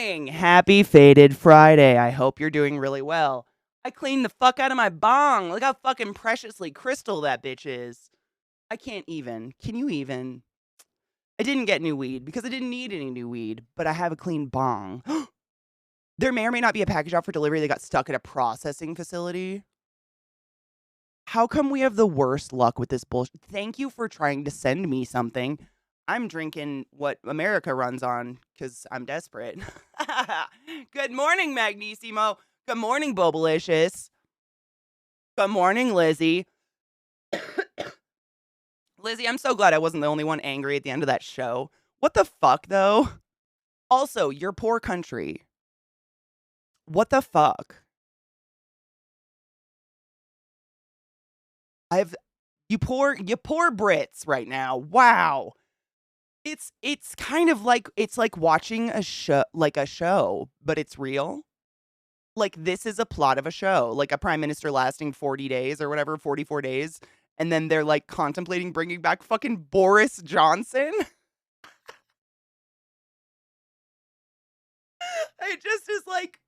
morning. Happy Faded Friday. I hope you're doing really well. I cleaned the fuck out of my bong. Look how fucking preciously crystal that bitch is. I can't even. Can you even? I didn't get new weed because I didn't need any new weed, but I have a clean bong. There may or may not be a package out for delivery that got stuck at a processing facility. How come we have the worst luck with this bullshit? Thank you for trying to send me something. I'm drinking what America runs on because I'm desperate. Good morning, Magnissimo. Good morning, Bobalicious. Good morning, Lizzie. Lizzie, I'm so glad I wasn't the only one angry at the end of that show. What the fuck, though? Also, your poor country. What the fuck? You poor Brits right now. Wow. It's kind of like it's like watching a show, but it's real. Like this is a plot of a show, like a prime minister lasting 40 days or whatever, 44 days, and then they're like contemplating bringing back fucking Boris Johnson. It just is like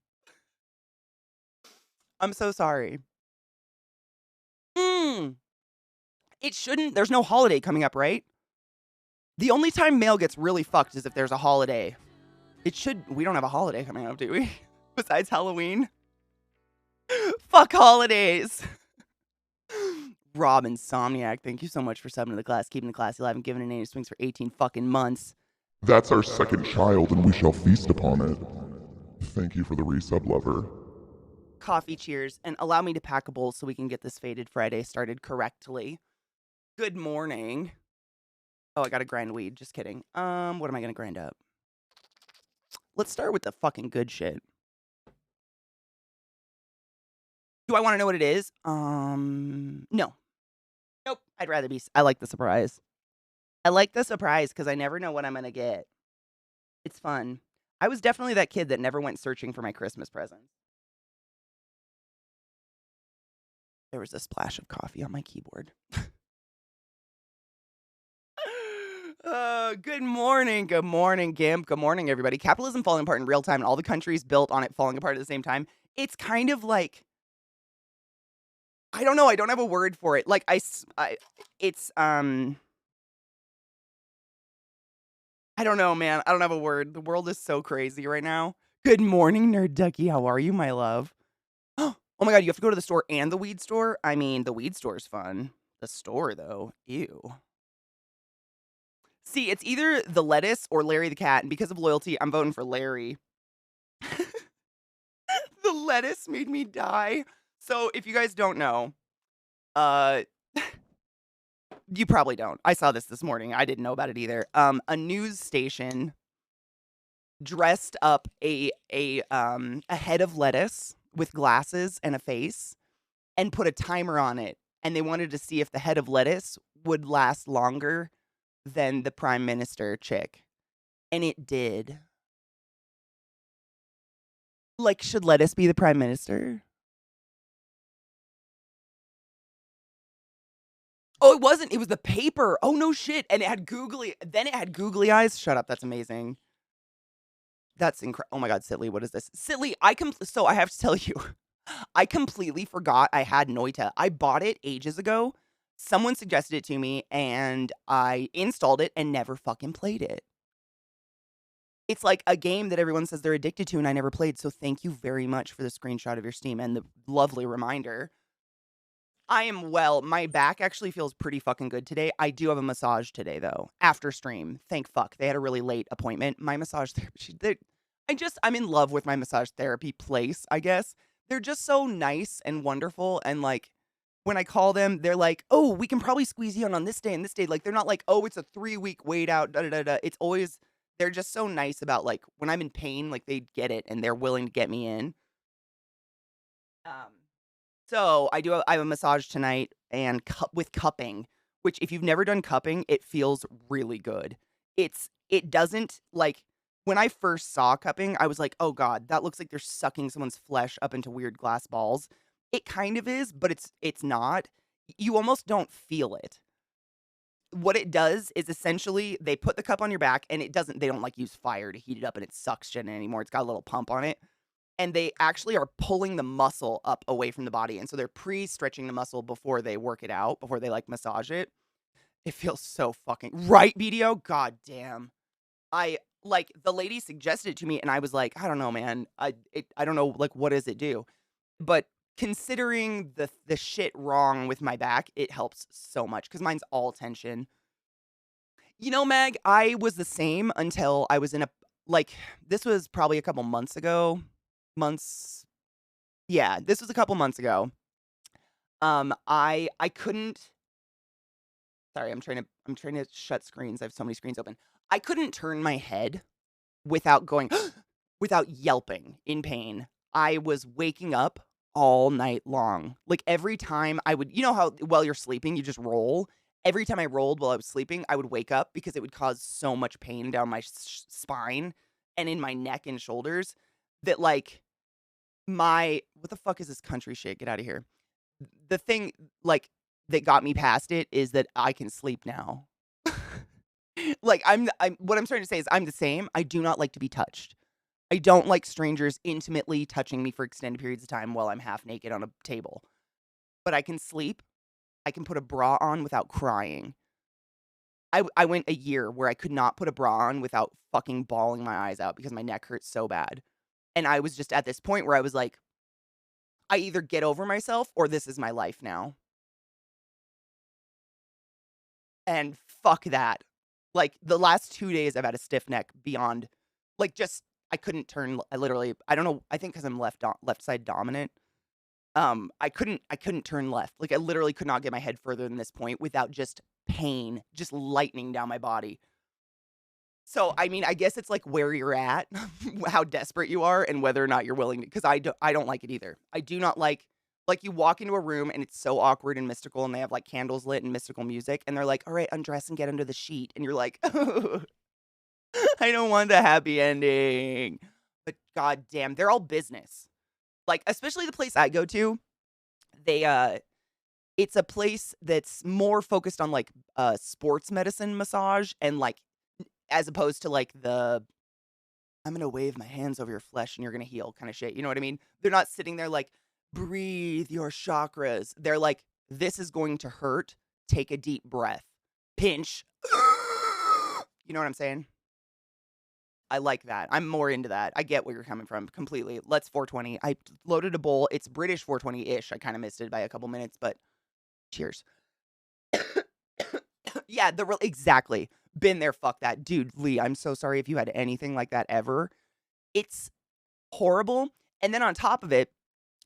I'm so sorry. It shouldn't. There's no holiday coming up, right? The only time mail gets really fucked is if there's a holiday. We don't have a holiday coming up, do we? Besides Halloween. Fuck holidays. Rob Insomniac, thank you so much for subbing to the class, keeping the class alive and giving a name to swings for 18 fucking months. That's our second child and we shall feast upon it. Thank you for the resub, lover. Coffee cheers, and allow me to pack a bowl so we can get this Faded Friday started correctly. Good morning. Oh, I gotta grind weed. Just kidding. What am I gonna grind up? Let's start with the fucking good shit. Do I want to know what it is? No. Nope. I'd rather be. I like the surprise. I like the surprise because I never know what I'm gonna get. It's fun. I was definitely that kid that never went searching for my Christmas presents. There was a splash of coffee on my keyboard. Good morning, Gimp. Good morning, everybody. Capitalism falling apart in real time and all the countries built on it falling apart at the same time. It's kind of like, I don't know. I don't have a word for it. Like, I don't know, man. I don't have a word. The world is so crazy right now. Good morning, Nerd Ducky. How are you, my love? Oh my God, you have to go to the store and the weed store? I mean, the weed store's fun. The store, though. Ew. See, it's either the lettuce or Larry the cat, and because of loyalty, I'm voting for Larry. The lettuce made me die. So, if you guys don't know, you probably don't. I saw this morning. I didn't know about it either. A news station dressed up a head of lettuce with glasses and a face and put a timer on it, and they wanted to see if the head of lettuce would last longer than the prime minister chick. And it did. Like, should lettuce be the prime minister? Oh, it wasn't. It was the paper. Oh, no shit. And it had googly eyes. Shut up. That's amazing. That's incredible. Oh my God, Sitley, what is this? Sitley, so I have to tell you, I completely forgot I had Noita. I bought it ages ago. Someone suggested it to me, and I installed it and never fucking played it. It's like a game that everyone says they're addicted to, and I never played, so thank you very much for the screenshot of your Steam and the lovely reminder. I am well. My back actually feels pretty fucking good today. I do have a massage today, though, after stream. Thank fuck. They had a really late appointment. My massage therapy, I'm in love with my massage therapy place, I guess. They're just so nice and wonderful, and like, when I call them, they're like, oh, we can probably squeeze you in on this day and this day. Like, they're not like, oh, it's a 3-week wait out, da-da-da-da. It's always, they're just so nice about, like, when I'm in pain, like, they get it, and they're willing to get me in. So I have a massage tonight and with cupping, which if you've never done cupping, it feels really good. It doesn't like when I first saw cupping, I was like, oh God, that looks like they're sucking someone's flesh up into weird glass balls. It kind of is, but it's not. You almost don't feel it. what it does is essentially they put the cup on your back and they don't like use fire to heat it up and it sucks shit in anymore. It's got a little pump on it. And they actually are pulling the muscle up away from the body. And so they're pre-stretching the muscle before they work it out, before they like massage it. It feels so fucking right, BDO. God damn. I like the lady suggested it to me and I was like, I don't know, man. I don't know like what does it do? But considering the shit wrong with my back, it helps so much cuz mine's all tension. You know, Meg, I was the same until I was in a like this was probably a couple months ago. Months. Yeah, this was a couple months ago. I couldn't sorry, I'm trying to shut screens. I have so many screens open. I couldn't turn my head without going without yelping in pain. I was waking up all night long. Like every time I would, you know how while you're sleeping, you just roll? Every time I rolled while I was sleeping, I would wake up because it would cause so much pain down my spine and in my neck and shoulders that like what the fuck is this country shit? Get out of here. The thing like that got me past it is that I can sleep now. Like I'm what I'm trying to say is I'm the same. I do not like to be touched. I don't like strangers intimately touching me for extended periods of time while I'm half naked on a table. But I can sleep. I can put a bra on without crying. I went a year where I could not put a bra on without fucking bawling my eyes out because my neck hurts so bad. And I was just at this point where I was like, I either get over myself or this is my life now. And fuck that. Like the last 2 days I've had a stiff neck beyond like just I couldn't turn I literally I don't know, I think cuz I'm left side dominant. I couldn't turn left. Like I literally could not get my head further than this point without just pain, just lightning down my body. So, I mean, I guess it's like where you're at, how desperate you are and whether or not you're willing to cuz I don't like it either. I do not like you walk into a room and it's so awkward and mystical and they have like candles lit and mystical music and they're like, "All right, undress and get under the sheet." And you're like, "I don't want the happy ending." But goddamn, they're all business. Like especially the place I go to, they it's a place that's more focused on like sports medicine massage and like as opposed to like the I'm gonna wave my hands over your flesh and you're gonna heal kind of shit. You know what I mean? They're not sitting there like, breathe your chakras. They're like, this is going to hurt. Take a deep breath. Pinch. You know what I'm saying? I like that. I'm more into that. I get where you're coming from completely. Let's 420. I loaded a bowl. It's British 420-ish. I kind of missed it by a couple minutes, but cheers. Yeah, exactly. Been there, fuck that. Dude, Lee, I'm so sorry if you had anything like that ever. It's horrible. And then on top of it,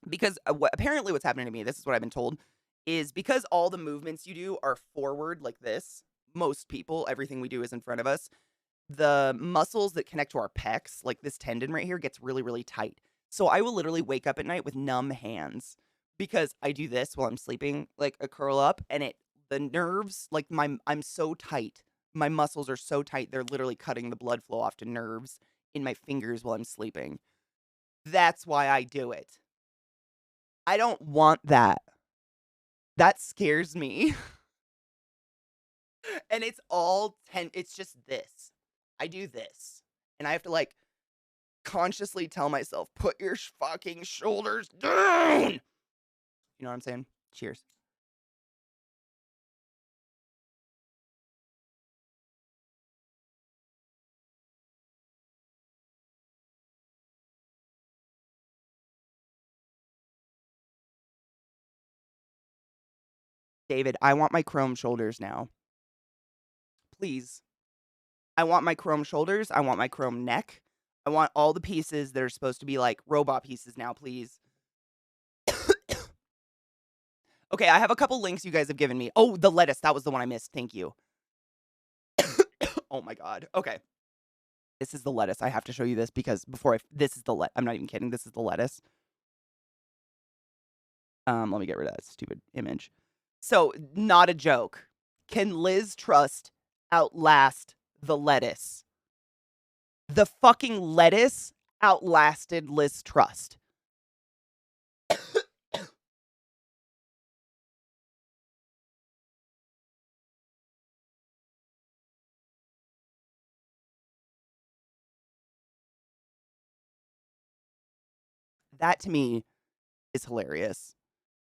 because apparently what's happening to me, this is what I've been told, is because all the movements you do are forward like this, most people, everything we do is in front of us. The muscles that connect to our pecs, like this tendon right here, gets really, really tight. So I will literally wake up at night with numb hands because I do this while I'm sleeping, like a curl up, and the nerves, like I'm so tight. My muscles are so tight, they're literally cutting the blood flow off to nerves in my fingers while I'm sleeping. That's why I do it. I don't want that. That scares me. And it's just this. I do this. And I have to like consciously tell myself, put your fucking shoulders down. You know what I'm saying? Cheers. David, I want my chrome shoulders now. Please. I want my chrome shoulders. I want my chrome neck. I want all the pieces that are supposed to be like robot pieces now, please. Okay, I have a couple links you guys have given me. Oh, the lettuce. That was the one I missed. Thank you. Oh my god. Okay. This is the lettuce. I have to show you this because this is the I'm not even kidding. This is the lettuce. Let me get rid of that stupid image. So, not a joke. Can Liz Trust outlast the lettuce? The fucking lettuce outlasted Liz Trust. That to me is hilarious.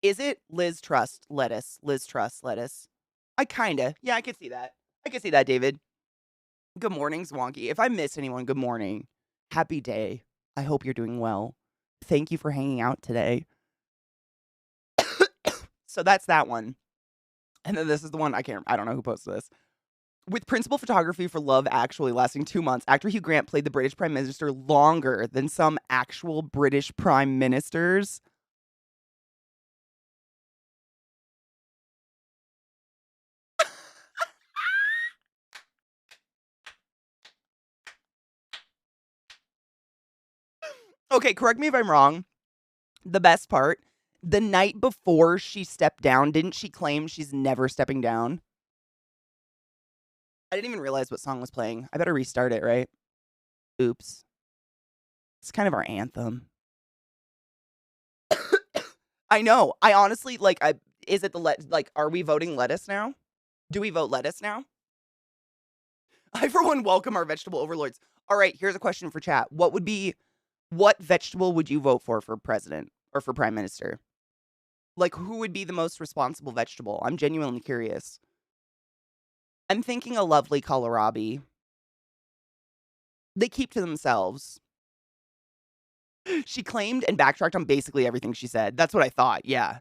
Is it Liz Trust lettuce? Liz Trust lettuce? Yeah, I could see that. I could see that, David. Good morning, Zwonky. If I miss anyone, good morning. Happy day. I hope you're doing well. Thank you for hanging out today. So that's that one. And then this is the one I don't know who posted this. With principal photography for Love Actually lasting 2 months, actor Hugh Grant played the British Prime Minister longer than some actual British Prime Ministers. Okay, correct me if I'm wrong. The best part, the night before she stepped down, didn't she claim she's never stepping down? I didn't even realize what song was playing. I better restart it, right? Oops. It's kind of our anthem. I know. I honestly is it are we voting lettuce now? Do we vote lettuce now? I for one welcome our vegetable overlords. All right, here's a question for chat. What vegetable would you vote for president or for prime minister? Like, who would be the most responsible vegetable? I'm genuinely curious. I'm thinking a lovely kohlrabi. They keep to themselves. She claimed and backtracked on basically everything she said. That's what I thought, yeah.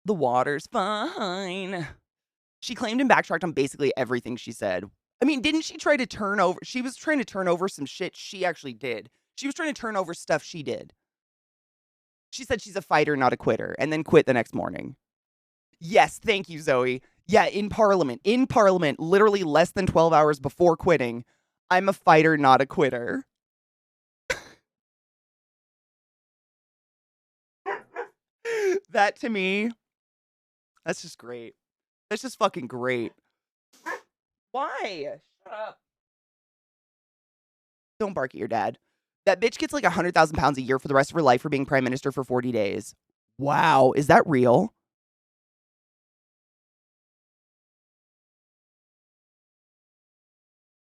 The water's fine. She claimed and backtracked on basically everything she said. I mean, didn't she try to turn over? She was trying to turn over some shit she actually did. She was trying to turn over stuff she did. She said she's a fighter, not a quitter, and then quit the next morning. Yes, thank you, Zoe. Yeah, in Parliament, literally less than 12 hours before quitting, I'm a fighter, not a quitter. That to me, that's just great. That's just fucking great. Why? Shut up. Don't bark at your dad. That bitch gets like 100,000 pounds a year for the rest of her life for being prime minister for 40 days. Wow, is that real?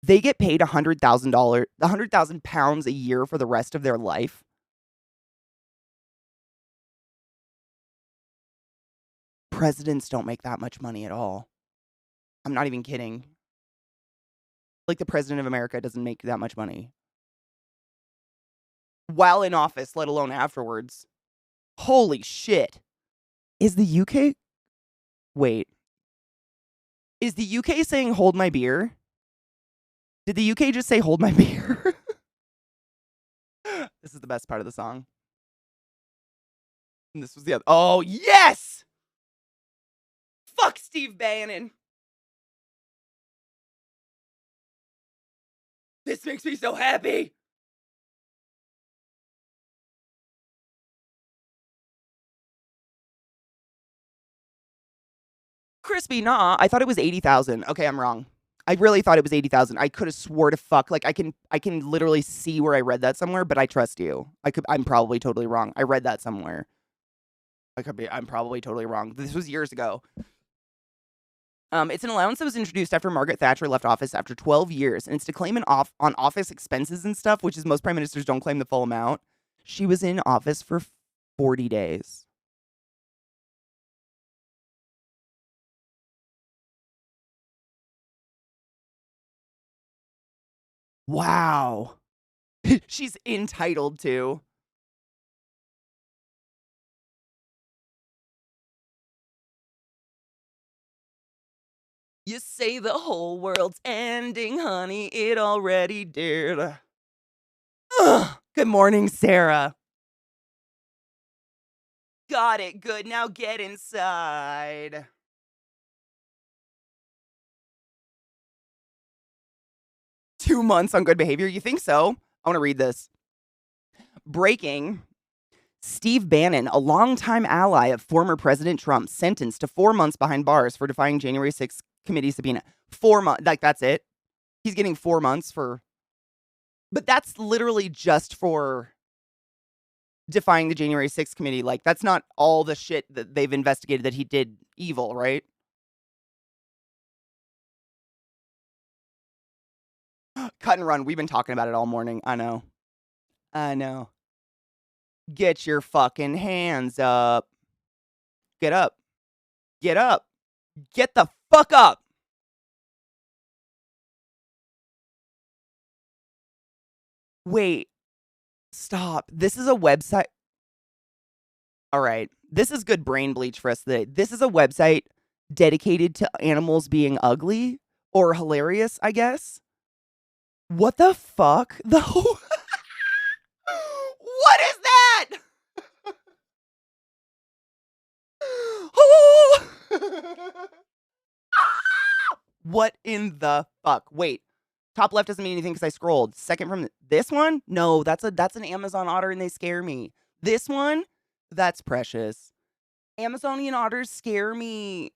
They get paid £100,000 a year for the rest of their life. Presidents don't make that much money at all. I'm not even kidding. Like, the president of America doesn't make that much money while in office, let alone afterwards. Holy shit. Is the UK Wait. Is the UK saying hold my beer? Did the UK just say hold my beer? This is the best part of the song. And this was the other. Oh, yes! Fuck Steve Bannon. This makes me so happy. Crispy, nah. I thought it was 80,000. Okay, I'm wrong. I really thought it was 80,000. I could have swore to fuck. Like, I can literally see where I read that somewhere, but I trust you. I'm probably totally wrong. I read that somewhere. I'm probably totally wrong. This was years ago. It's an allowance that was introduced after Margaret Thatcher left office after 12 years, and it's to claim on office expenses and stuff, which is most prime ministers don't claim the full amount. She was in office for 40 days. Wow. She's entitled to. You say the whole world's ending, honey. It already did. Ugh. Good morning, Sarah. Got it. Good. Now get inside. Two months on good behavior. You think so? I want to read this. Breaking. Steve Bannon, a longtime ally of former President Trump, sentenced to 4 months behind bars for defying January 6th committee subpoena. 4 months. Like, that's it. He's getting 4 months for. But that's literally just for defying the January 6th committee. Like, that's not all the shit that they've investigated that he did evil, right? Cut and run. We've been talking about it all morning. I know. Get your fucking hands up. Get up. Get up. Get the fuck up. Wait. Stop. This is a website. All right. This is good brain bleach for us today. This is a website dedicated to animals being ugly or hilarious, I guess. What the fuck? What is that? What in the fuck? Wait. Top left doesn't mean anything because I scrolled. Second from this one? No, that's an Amazon otter and they scare me. This one? That's precious. Amazonian otters scare me.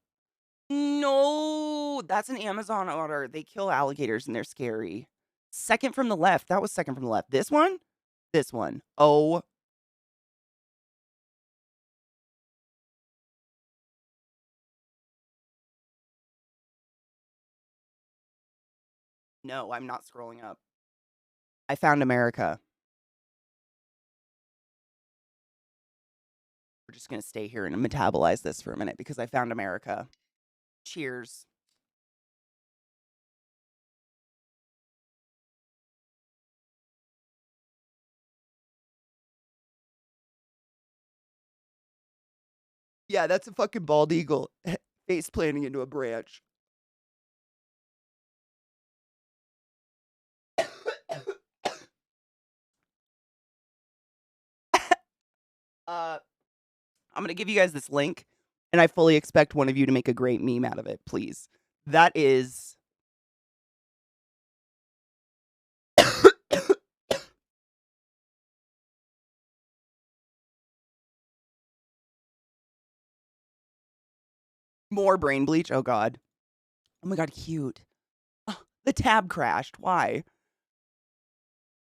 No, that's an Amazon otter. They kill alligators and they're scary. Second from the left. That was second from the left. This one? This one. Oh. No, I'm not scrolling up. I found America. We're just going to stay here and metabolize this for a minute because I found America. Cheers. Yeah, that's a fucking bald eagle face planting into a branch. I'm going to give you guys this link, and I fully expect one of you to make a great meme out of it, please. That is. More brain bleach. Oh, God. Oh, my God. Cute. Oh, the tab crashed. Why?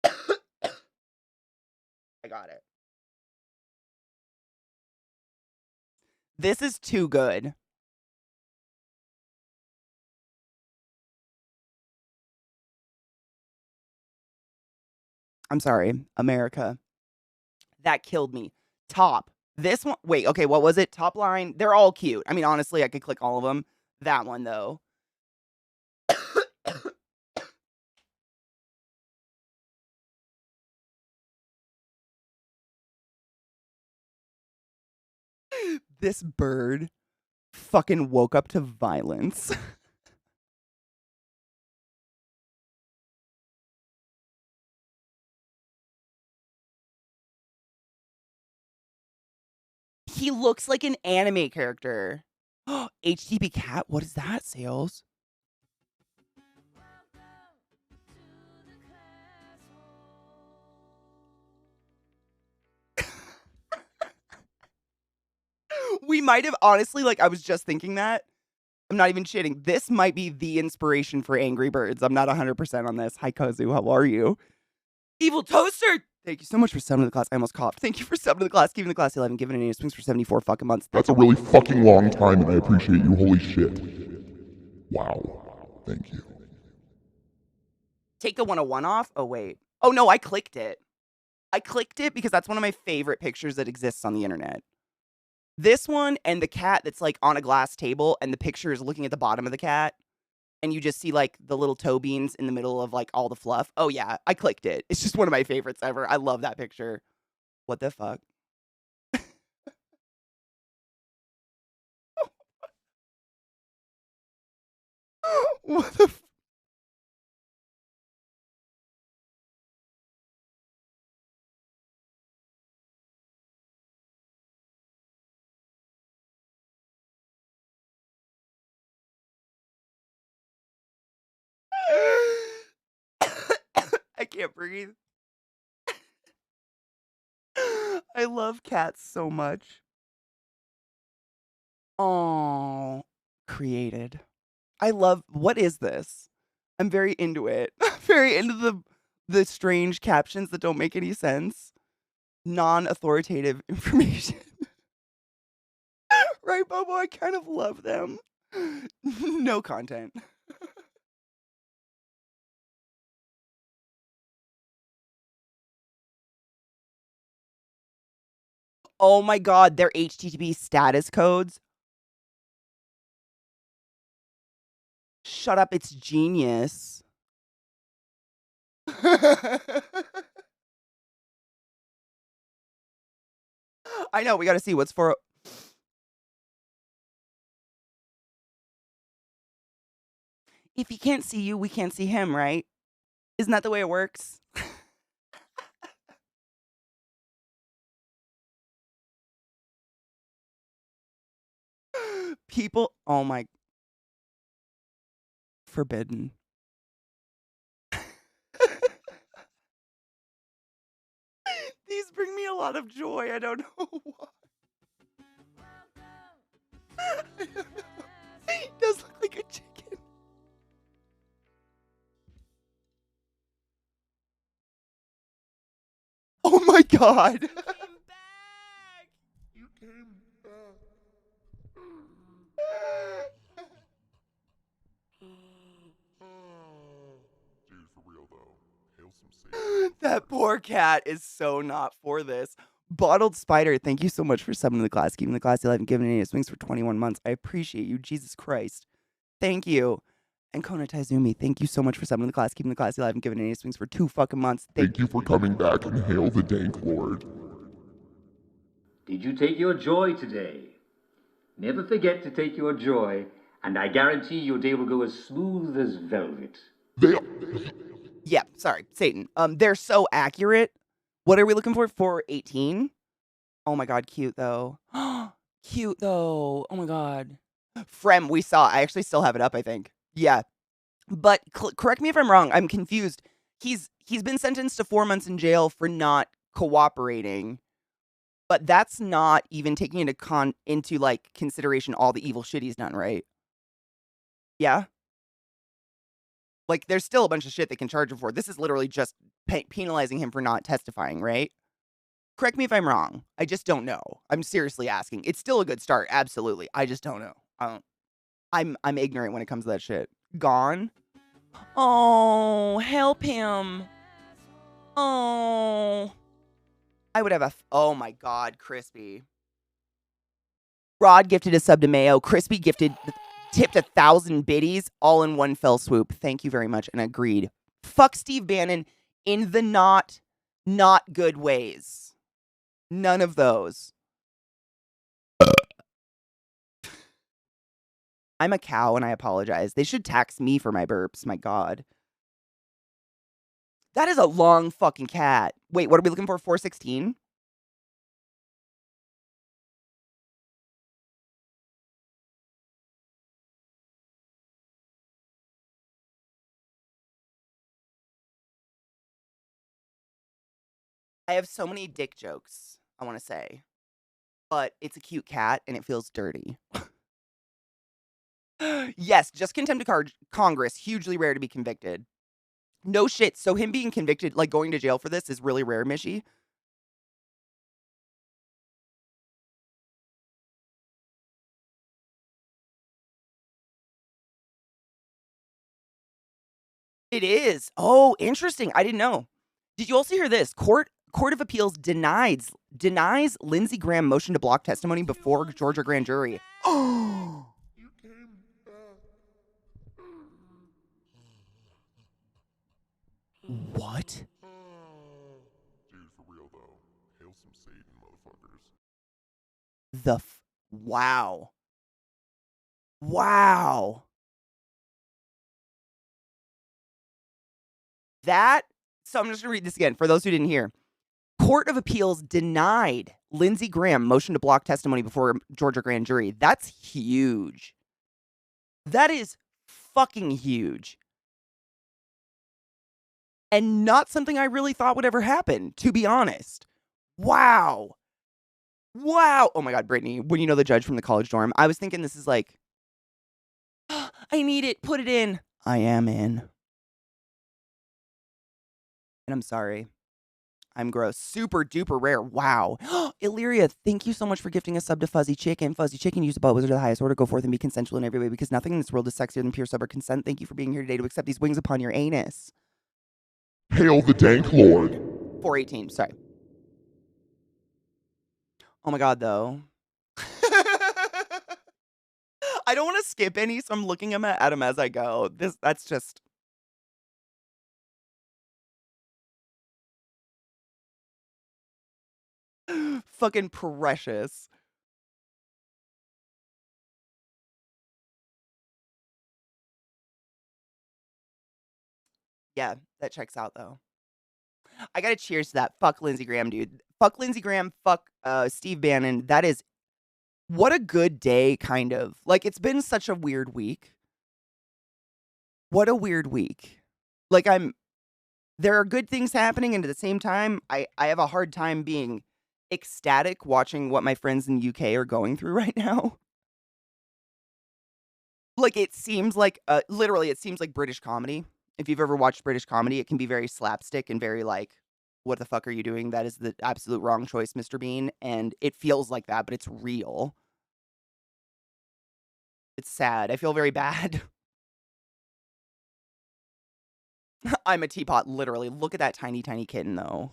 I got it. This is too good. I'm sorry. America. That killed me. Top. This one. Wait, okay, what was it? Top line. They're all cute. I mean, honestly, I could click all of them. That one, though. This bird fucking woke up to violence. He looks like an anime character. HTTP cat? What is that, Sales? We might have honestly, like, I was just thinking that. I'm not even shitting. This might be the inspiration for Angry Birds. I'm not 100% on this. Hi, Kozu. How are you? Evil Toaster! Thank you so much for subbing to the class. I almost coughed. Thank you for subbing to the class, keeping the class 11, giving it a swings for 74 fucking months. That's a really fucking long time, and I appreciate you. Holy shit. Wow. Thank you. Take the 101 off? Oh, wait. Oh, no, I clicked it. I clicked it because that's one of my favorite pictures that exists on the internet. This one and the cat that's like on a glass table and the picture is looking at the bottom of the cat and you just see like the little toe beans in the middle of like all the fluff. Oh yeah, I clicked it. It's just one of my favorites ever. I love that picture. What the fuck? What the I can't breathe. I love cats so much. Oh, created. I love what is this? I'm very into it. Very into the strange captions that don't make any sense. Non-authoritative information. Right, Bobo? I kind of love them. No content. Oh my god, their HTTP status codes. Shut up, it's genius. I know, we gotta see what's for. If he can't see you, we can't see him, right? Isn't that the way it works? People, oh my, forbidden. These bring me a lot of joy. I don't know why. I don't know. He does look like a chicken. Oh my god. You came back. Dude, for real though. Hail some Satan. That poor cat is so not for this. Bottled Spider, thank you so much for subbing to the class, keeping the class alive and giving it swings for 21 months. I appreciate you. Jesus Christ. Thank you. And Kona Taizumi, thank you so much for subbing to the class, keeping the class alive and giving it swings for 2 fucking months. Thank you for coming back and hail the Dank Lord. Did you take your joy today? Never forget to take your joy, and I guarantee your day will go as smooth as velvet. Yeah, sorry, Satan. They're so accurate. What are we looking for? 418? Oh my god, cute though. Cute though. Oh my god. Frem, we saw. I actually still have it up, I think. Yeah. But correct me if I'm wrong. I'm confused. He's been sentenced to 4 months in jail for not cooperating. But that's not even taking into like consideration all the evil shit he's done, right? Yeah. Like, there's still a bunch of shit they can charge him for. This is literally just penalizing him for not testifying, right? Correct me if I'm wrong. I just don't know. I'm seriously asking. It's still a good start, absolutely. I just don't know. I'm ignorant when it comes to that shit. Gone? Oh, help him. Oh. I would have oh my god, Crispy. Rod gifted a sub to Mayo. Crispy tipped 1,000 biddies all in one fell swoop. Thank you very much, and agreed. Fuck Steve Bannon in the not good ways. None of those. I'm a cow and I apologize. They should tax me for my burps. My god. That is a long fucking cat. Wait, what are we looking for? 416? I have so many dick jokes, I want to say. But it's a cute cat and it feels dirty. Yes, just contempt of Congress. Hugely rare to be convicted. No shit. So him being convicted, like going to jail for this, is really rare, Mishy. It is. Oh, interesting. I didn't know. Did you also hear this? Court of Appeals denies Lindsey Graham motion to block testimony before Georgia grand jury. Oh. You came back. What? Dude, for real though. Hail some Satan, motherfuckers. Wow. Wow. So I'm just going to read this again for those who didn't hear. Court of Appeals denied Lindsey Graham motion to block testimony before Georgia grand jury. That's huge. That is fucking huge. And not something I really thought would ever happen, to be honest. Wow. Wow. Oh my God, Brittany, when you know the judge from the college dorm, I was thinking this is like, oh, I need it. Put it in. I am in. And I'm sorry. I'm gross. Super duper rare. Wow. Illyria, thank you so much for gifting a sub to Fuzzy Chicken. Fuzzy Chicken, use the ball wizard of the highest order. Go forth and be consensual in every way because nothing in this world is sexier than pure sub or consent. Thank you for being here today to accept these wings upon your anus. Hail the Dank Lord. 418, sorry. Oh my god, though. I don't want to skip any, so I'm looking at them as I go. That's just fucking precious. Yeah, that checks out though. I gotta cheers to that. Fuck Lindsey Graham, dude. Fuck Lindsey Graham. Fuck Steve Bannon. That is what a good day, kind of. Like, it's been such a weird week. What a weird week. Like, there are good things happening, and at the same time, I have a hard time being ecstatic watching what my friends in the UK are going through right now. Like, it seems like, literally, it seems like British comedy. If you've ever watched British comedy, it can be very slapstick and very like, what the fuck are you doing? That is the absolute wrong choice, Mr. Bean. And it feels like that, but it's real. It's sad. I feel very bad. I'm a teapot, literally. Look at that tiny, tiny kitten, though.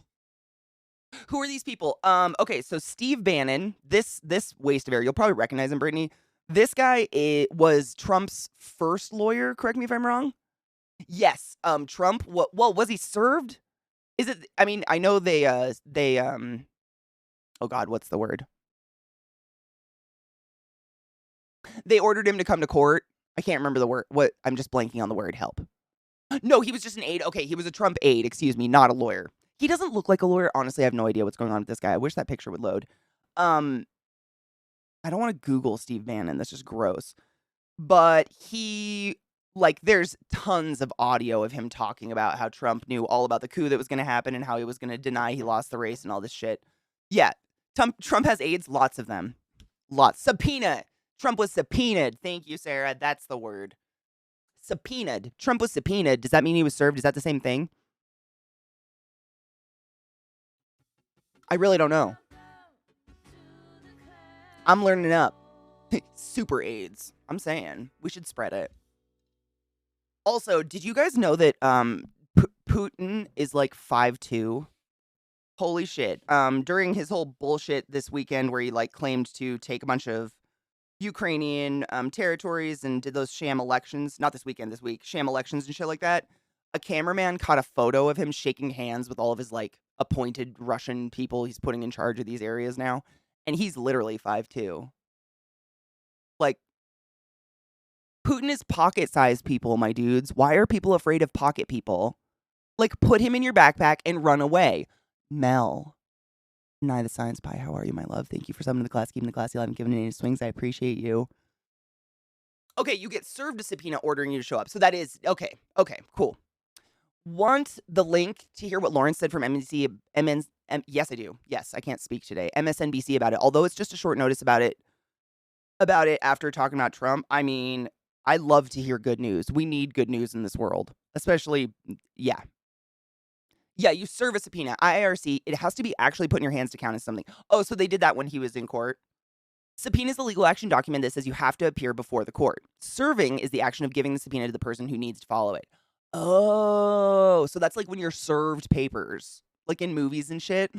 Who are these people? Okay, so Steve Bannon, this waste of air, you'll probably recognize him, Brittany. This guy was Trump's first lawyer. Correct me if I'm wrong. Yes. Trump. Well, was he served? Is it? I mean, I know they. Oh God, what's the word? They ordered him to come to court. I can't remember the word. What? I'm just blanking on the word. Help. No, he was just an aide. Okay, he was a Trump aide. Excuse me, not a lawyer. He doesn't look like a lawyer. Honestly, I have no idea what's going on with this guy. I wish that picture would load. I don't want to Google Steve Bannon. That's just gross. But there's tons of audio of him talking about how Trump knew all about the coup that was going to happen and how he was going to deny he lost the race and all this shit. Yeah, Trump has aides, lots of them. Lots. Subpoena. Trump was subpoenaed. Thank you, Sarah. That's the word. Subpoenaed. Trump was subpoenaed. Does that mean he was served? Is that the same thing? I really don't know. I'm learning up. Super AIDS. I'm saying we should spread it. Also, did you guys know that Putin is like 5'2"? Holy shit. During his whole bullshit this weekend where he like claimed to take a bunch of Ukrainian territories and did those sham elections, not this weekend, this week, sham elections and shit like that, a cameraman caught a photo of him shaking hands with all of his like appointed Russian people he's putting in charge of these areas now, and he's literally 5'2". Like, Putin is pocket-sized people, my dudes. Why are people afraid of pocket people? Like, put him in your backpack and run away. Mel. Nye the Science Pie, how are you, my love? Thank you for summoning the class, keeping the classy alive, and giving it any swings. I appreciate you. Okay, you get served a subpoena ordering you to show up. So that is, okay, cool. Want the link to hear what Lawrence said from yes, I do. Yes, I can't speak today. MSNBC about it. Although it's just a short notice about it after talking about Trump. I mean, I love to hear good news. We need good news in this world. Especially, yeah. Yeah, you serve a subpoena. IRC, it has to be actually put in your hands to count as something. Oh, so they did that when he was in court. Subpoena is the legal action document that says you have to appear before the court. Serving is the action of giving the subpoena to the person who needs to follow it. Oh, so that's like when you're served papers, like in movies and shit.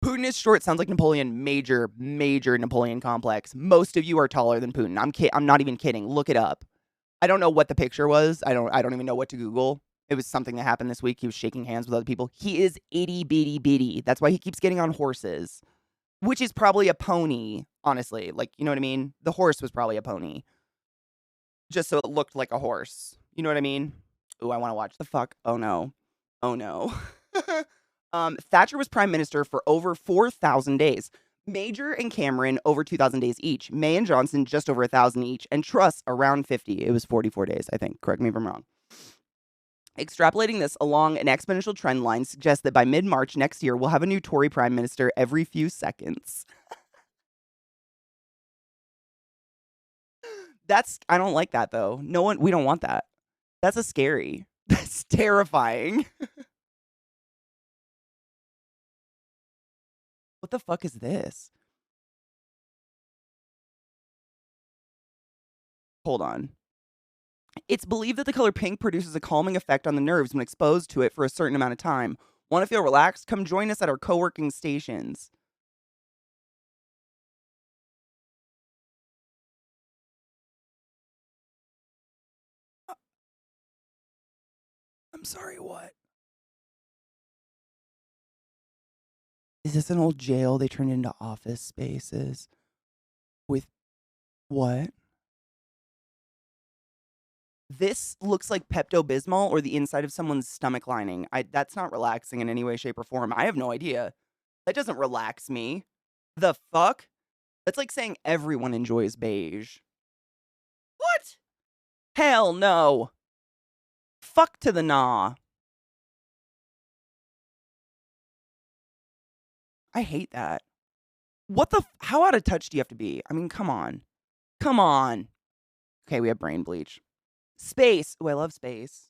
Putin is short. Sounds like Napoleon. Major Napoleon complex. Most of you are taller than Putin. I'm not even kidding. Look it up. I don't know what the picture was. I don't even know what to Google. It was something that happened this week. He was shaking hands with other people. He is itty bitty bitty. That's why he keeps getting on horses, which is probably a pony, honestly. Like, you know what I mean? The horse was probably a pony. Just so it looked like a horse. You know what I mean? Ooh, I want to watch the fuck. Oh no. Thatcher was prime minister for over 4,000 days. Major and Cameron over 2,000 days each. May and Johnson just over 1,000 each. And Truss around 50. It was 44 days, I think. Correct me if I'm wrong. Extrapolating this along an exponential trend line suggests that by mid-March next year, we'll have a new Tory prime minister every few seconds. I don't like that though. We don't want that. That's that's terrifying. What the fuck is this? Hold on. It's believed that the color pink produces a calming effect on the nerves when exposed to it for a certain amount of time. Want to feel relaxed? Come join us at our co-working stations. I'm sorry, what? Is this an old jail they turned into office spaces? With what? This looks like Pepto-Bismol or the inside of someone's stomach lining. That's not relaxing in any way, shape, or form. I have no idea. That doesn't relax me. The fuck? That's like saying everyone enjoys beige. What? Hell no. Fuck to the nah. I hate that. What the? How out of touch do you have to be? I mean, come on. Come on. Okay, we have brain bleach. Space. Oh, I love space.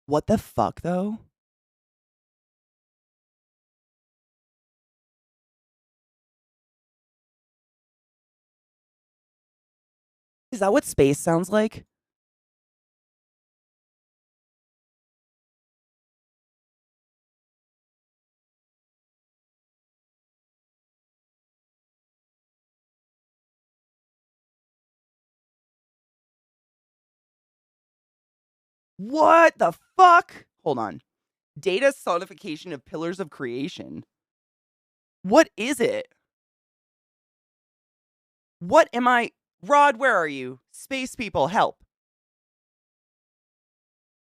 What the fuck, though? Is that what space sounds like? What the fuck? Hold on. Data sonification of pillars of creation. What is it? What am I? Rod, where are you? Space people, help.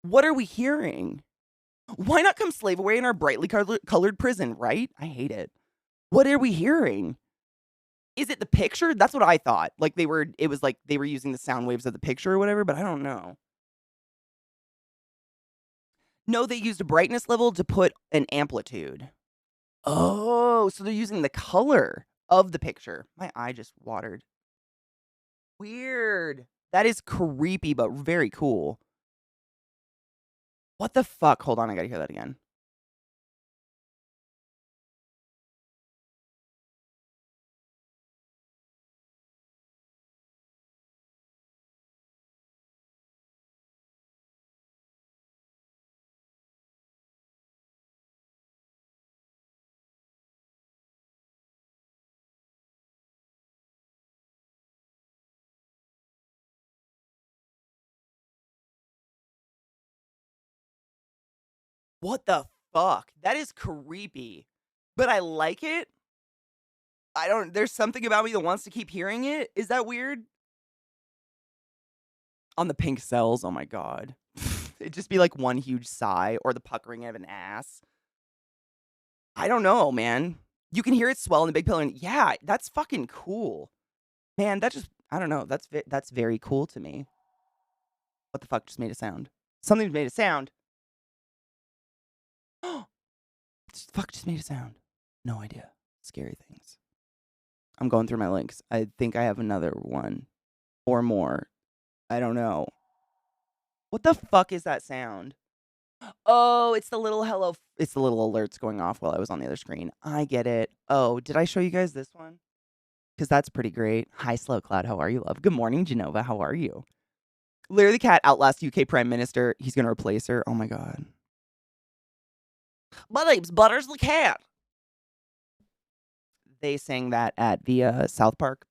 What are we hearing? Why not come slave away in our brightly colored prison, right? I hate it. What are we hearing? Is it the picture? That's what I thought. Like it was like they were using the sound waves of the picture or whatever, but I don't know. No, they used a brightness level to put an amplitude. Oh, so they're using the color of the picture. My eye just watered. Weird. That is creepy, but very cool. What the fuck? Hold on, I gotta hear that again. What the fuck? That is creepy. But I like it. There's something about me that wants to keep hearing it. Is that weird? On the pink cells, oh my god. It'd just be like one huge sigh or the puckering of an ass. I don't know, man. You can hear it swell in the big pillar. And yeah, that's fucking cool. Man, I don't know. That's very cool to me. What the fuck just made a sound? Something made a sound. Fuck just made a sound. No idea. Scary things. I'm going through my links. I think I have another one or more. I don't know. What the fuck is that sound? Oh, it's the little it's the little alerts going off while I was on the other screen. I get it. Oh, did I show you guys this one? Because that's pretty great. Hi, Slow Cloud. How are you, love? Good morning, Genova. How are you? Larry the Cat outlasts UK Prime Minister. He's going to replace her. Oh my god. My name's Butters the Cat. They sang that at the South Park.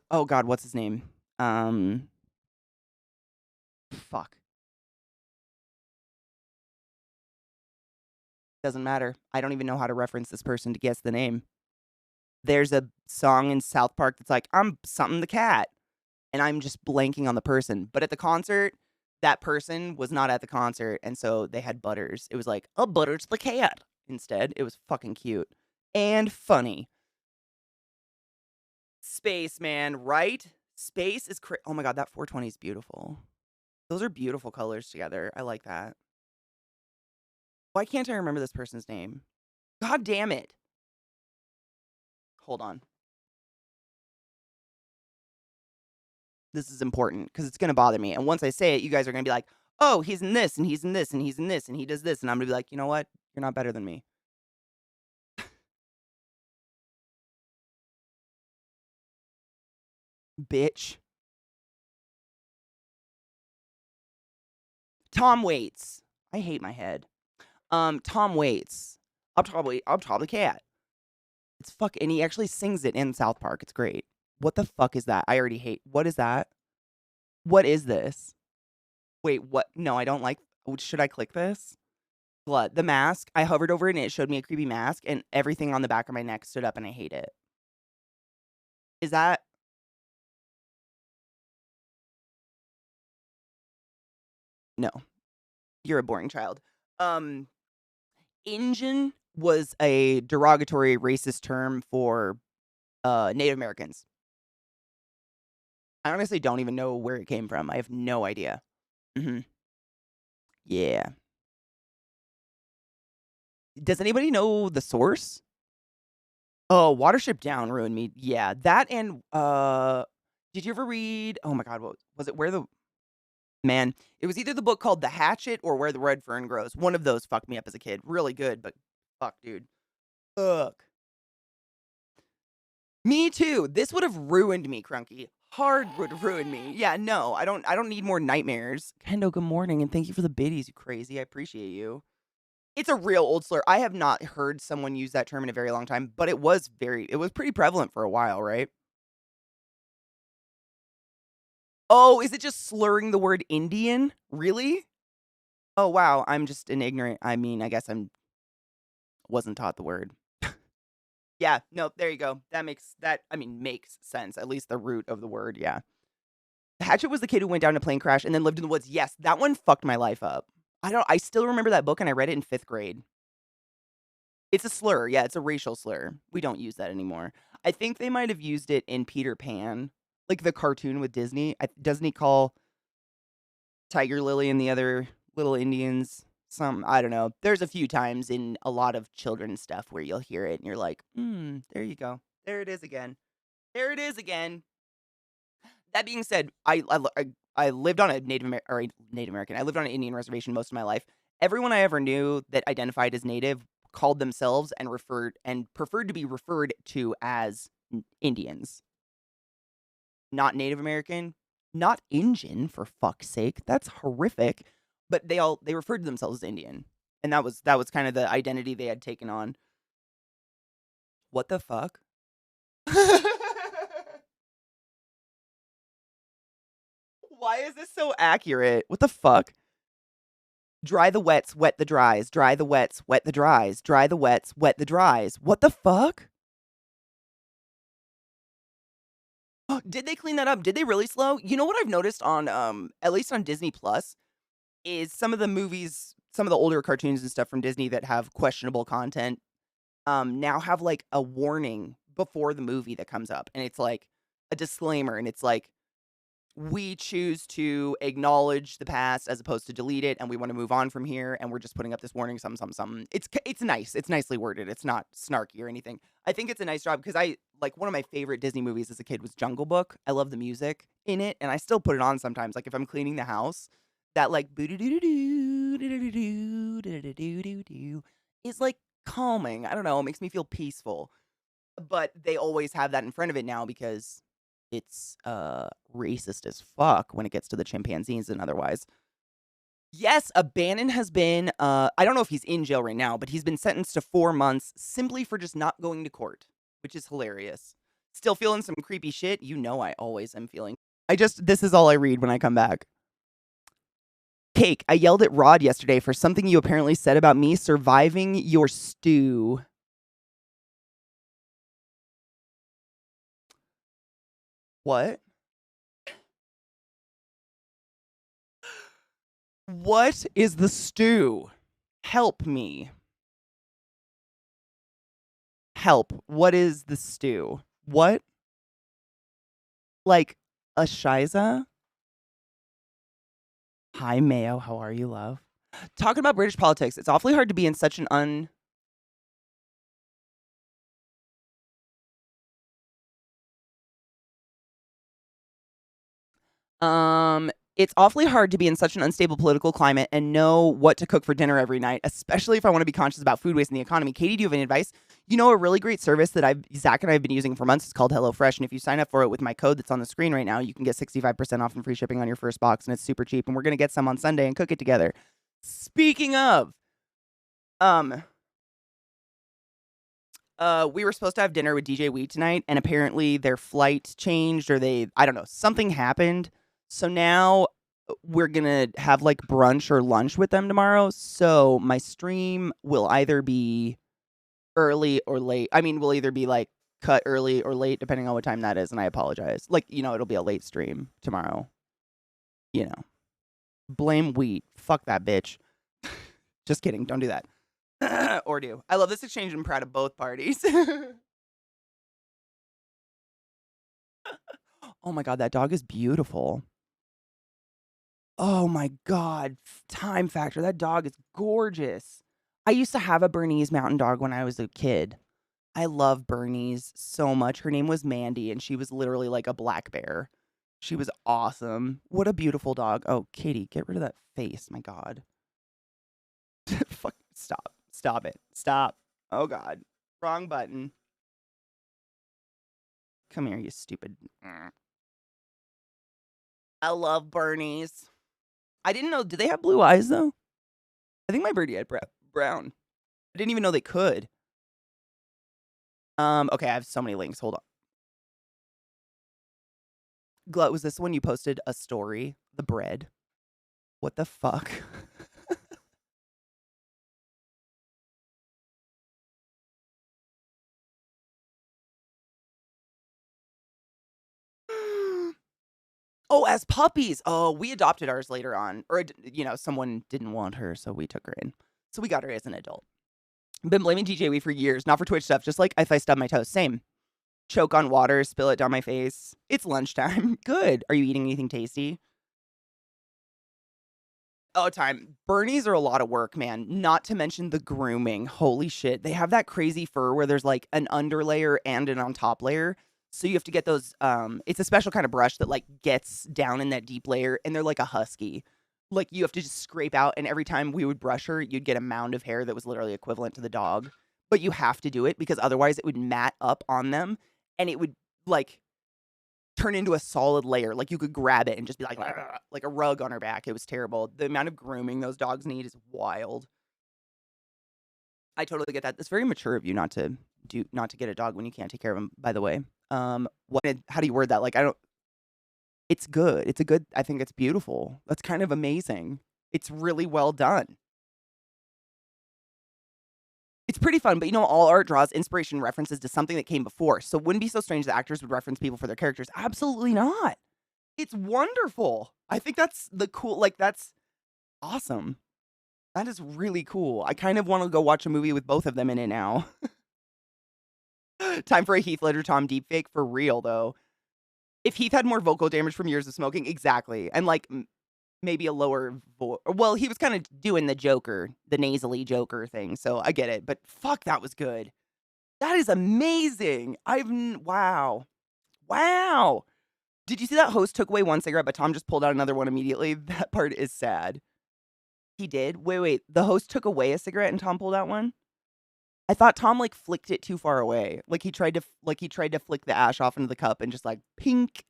Oh god, what's his name? Fuck. Doesn't matter. I don't even know how to reference this person to guess the name. There's a song in South Park that's like, I'm something the cat. And I'm just blanking on the person. But at the concert, that person was not at the concert. And so they had Butters. It was like, oh, Butters the cat. Instead, it was fucking cute. And funny. Space, man, right? Space is oh my god, that 420 is beautiful. Those are beautiful colors together. I like that. Why can't I remember this person's name? God damn it. Hold on. This is important because it's going to bother me. And once I say it, you guys are going to be like, oh, he's in this and he's in this and he's in this and he does this. And I'm going to be like, you know what? You're not better than me. Bitch. Tom Waits. I hate my head. Tom Waits. I'm probably cat. It's and he actually sings it in South Park. It's great. What the fuck is that? I already hate. What is that? What is this? Wait, what? No, I don't like. Should I click this? Blood. The mask. I hovered over it and it showed me a creepy mask and everything on the back of my neck stood up and I hate it. Is that? No. You're a boring child. Injun was a derogatory racist term for Native Americans. I honestly don't even know where it came from. I have no idea. Yeah. Does anybody know the source? Oh, Watership Down ruined me. Yeah, that and did you ever read? Oh my god, what was it? Man, it was either the book called The Hatchet or Where the Red Fern Grows. One of those fucked me up as a kid. Really good, but fuck, dude. Fuck. Me too. This would have ruined me, Crunky. Hard would have ruined me. Yeah, no, I don't need more nightmares. Kendo, good morning, and thank you for the biddies, you crazy. I appreciate you. It's a real old slur. I have not heard someone use that term in a very long time, but it was pretty prevalent for a while, right? Oh, is it just slurring the word Indian? Really? Oh, wow. I'm just an ignorant. I mean, I guess wasn't taught the word. Yeah, no, there you go. That makes sense. At least the root of the word, yeah. Hatchet was the kid who went down in a plane crash and then lived in the woods. Yes, that one fucked my life up. I still remember that book and I read it in 5th grade. It's a slur. Yeah, it's a racial slur. We don't use that anymore. I think they might have used it in Peter Pan, like the cartoon with Disney. Doesn't he call Tiger Lily and the other little Indians I don't know. There's a few times in a lot of children's stuff where you'll hear it and you're like, there you go. There it is again. There it is again. That being said, I lived on a Native American. I lived on an Indian reservation most of my life. Everyone I ever knew that identified as Native called themselves and preferred to be referred to as Indians. Not Native American, not Injun, for fuck's sake. That's horrific. But they referred to themselves as Indian. And that was kind of the identity they had taken on. What the fuck? Why is this so accurate? What the fuck? Dry the wets, wet the dries. Dry the wets, wet the dries. Dry the wets, wet the dries. What the fuck? Did they clean that up? Did they really slow? You know what I've noticed on at least on Disney Plus is some of the movies, some of the older cartoons and stuff from Disney that have questionable content now have like a warning before the movie that comes up, and it's like a disclaimer, and it's like, we choose to acknowledge the past as opposed to delete it, and we want to move on from here, and we're just putting up this warning, something. It's nice. It's nicely worded. It's not snarky or anything. I think it's a nice job because one of my favorite Disney movies as a kid was Jungle Book. I love the music in it, and I still put it on sometimes. Like if I'm cleaning the house, that like is like calming. I don't know. It makes me feel peaceful. But they always have that in front of it now because it's racist as fuck when it gets to the chimpanzees and otherwise. Yes, Bannon has been I don't know if he's in jail right now, but he's been sentenced to 4 months simply for just not going to court, which is hilarious. Still feeling some creepy shit? You know I always am feeling. This is all I read when I come back. Cake, I yelled at Rod yesterday for something you apparently said about me surviving your stew. What? What is the stew? Help me. Help. What is the stew? What? Like a shiza? Hi, Mayo. How are you, love? Talking about British politics, it's awfully hard to be in such an it's awfully hard to be in such an unstable political climate and know what to cook for dinner every night, especially if I want to be conscious about food waste in the economy. Katie, do you have any advice? You know, a really great service that Zach and I have been using for months is called HelloFresh. And if you sign up for it with my code that's on the screen right now, you can get 65% off and free shipping on your first box. And it's super cheap. And we're going to get some on Sunday and cook it together. Speaking of, we were supposed to have dinner with DJ Wheat tonight, and apparently their flight changed, or I don't know, something happened. So now we're gonna have like brunch or lunch with them tomorrow. So my stream will either be early or late. I mean, will either be like cut early or late, depending on what time that is, and I apologize. Like, it'll be a late stream tomorrow. Blame Wheat. Fuck that bitch. Just kidding. Don't do that. Or do. I love this exchange and I'm proud of both parties. Oh my god, that dog is beautiful. Oh my god, time factor. That dog is gorgeous. I used to have a Bernese Mountain Dog when I was a kid. I love Bernese so much. Her name was Mandy, and she was literally like a black bear. She was awesome. What a beautiful dog. Oh, Katie, get rid of that face. My god. Fuck, stop. Stop it. Stop. Oh god. Wrong button. Come here, you stupid. I love Bernies. I didn't know. Do they have blue eyes, though? I think my birdie had brown. I didn't even know they could. Okay, I have so many links. Hold on. Glut, was this when you posted a story? The bread? What the fuck? Oh, as puppies. Oh, we adopted ours later on. Or, someone didn't want her, so we took her in. So we got her as an adult. Been blaming DJ Wee for years, not for Twitch stuff, just like if I stub my toes. Same. Choke on water, spill it down my face. It's lunchtime. Good. Are you eating anything tasty? Oh, time. Bernies are a lot of work, man. Not to mention the grooming. Holy shit. They have that crazy fur where there's like an underlayer and an on top layer. So you have to get those, it's a special kind of brush that like gets down in that deep layer, and they're like a husky. Like you have to just scrape out, and every time we would brush her, you'd get a mound of hair that was literally equivalent to the dog. But you have to do it because otherwise it would mat up on them, and it would like turn into a solid layer. Like you could grab it and just be like a rug on her back. It was terrible. The amount of grooming those dogs need is wild. I totally get that. It's very mature of you not to get a dog when you can't take care of him, by the way. How do you word that? Like, it's good. I think it's beautiful. That's kind of amazing. It's really well done. It's pretty fun, but all art draws inspiration references to something that came before. So it wouldn't be so strange that actors would reference people for their characters. Absolutely not. It's wonderful. I think that's that's awesome. That is really cool. I kind of want to go watch a movie with both of them in it now. Time for a Heath Ledger Tom deepfake for real, though. If Heath had more vocal damage from years of smoking, exactly. And like maybe a lower voice. Well, he was kind of doing the Joker, the nasally Joker thing. So I get it. But fuck, that was good. That is amazing. Wow. Wow. Did you see that host took away one cigarette, but Tom just pulled out another one immediately? That part is sad. He did? Wait. The host took away a cigarette and Tom pulled out one? I thought Tom like flicked it too far away. Like he tried to flick the ash off into the cup and just like pink.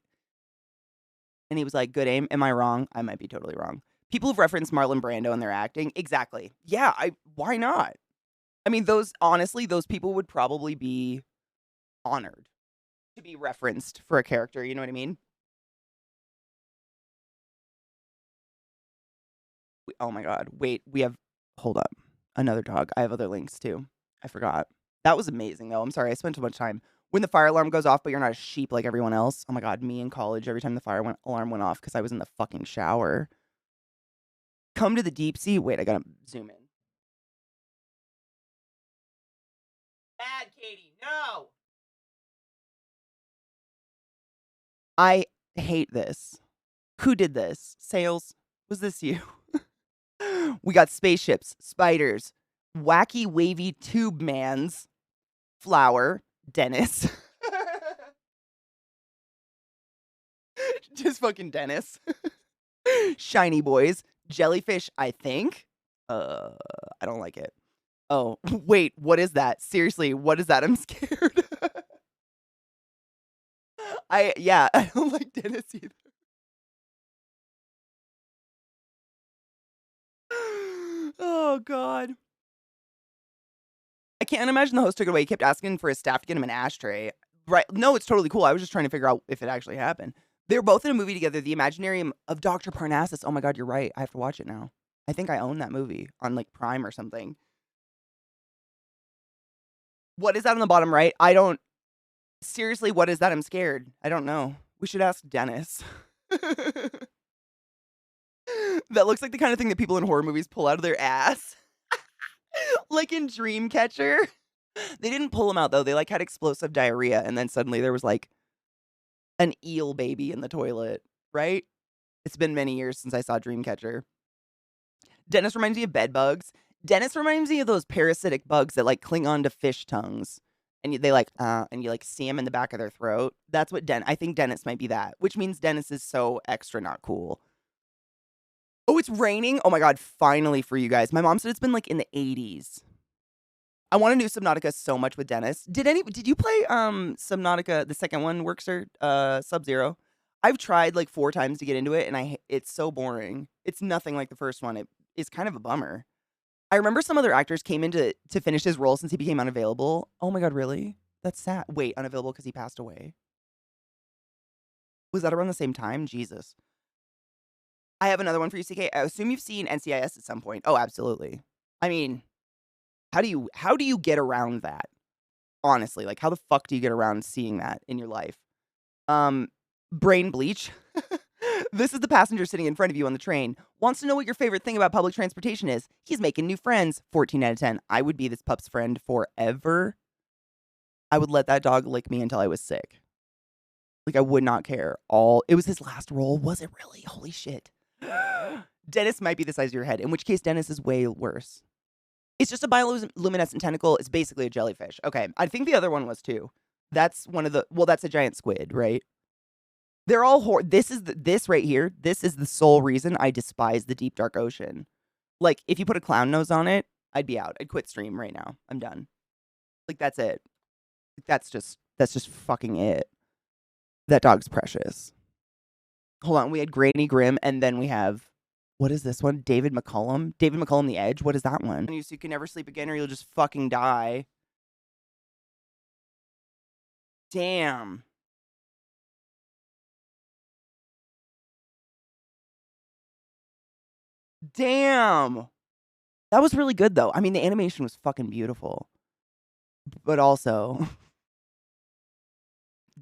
And he was like, good aim. Am I wrong? I might be totally wrong. People have referenced Marlon Brando in their acting. Exactly. Yeah, why not? I mean, those people would probably be honored to be referenced for a character, you know what I mean? Oh my god. Wait, hold up. Another dog. I have other links too. I forgot. That was amazing, though. I'm sorry. I spent too much time. When the fire alarm goes off, but you're not a sheep like everyone else. Oh, my God. Me in college, every time the fire alarm went off because I was in the fucking shower. Come to the deep sea. Wait, I got to zoom in. Bad, Katie. No. I hate this. Who did this? Sales? Was this you? We got spaceships, spiders, wacky wavy tube mans, flower, Dennis. Just fucking Dennis. Shiny boys, jellyfish, I think. I don't like it. Oh, wait, what is that? Seriously, what is that? I'm scared. Yeah, I don't like Dennis either. Oh god. I can't imagine the host took it away. He kept asking for his staff to get him an ashtray. Right. No, it's totally cool. I was just trying to figure out if it actually happened. They were both in a movie together, The Imaginarium of Dr. Parnassus. Oh my god, you're right. I have to watch it now. I think I own that movie on like Prime or something. What is that on the bottom right? I don't seriously, what is that? I'm scared. I don't know. We should ask Dennis. That looks like the kind of thing that people in horror movies pull out of their ass. Like in Dreamcatcher. They didn't pull him out though. They like had explosive diarrhea and then suddenly there was like an eel baby in the toilet, right? It's been many years since I saw Dreamcatcher. Dennis reminds me of bed bugs. Dennis reminds me of those parasitic bugs that like cling on to fish tongues. And they like, and you like see them in the back of their throat. That's what I think Dennis might be that, which means Dennis is so extra not cool. Oh, it's raining. Oh my God, finally for you guys. My mom said it's been like in the 80s. I want to do Subnautica so much with Dennis. Did you play Subnautica, the second one, Workster, Sub-Zero? I've tried like 4 times to get into it and it's so boring. It's nothing like the first one. It is kind of a bummer. I remember some other actors came in to finish his role since he became unavailable. Oh my God, really? That's sad. Wait, unavailable because he passed away? Was that around the same time? Jesus. I have another one for you, CK. I assume you've seen NCIS at some point. Oh, absolutely. I mean, how do you get around that? Honestly, like how the fuck do you get around seeing that in your life? Brain bleach. This is the passenger sitting in front of you on the train. Wants to know what your favorite thing about public transportation is. He's making new friends. 14 out of 10. I would be this pup's friend forever. I would let that dog lick me until I was sick. Like I would not care. It was his last role. Was it really? Holy shit. Dennis might be the size of your head, in which case Dennis is way worse. It's just a bioluminescent tentacle. It's basically a jellyfish. Okay, I think the other one was too. That's that's a giant squid, right? They're all this right here. This is the sole reason I despise the deep dark ocean. Like if you put a clown nose on it, I'd be out. I'd quit stream right now. I'm done. Like that's it. That's just fucking it. That dog's precious. Hold on, we had Granny Grimm, and then we have, what is this one? David McCullum? David McCullum The Edge? What is that one? So you can never sleep again or you'll just fucking die. Damn. Damn. That was really good, though. I mean, the animation was fucking beautiful. But also...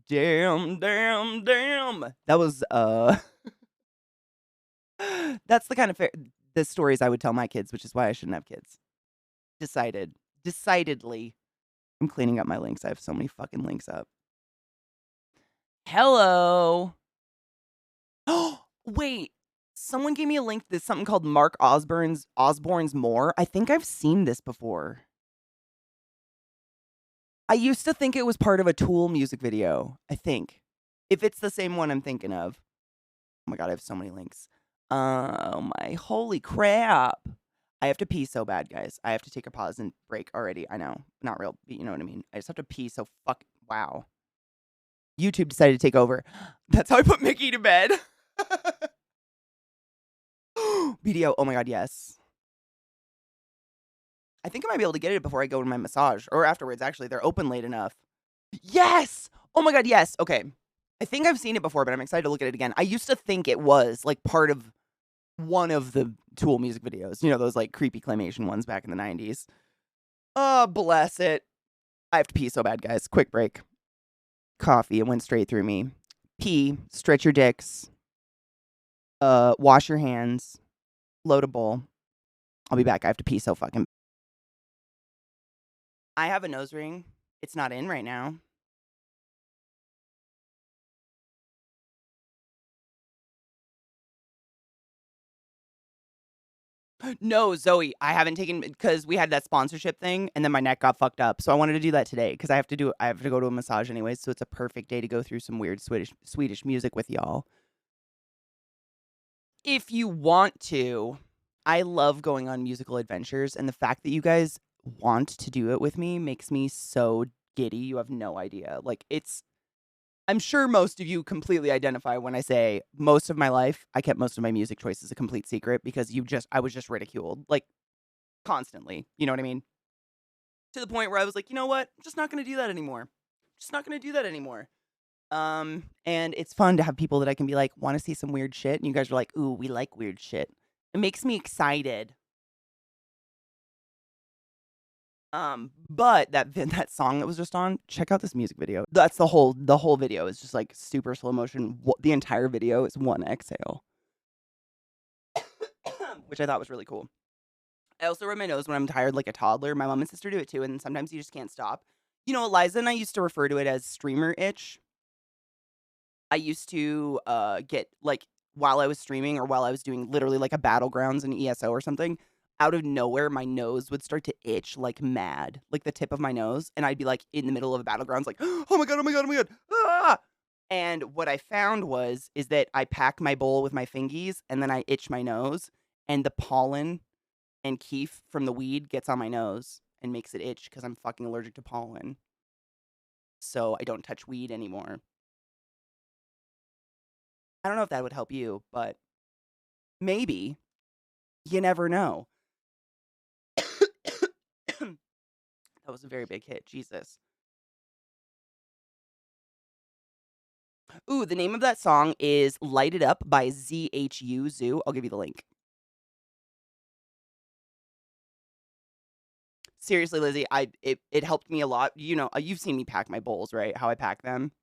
Damn. That was, That's the kind of the stories I would tell my kids, which is why I shouldn't have kids. Decidedly. I'm cleaning up my links. I have so many fucking links up. Hello. Oh, wait. Someone gave me a link. There's something called Mark Osborne's More. I think I've seen this before. I used to think it was part of a Tool music video. I think. If it's the same one I'm thinking of. Oh my God, I have so many links. Oh my holy crap. I have to pee so bad, guys. I have to take a pause and break already. I know. Not real, you know what I mean? I just have to pee so wow. YouTube decided to take over. That's how I put Mickey to bed. BDO. Oh my God, yes. I think I might be able to get it before I go to my massage. Or afterwards, actually. They're open late enough. Yes! Oh my God, yes. Okay. I think I've seen it before, but I'm excited to look at it again. I used to think it was like part of one of the Tool music videos. You know, those like creepy claymation ones back in the 90s. Oh, bless it. I have to pee so bad, guys. Quick break. Coffee. It went straight through me. Pee. Stretch your dicks. Wash your hands. Load a bowl. I'll be back. I have to pee so fucking. I have a nose ring. It's not in right now. No, Zoe, I haven't taken because we had that sponsorship thing and then my neck got fucked up. So I wanted to do that today because I have to go to a massage anyways. So it's a perfect day to go through some weird Swedish music with y'all. If you want to, I love going on musical adventures and the fact that you guys want to do it with me makes me so giddy. You have no idea. Like, I'm sure most of you completely identify when I say most of my life, I kept most of my music choices a complete secret because I was just ridiculed, like, constantly. You know what I mean? To the point where I was like, you know what? I'm just not going to do that anymore. Just not going to do that anymore. And it's fun to have people that I can be like, want to see some weird shit? And you guys are like, ooh, we like weird shit. It makes me excited. But that song that was just on, check out this music video. That's the whole video is just like super slow motion. The entire video is one exhale, which I thought was really cool. I also rub my nose when I'm tired like a toddler. My mom and sister do it too, and sometimes you just can't stop. You know, Eliza and I used to refer to it as streamer itch. I used to get like while I was streaming or while I was doing literally like a battlegrounds in ESO or something, out of nowhere my nose would start to itch like mad, like the tip of my nose, and I'd be like in the middle of a battlegrounds like, "Oh my god, oh my god, oh my god." Ah! And what I found is that I pack my bowl with my fingies and then I itch my nose and the pollen and keef from the weed gets on my nose and makes it itch because I'm fucking allergic to pollen. So I don't touch weed anymore. I don't know if that would help you, but maybe. You never know. That was a very big hit. Jesus. Ooh, the name of that song is Light It Up by ZHU Zoo. I'll give you the link. Seriously, Lizzie, it helped me a lot. You know, you've seen me pack my bowls, right? How I pack them.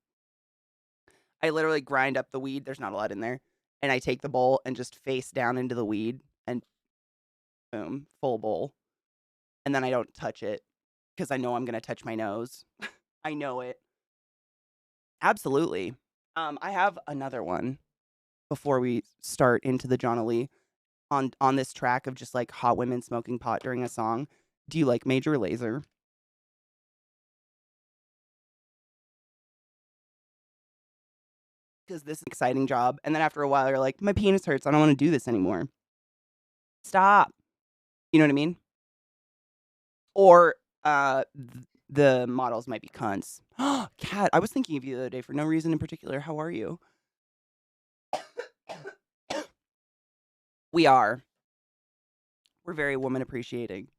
I literally grind up the weed. There's not a lot in there. And I take the bowl and just face down into the weed and boom, full bowl. And then I don't touch it because I know I'm going to touch my nose. I know it. Absolutely. I have another one before we start into the John Lee on this track of just like hot women smoking pot during a song. Do you like Major Lazer? Because this is an exciting job. And then after a while, you're like, my penis hurts. I don't want to do this anymore. Stop. You know what I mean? Or the models might be cunts. Kat, I was thinking of you the other day for no reason in particular. How are you? We are. We're very woman appreciating.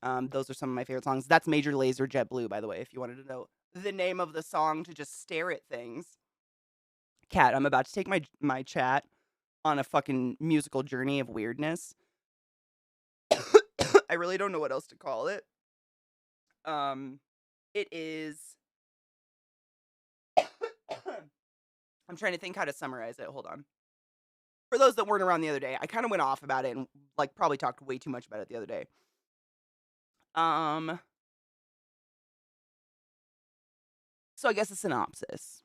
Those are some of my favorite songs. That's Major Lazer JetBlue, by the way, if you wanted to know the name of the song to just stare at things. Kat, I'm about to take my chat on a fucking musical journey of weirdness. I really don't know what else to call it. It is. I'm trying to think how to summarize it. Hold on. For those that weren't around the other day, I kind of went off about it and like probably talked way too much about it the other day. So I guess a synopsis.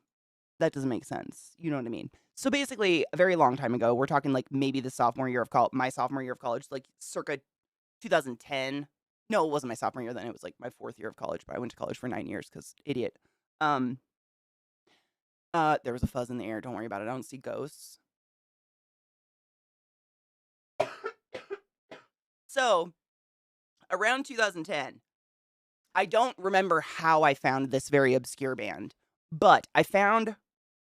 That doesn't make sense. You know what I mean? So basically, a very long time ago, we're talking like maybe the sophomore year of college, my sophomore year of college, like circa 2010. No, it wasn't my sophomore year then. It was like my fourth year of college, but I went to college for 9 years because idiot. There was a fuzz in the air. Don't worry about it. I don't see ghosts. So, around 2010, I don't remember how I found this very obscure band, but I found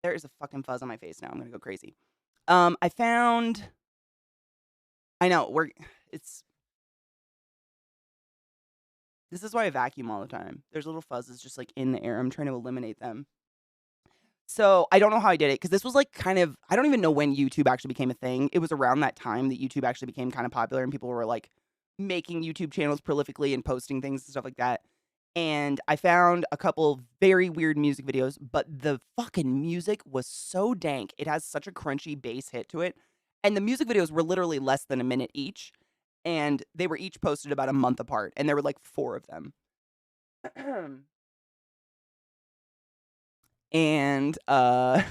there is a fucking fuzz on my face now. I'm gonna go crazy. I know this is why I vacuum all the time. There's little fuzzes just like in the air. I'm trying to eliminate them. So I don't know how I did it because this was like kind of, I don't even know when YouTube actually became a thing. It was around that time that YouTube actually became kind of popular and people were like making YouTube channels prolifically and posting things and stuff like that. And I found a couple very weird music videos, but the fucking music was so dank. It has such a crunchy bass hit to it. And the music videos were literally less than a minute each. And they were each posted about a month apart. And there were like 4 of them. And I'm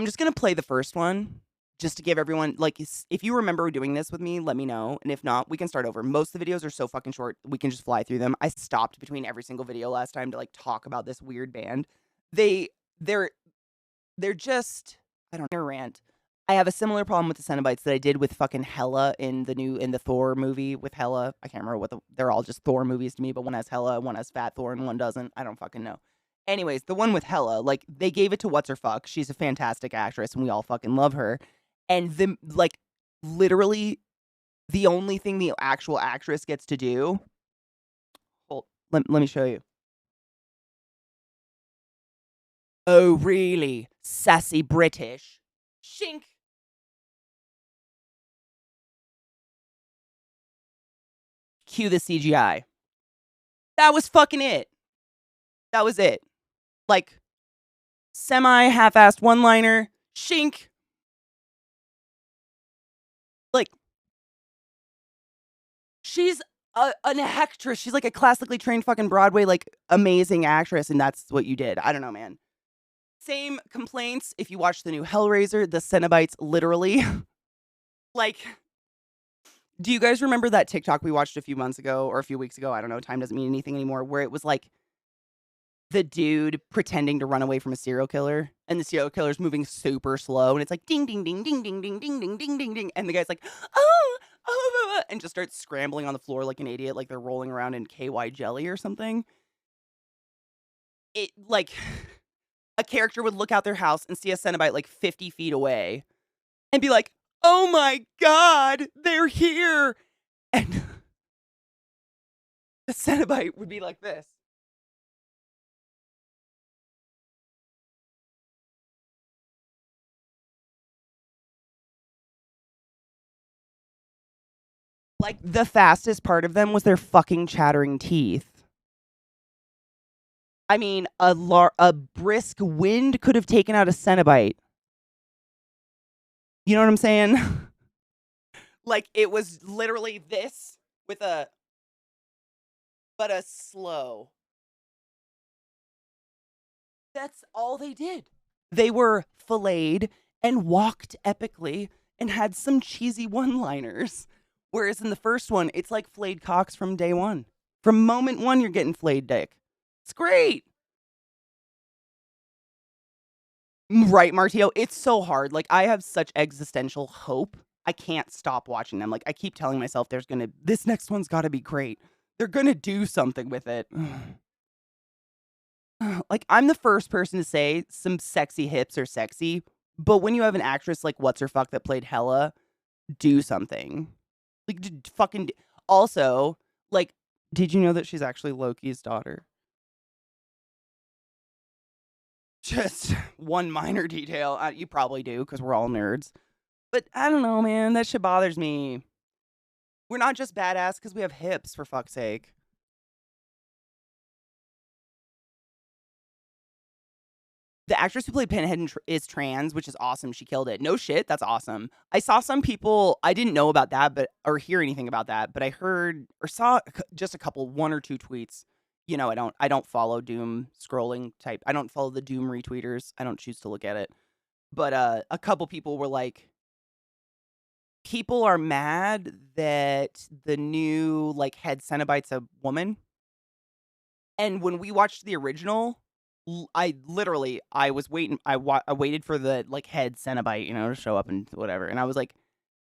just gonna play the first one just to give everyone like if you remember doing this with me, let me know, and if not, we can start over. Most of the videos are so fucking short, we can just fly through them. I stopped between every single video last time to like talk about this weird band. They're just I don't know rant. I have a similar problem with the Cenobites that I did with fucking Hela in the Thor movie with Hela. I can't remember they're all just Thor movies to me, but one has Hela, one has Fat Thor, and one doesn't. I don't fucking know. Anyways, the one with Hela, like they gave it to what's her fuck. She's a fantastic actress, and we all fucking love her. And literally, the only thing the actual actress gets to do. Hold, let me show you. Oh, really? Sassy British. Shink. Cue the CGI. That was fucking it. That was it. Like, semi half-assed one-liner. Shink. Like, she's an actress. She's like a classically trained fucking Broadway, like, amazing actress, and that's what you did. I don't know, man. Same complaints if you watch the new Hellraiser. The Cenobites literally, like, do you guys remember that TikTok we watched a few months ago or a few weeks ago? I don't know. Time doesn't mean anything anymore. Where it was like the dude pretending to run away from a serial killer, and the serial killer's moving super slow, and it's like ding, ding, ding, ding, ding, ding, ding, ding, ding, ding, ding, and the guy's like, oh, and just starts scrambling on the floor like an idiot, like they're rolling around in KY jelly or something. It like a character would look out their house and see a Cenobite like 50 feet away, and be like, oh my god, they're here, and the Cenobite would be like this. Like, the fastest part of them was their fucking chattering teeth. I mean, a brisk wind could have taken out a Cenobite. You know what I'm saying? Like, it was literally this with a slow. That's all they did. They were filleted and walked epically and had some cheesy one-liners. Whereas in the first one, it's like flayed cocks from day one. From moment one, you're getting flayed dick. It's great. Right, Martio? It's so hard. Like, I have such existential hope. I can't stop watching them. Like, I keep telling myself this next one's gotta be great. They're gonna do something with it. Like, I'm the first person to say some sexy hips are sexy, but when you have an actress like what's her fuck that played Hela, do something. Like, also, like, did you know that she's actually Loki's daughter? Just one minor detail. You probably do, because we're all nerds. But I don't know, man. That shit bothers me. We're not just badass because we have hips, for fuck's sake. The actress who played Pinhead is trans, which is awesome. She killed it. No shit, that's awesome. I saw some people, I didn't know about that, or hear anything about that, but I heard or saw just a couple, one or two tweets. You know, I don't follow doom scrolling type. I don't follow the doom retweeters. I don't choose to look at it. But a couple people were like, people are mad that the new like head Cenobite's a woman. And when we watched the original, I was waiting. I waited for the like head Cenobite, you know, to show up and whatever. And I was like,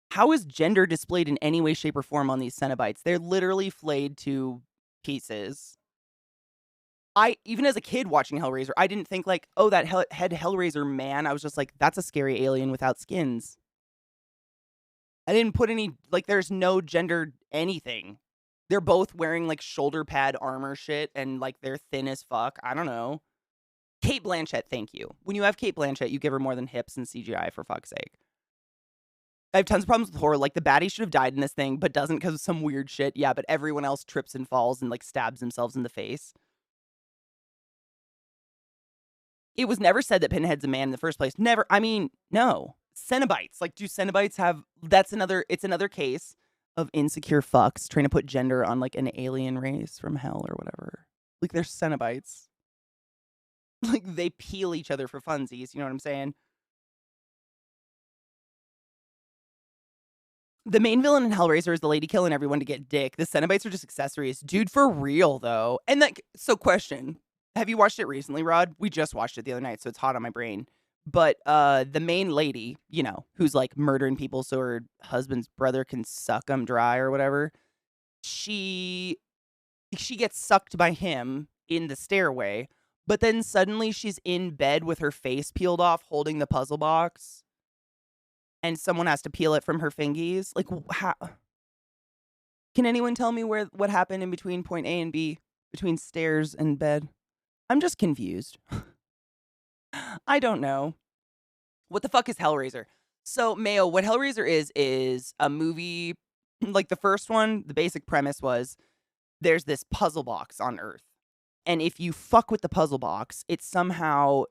how is gender displayed in any way, shape, or form on these Cenobites? They're literally flayed to pieces. Even as a kid watching Hellraiser, I didn't think like, oh, that head Hellraiser man. I was just like, that's a scary alien without skins. I didn't put any, like, there's no gender anything. They're both wearing like shoulder pad armor shit and like they're thin as fuck. I don't know. Cate Blanchett, thank you. When you have Cate Blanchett, you give her more than hips and CGI, for fuck's sake. I have tons of problems with horror. Like, the baddie should have died in this thing, but doesn't because of some weird shit. Yeah, but everyone else trips and falls and, like, stabs themselves in the face. It was never said that Pinhead's a man in the first place. Never. I mean, no. Cenobites. Like, do Cenobites have... It's another case of insecure fucks trying to put gender on, like, an alien race from hell or whatever. Like, they're Cenobites. Like, they peel each other for funsies. You know what I'm saying? The main villain in Hellraiser is the lady killing everyone to get dick. The Cenobites are just accessories. Dude, for real, though. And, like, so question. Have you watched it recently, Rod? We just watched it the other night, so it's hot on my brain. But the main lady, you know, who's like murdering people so her husband's brother can suck them dry or whatever, she gets sucked by him in the stairway, but then suddenly she's in bed with her face peeled off holding the puzzle box and someone has to peel it from her fingies. Like, how can anyone tell me what happened in between point A and B, between stairs and bed? I'm just confused. I don't know. What the fuck is Hellraiser? So, Mayo, what Hellraiser is a movie. Like the first one, the basic premise was there's this puzzle box on Earth. And if you fuck with the puzzle box, it somehow,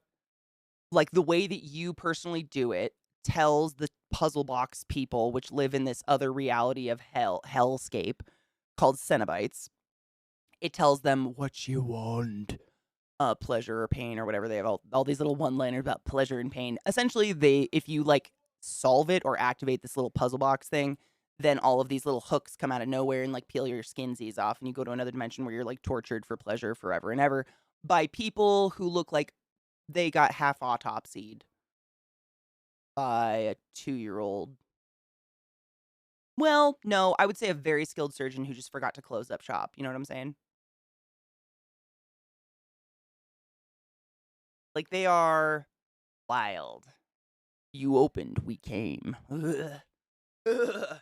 like the way that you personally do it, tells the puzzle box people, which live in this other reality of hellscape called Cenobites, it tells them what you want. Pleasure or pain or whatever. They have all these little one-liners about pleasure and pain. Essentially, if you like solve it or activate this little puzzle box thing, then all of these little hooks come out of nowhere and like peel your skinsies off, and you go to another dimension where you're like tortured for pleasure forever and ever by people who look like they got half autopsied by a 2-year-old. Well, no, I would say a very skilled surgeon who just forgot to close up shop. You know what I'm saying? Like they are wild. You opened, we came. Ugh. Ugh.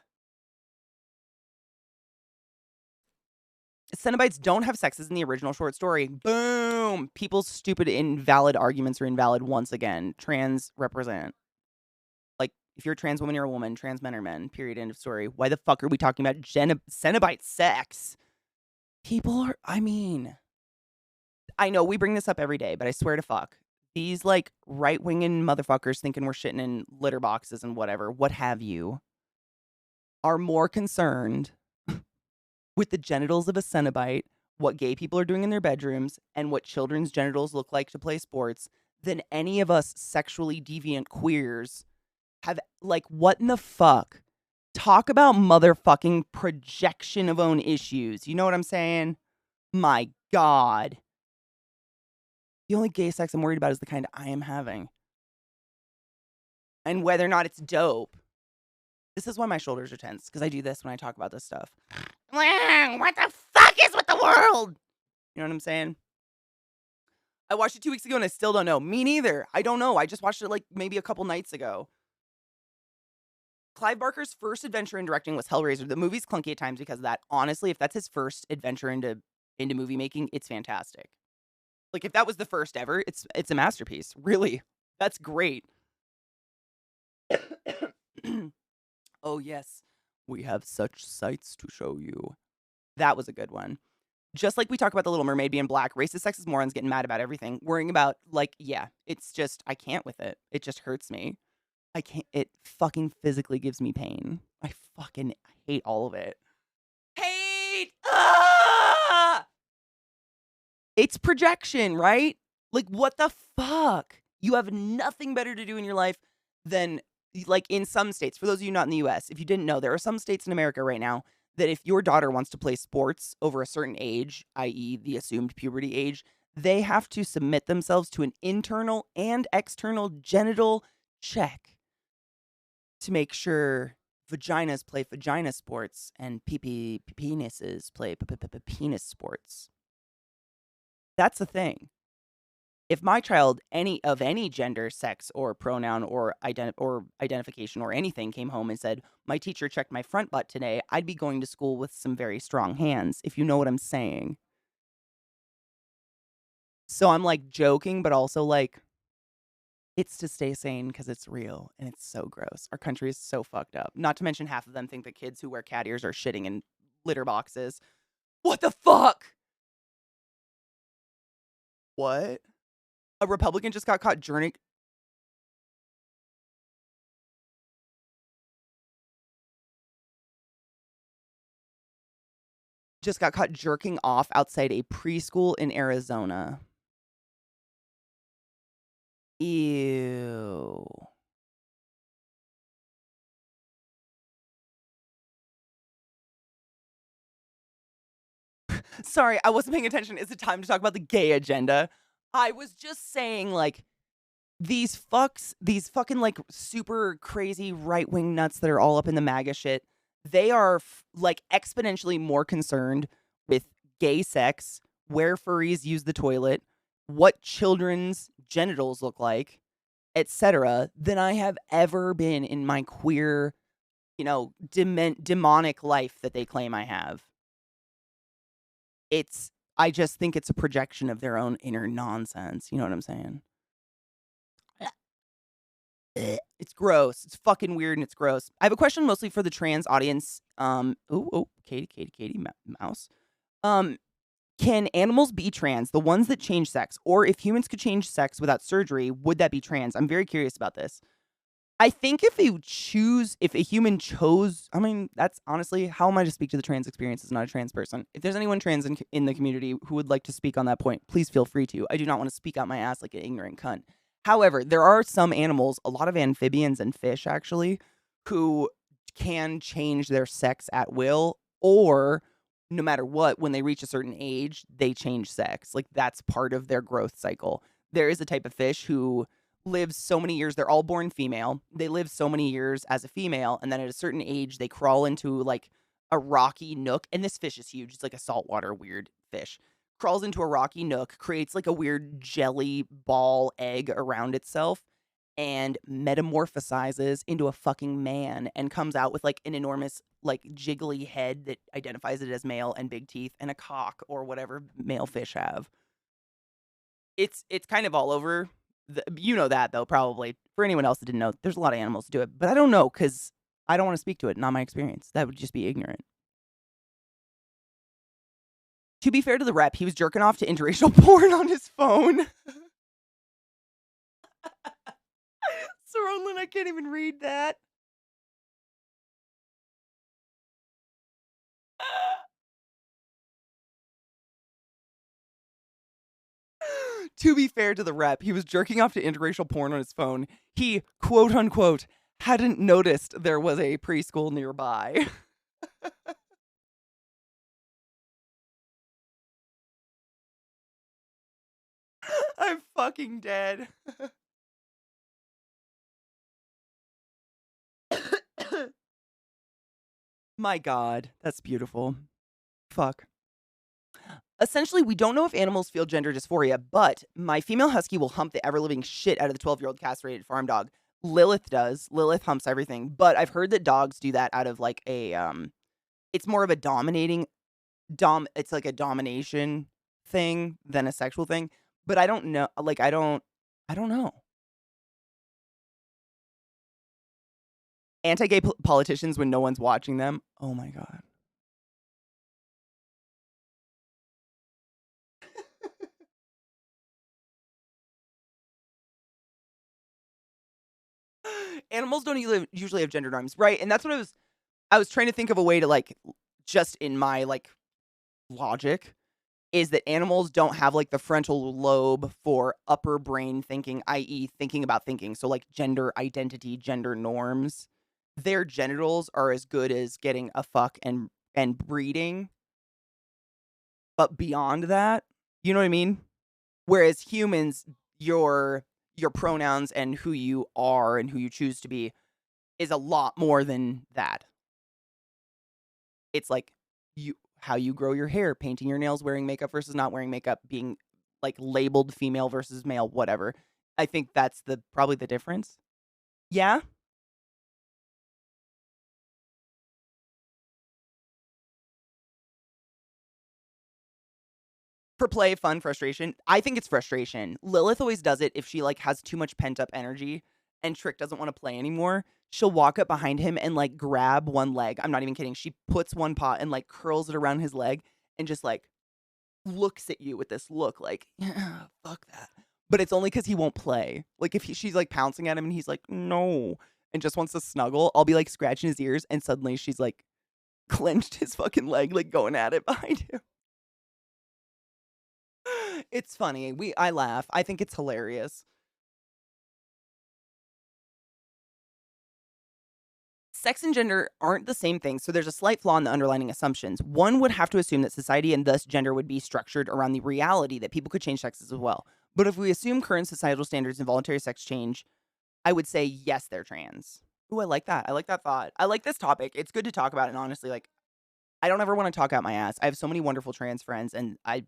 Cenobites don't have sexes in the original short story. Boom! People's stupid, invalid arguments are invalid once again. Trans represent. Like, if you're a trans woman, you're a woman. Trans men are men. Period. End of story. Why the fuck are we talking about Cenobite sex? People are, I mean, I know we bring this up every day, but I swear to fuck. These, like, right-winging motherfuckers thinking we're shitting in litter boxes and whatever, what have you, are more concerned with the genitals of a Cenobite, what gay people are doing in their bedrooms, and what children's genitals look like to play sports than any of us sexually deviant queers have. Like, what in the fuck? Talk about motherfucking projection of own issues. You know what I'm saying? My God. The only gay sex I'm worried about is the kind I am having. And whether or not it's dope. This is why my shoulders are tense, because I do this when I talk about this stuff. What the fuck is with the world? You know what I'm saying? I watched it 2 weeks ago and I still don't know. Me neither. I don't know. I just watched it like maybe a couple nights ago. Clive Barker's first adventure in directing was Hellraiser. The movie's clunky at times because of that. Honestly, if that's his first adventure into movie making, it's fantastic. Like if that was the first ever, it's a masterpiece. Really. That's great. Oh yes. We have such sights to show you. That was a good one. Just like we talk about The Little Mermaid being black, racist, sexist morons getting mad about everything, worrying about, like, yeah, it's just, I can't with it. It just hurts me. I can't, it fucking physically gives me pain. I fucking hate all of it. Hate! Ah! It's projection, right? Like, what the fuck? You have nothing better to do in your life than, like, in some states, for those of you not in the US, if you didn't know, there are some states in America right now that if your daughter wants to play sports over a certain age, i.e. the assumed puberty age, they have to submit themselves to an internal and external genital check to make sure vaginas play vagina sports and penises play penis sports. That's the thing. If my child, any gender, sex, or pronoun, or identification, or anything came home and said, my teacher checked my front butt today, I'd be going to school with some very strong hands, if you know what I'm saying. So I'm like joking, but also like, it's to stay sane because it's real and it's so gross. Our country is so fucked up. Not to mention half of them think that kids who wear cat ears are shitting in litter boxes. What the fuck? What? A Republican just got caught jerking off outside a preschool in Arizona. Ew. Sorry, I wasn't paying attention. Is it time to talk about the gay agenda? I was just saying, like, these fucking like super crazy right wing nuts that are all up in the MAGA shit, they are like exponentially more concerned with gay sex, where furries use the toilet, what children's genitals look like, etc., than I have ever been in my queer, demonic life that they claim I have. I just think it's a projection of their own inner nonsense. You know what I'm saying? It's gross. It's fucking weird and it's gross. I have a question mostly for the trans audience. Katie, mouse. Can animals be trans? The ones that change sex, or if humans could change sex without surgery, would that be trans? I'm very curious about this. I think if a human chose, I mean, that's honestly, how am I to speak to the trans experience as not a trans person? If there's anyone trans in the community who would like to speak on that point, please feel free to. I do not want to speak out my ass like an ignorant cunt. However, there are some animals, a lot of amphibians and fish actually, who can change their sex at will, or no matter what, when they reach a certain age, they change sex. Like that's part of their growth cycle. There is a type of fish who lives so many years. They're all born female. They live so many years as a female, and then at a certain age, they crawl into like a rocky nook. And this fish is huge. It's like a saltwater weird fish. Crawls into a rocky nook, creates like a weird jelly ball egg around itself, and metamorphosizes into a fucking man and comes out with like an enormous, like jiggly head that identifies it as male and big teeth and a cock or whatever male fish have. It's kind of all over. You know that, though, probably. For anyone else that didn't know, there's a lot of animals that do it. But I don't know, because I don't want to speak to it. Not my experience. That would just be ignorant. To be fair to the rep, he was jerking off to interracial porn on his phone. Sorolin, I can't even read that. To be fair to the rep, he was jerking off to interracial porn on his phone. He, quote unquote, hadn't noticed there was a preschool nearby. I'm fucking dead. My God, that's beautiful. Fuck. Essentially, we don't know if animals feel gender dysphoria, but my female husky will hump the ever-living shit out of the 12-year-old castrated farm dog. Lilith does. Lilith humps everything, but I've heard that dogs do that out of like a it's more of a it's like a domination thing than a sexual thing, but I don't know, like I don't know. Anti-gay politicians when no one's watching them. Oh my God. Animals don't usually have gender norms, right? And that's what I was trying to think of a way to like, just in my like logic, is that animals don't have like the frontal lobe for upper brain thinking, i.e. thinking about thinking. So like gender identity, gender norms. Their genitals are as good as getting a fuck and breeding. But beyond that, you know what I mean? Whereas humans, your pronouns and who you are and who you choose to be is a lot more than that. It's like how you grow your hair, painting your nails, wearing makeup versus not wearing makeup, being like labeled female versus male, whatever. I think that's probably the difference. Yeah. For play, fun, frustration. I think it's frustration. Lilith always does it if she like has too much pent up energy and Trick doesn't want to play anymore. She'll walk up behind him and like grab one leg. I'm not even kidding. She puts one paw and like curls it around his leg and just like looks at you with this look like, yeah, fuck that. But it's only because he won't play. Like if she's like pouncing at him and he's like, no, and just wants to snuggle, I'll be like scratching his ears and suddenly she's like clenched his fucking leg, like going at it behind him. It's funny. I laugh. I think it's hilarious. Sex and gender aren't the same thing, so there's a slight flaw in the underlying assumptions. One would have to assume that society and thus gender would be structured around the reality that people could change sexes as well. But if we assume current societal standards and voluntary sex change, I would say yes, they're trans. Ooh, I like that. I like that thought. I like this topic. It's good to talk about, and honestly, like, I don't ever want to talk out my ass. I have so many wonderful trans friends, and I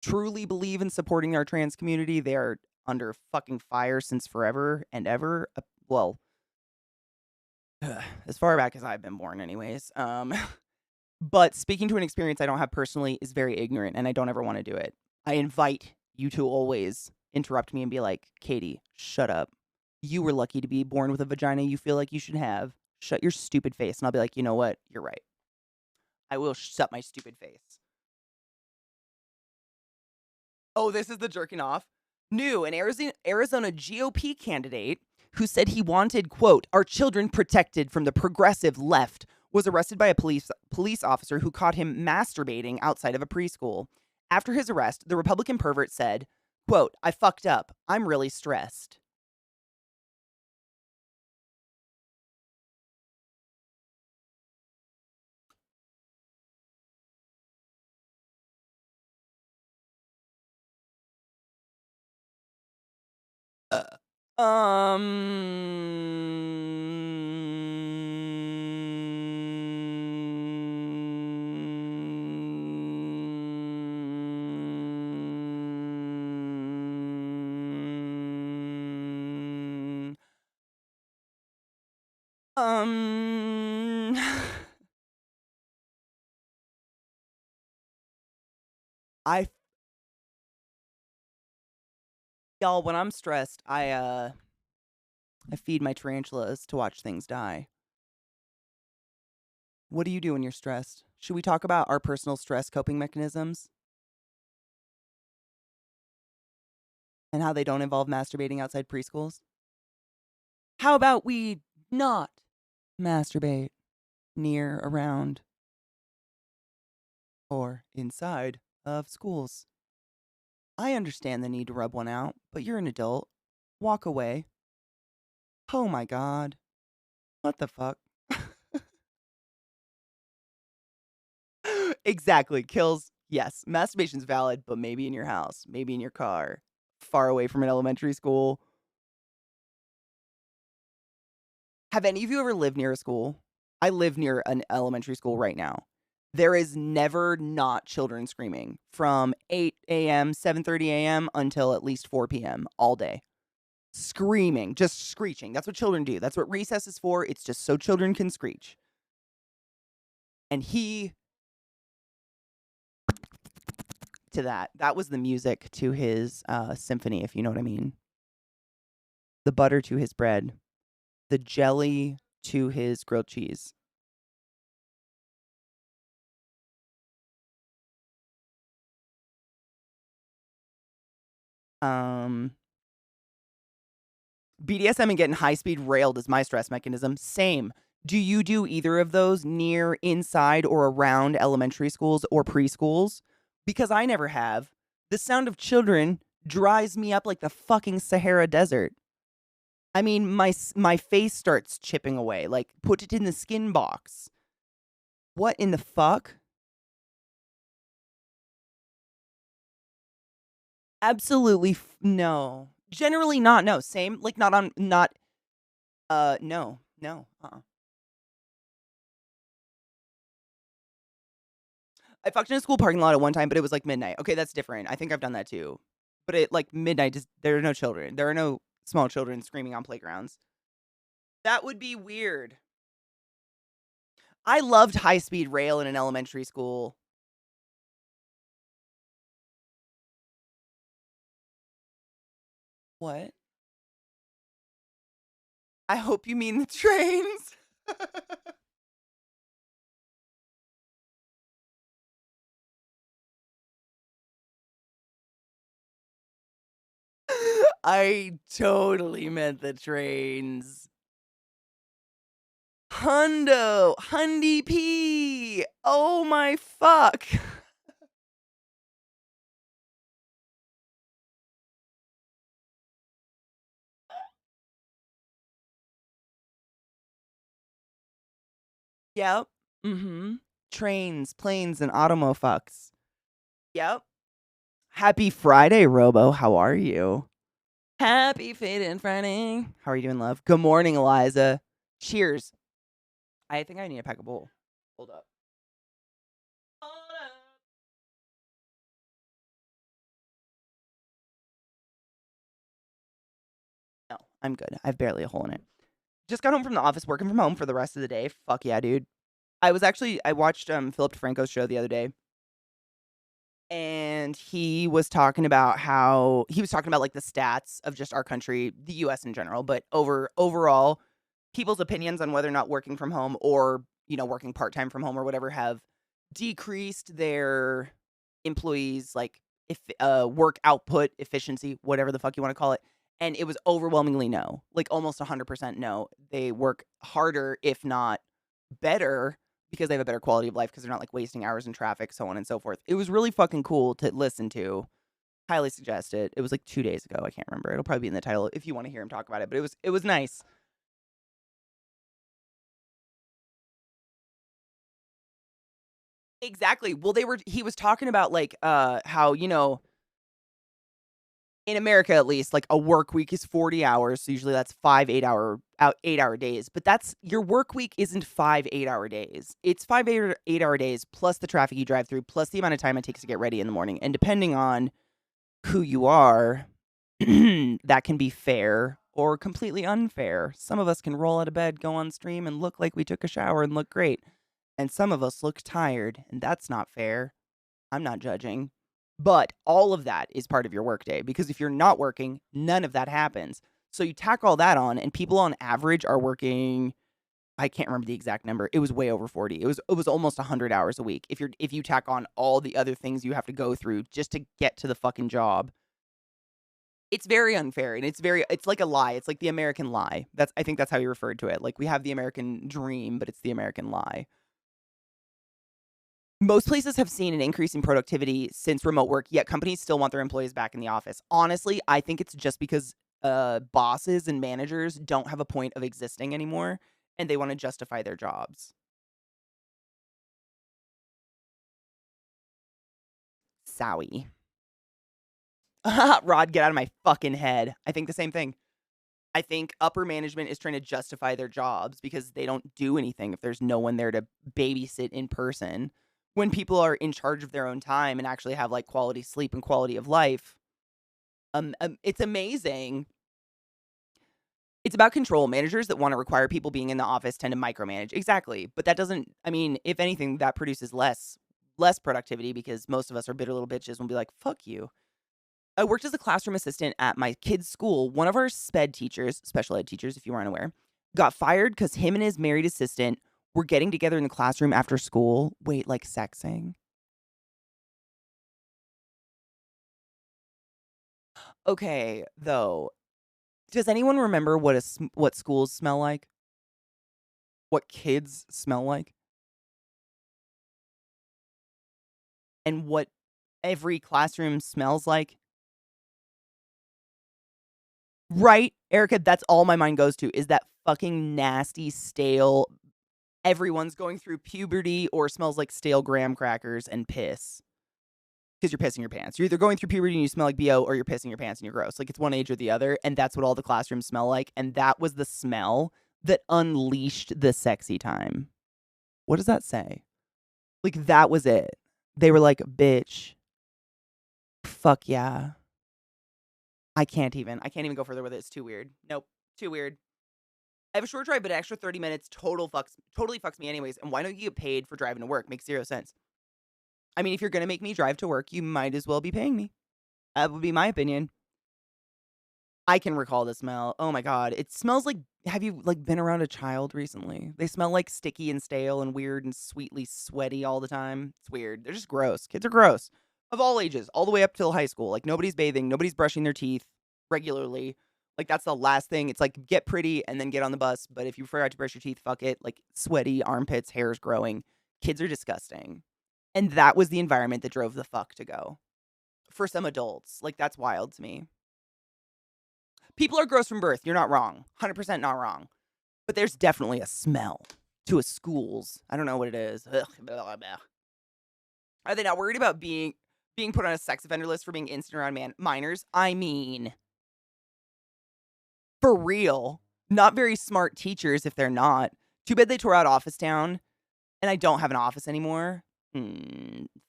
truly believe in supporting our trans community. They are under fucking fire since forever and ever. Well, as far back as I've been born, anyways. But speaking to an experience I don't have personally is very ignorant, and I don't ever want to do it. I invite you to always interrupt me and be like, Katie, shut up. You were lucky to be born with a vagina you feel like you should have. Shut your stupid face. And I'll be like, you know what? You're right. I will shut my stupid face. Oh, this is the jerking off. New, an Arizona GOP candidate who said he wanted, quote, our children protected from the progressive left, was arrested by a police officer who caught him masturbating outside of a preschool. After his arrest, the Republican pervert said, quote, I fucked up. I'm really stressed. Um, I y'all, when I'm stressed, I feed my tarantulas to watch things die. What do you do when you're stressed? Should we talk about our personal stress coping mechanisms and how they don't involve masturbating outside preschools? How about we not masturbate near, around, or inside of schools? I understand the need to rub one out, but you're an adult. Walk away. Oh my god. What the fuck? Exactly. Kills. Yes, masturbation's valid, but maybe in your house, maybe in your car, far away from an elementary school. Have any of you ever lived near a school? I live near an elementary school right now. There is never not children screaming from 8 a.m., 7:30 a.m. until at least 4 p.m. all day. Screaming, just screeching. That's what children do. That's what recess is for. It's just so children can screech. And that was the music to his symphony, if you know what I mean. The butter to his bread, the jelly to his grilled cheese. BDSM and getting high-speed railed is my stress mechanism. Same. Do you do either of those near, inside, or around elementary schools or preschools? Because I never have. The sound of children dries me up like the fucking Sahara Desert. I mean, my face starts chipping away. Like, put it in the skin box. What in the fuck? Absolutely no. Generally not. No. Same. Like, not on. Not. No. No. I fucked in a school parking lot at one time, but it was like midnight. Okay, that's different. I think I've done that too. But at like midnight, there are no children. There are no small children screaming on playgrounds. That would be weird. I loved high speed rail in an elementary school. What? I hope you mean the trains. I totally meant the trains. Hundy P. Oh my fuck. Yep. Mm-hmm. Trains, planes, and automo fucks. Yep. Happy Friday, Robo. How are you? Happy Faded Friday. How are you doing, love? Good morning, Eliza. Cheers. I think I need to pack a bowl. Hold up. No, I'm good. I have barely a hole in it. Just got home from the office, working from home for the rest of the day. Fuck yeah, dude. I watched Philip DeFranco's show the other day, and he was talking about like the stats of just our country, the US in general, but overall people's opinions on whether or not working from home or, working part-time from home or whatever have decreased their employees like if work output, efficiency, whatever the fuck you want to call it. And it was overwhelmingly no. Like almost 100% no. They work harder if not better because they have a better quality of life because they're not like wasting hours in traffic, so on and so forth. It was really fucking cool to listen to. Highly suggest it. It was like 2 days ago. I can't remember. It'll probably be in the title if you want to hear him talk about it. But it was nice. Exactly. Well, he was talking about like how, in America at least, like a work week is 40 hours. So usually that's 8-hour days. But that's your work week isn't 5 8-hour days. It's 8-hour days plus the traffic you drive through, plus the amount of time it takes to get ready in the morning. And depending on who you are, that can be fair or completely unfair. Some of us can roll out of bed, go on stream, and look like we took a shower and look great. And some of us look tired, and that's not fair. I'm not judging. But all of that is part of your workday because if you're not working, none of that happens. So you tack all that on, and people on average are working. I can't remember the exact number. It was way over 40. It was almost 100 hours a week. If you tack on all the other things you have to go through just to get to the fucking job, it's very unfair, and it's like a lie. It's like the American lie. I think that's how you referred to it. Like we have the American dream, but it's the American lie. Most places have seen an increase in productivity since remote work, yet companies still want their employees back in the office. Honestly, I think it's just because bosses and managers don't have a point of existing anymore, and they want to justify their jobs. Sowie. Rod, get out of my fucking head. I think the same thing. I think upper management is trying to justify their jobs because they don't do anything if there's no one there to babysit in person. When people are in charge of their own time and actually have like quality sleep and quality of life, it's amazing. It's about control. Managers that want to require people being in the office tend to micromanage. Exactly. But that doesn't, I mean, if anything, that produces less productivity because most of us are bitter little bitches and will be like, fuck you. I worked as a classroom assistant at my kid's school. One of our SPED teachers, special ed teachers, if you weren't aware, got fired because him and his married assistant were getting together in the classroom after school. Wait, like sexing? Okay, though. Does anyone remember what schools smell like? What kids smell like? And what every classroom smells like? Right, Erica, that's all my mind goes to is that fucking nasty, stale, everyone's going through puberty or smells like stale graham crackers and piss. Because you're pissing your pants. You're either going through puberty and you smell like BO or you're pissing your pants and you're gross. Like it's one age or the other. And that's what all the classrooms smell like. And that was the smell that unleashed the sexy time. What does that say? Like that was it. They were like, bitch, fuck yeah. I can't even go further with it. It's too weird. Nope. Too weird. I have a short drive, but an extra 30 minutes totally fucks me anyways. And why don't you get paid for driving to work? Makes zero sense. I mean, if you're going to make me drive to work, you might as well be paying me. That would be my opinion. I can recall the smell. Oh my God. It smells like, have you like been around a child recently? They smell like sticky and stale and weird and sweetly sweaty all the time. It's weird. They're just gross. Kids are gross. Of all ages, all the way up till high school. Like nobody's bathing, nobody's brushing their teeth regularly. Like that's the last thing. It's like get pretty and then get on the bus. But if you forgot to brush your teeth, fuck it. Like sweaty armpits, hair's growing. Kids are disgusting. And that was the environment that drove the fuck to go. For some adults. Like that's wild to me. People are gross from birth. You're not wrong. 100% not wrong. But there's definitely a smell to a schools. I don't know what it is. Ugh, blah, blah, blah. Are they not worried about being Being put on a sex offender list for being instant around minors. I mean, for real. Not very smart teachers if they're not. Too bad they tore out Office Town, and I don't have an office anymore.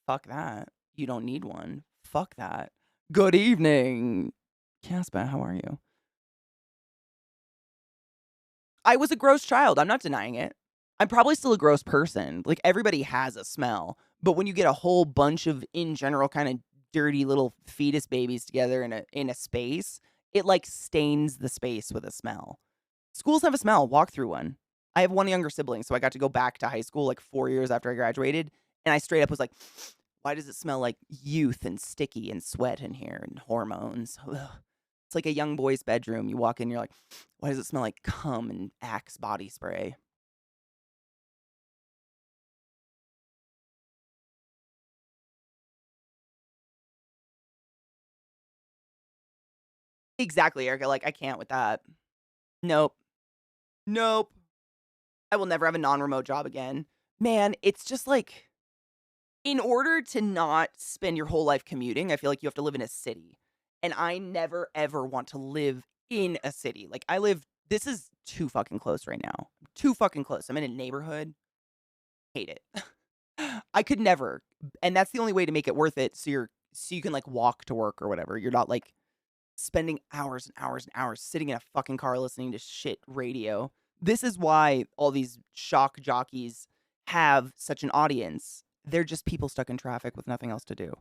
Fuck that. You don't need one. Fuck that. Good evening. Casper, how are you? I was a gross child. I'm not denying it. I'm probably still a gross person. Like, everybody has a smell. But when you get a whole bunch of, in general, kind of dirty little fetus babies together in a space, it, like, stains the space with a smell. Schools have a smell. Walk through one. I have one younger sibling, so I got to go back to high school, like, 4 years after I graduated, and I straight up was like, why does it smell like youth and sticky and sweat in here and hormones? Ugh. It's like a young boy's bedroom. You walk in, you're like, why does it smell like cum and Axe body spray? Exactly, Erica. Like, I can't with that. Nope. Nope. I will never have a non-remote job again. Man, it's just like, in order to not spend your whole life commuting, I feel like you have to live in a city. And I never, ever want to live in a city. Like, this is too fucking close right now. Too fucking close. I'm in a neighborhood. Hate it. I could never. And that's the only way to make it worth it. So you can, like, walk to work or whatever. You're not, like, spending hours and hours and hours sitting in a fucking car listening to shit radio. This is why all these shock jockeys have such an audience. They're just people stuck in traffic with nothing else to do.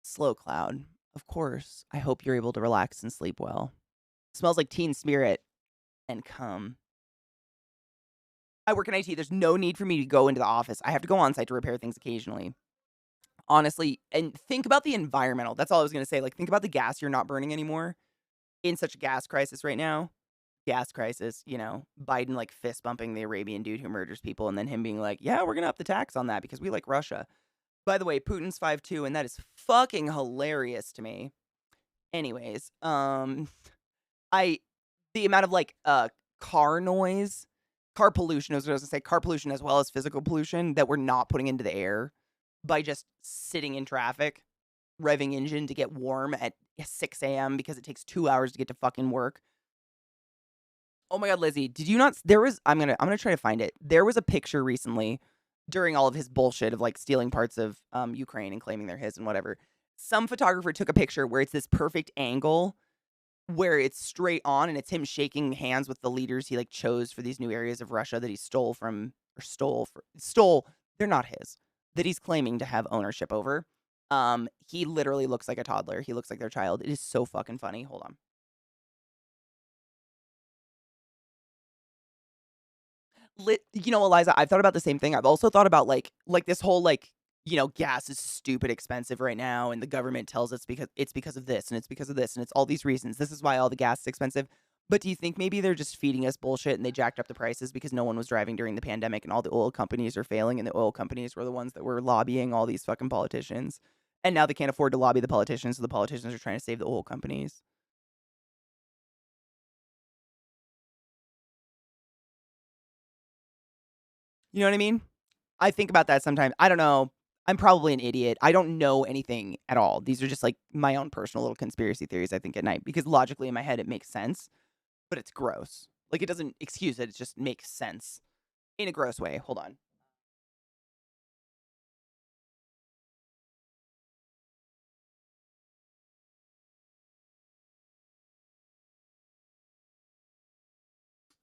Slow Cloud. Of course. I hope you're able to relax and sleep well. Smells like teen spirit and cum. I work in IT. There's no need for me to go into the office. I have to go on site to repair things occasionally. Honestly, and think about the environmental. That's all I was going to say. Like, think about the gas you're not burning anymore in such a gas crisis right now. Gas crisis, Biden, like, fist bumping the Arabian dude who murders people, and then him being like, yeah, we're going to up the tax on that because we like Russia. By the way, Putin's 5'2", and that is fucking hilarious to me. Anyways, I the amount of, like, car noise, car pollution, as I was gonna say, car pollution as well as physical pollution that we're not putting into the air by just sitting in traffic, revving engine to get warm at 6 a.m. because it takes 2 hours to get to fucking work. Oh my god, Lizzie, did you not I'm gonna try to find it. There was a picture recently during all of his bullshit of, like, stealing parts of Ukraine and claiming they're his and whatever. Some photographer took a picture where it's this perfect angle where it's straight on and it's him shaking hands with the leaders he, like, chose for these new areas of Russia that he stole, they're not his, that he's claiming to have ownership over. He literally looks like a toddler. He looks like their child. It is so fucking funny. Hold on. Eliza, I've thought about the same thing. I've also thought about, like this whole, like, gas is stupid expensive right now, and the government tells us because of this, and it's because of this, and it's all these reasons. This is why all the gas is expensive. But do you think maybe they're just feeding us bullshit and they jacked up the prices because no one was driving during the pandemic and all the oil companies are failing and the oil companies were the ones that were lobbying all these fucking politicians. And now they can't afford to lobby the politicians, so the politicians are trying to save the oil companies. You know what I mean? I think about that sometimes. I don't know. I'm probably an idiot. I don't know anything at all. These are just, like, my own personal little conspiracy theories I think at night because logically in my head it makes sense, but it's gross. Like, it doesn't excuse it. It just makes sense in a gross way. Hold on.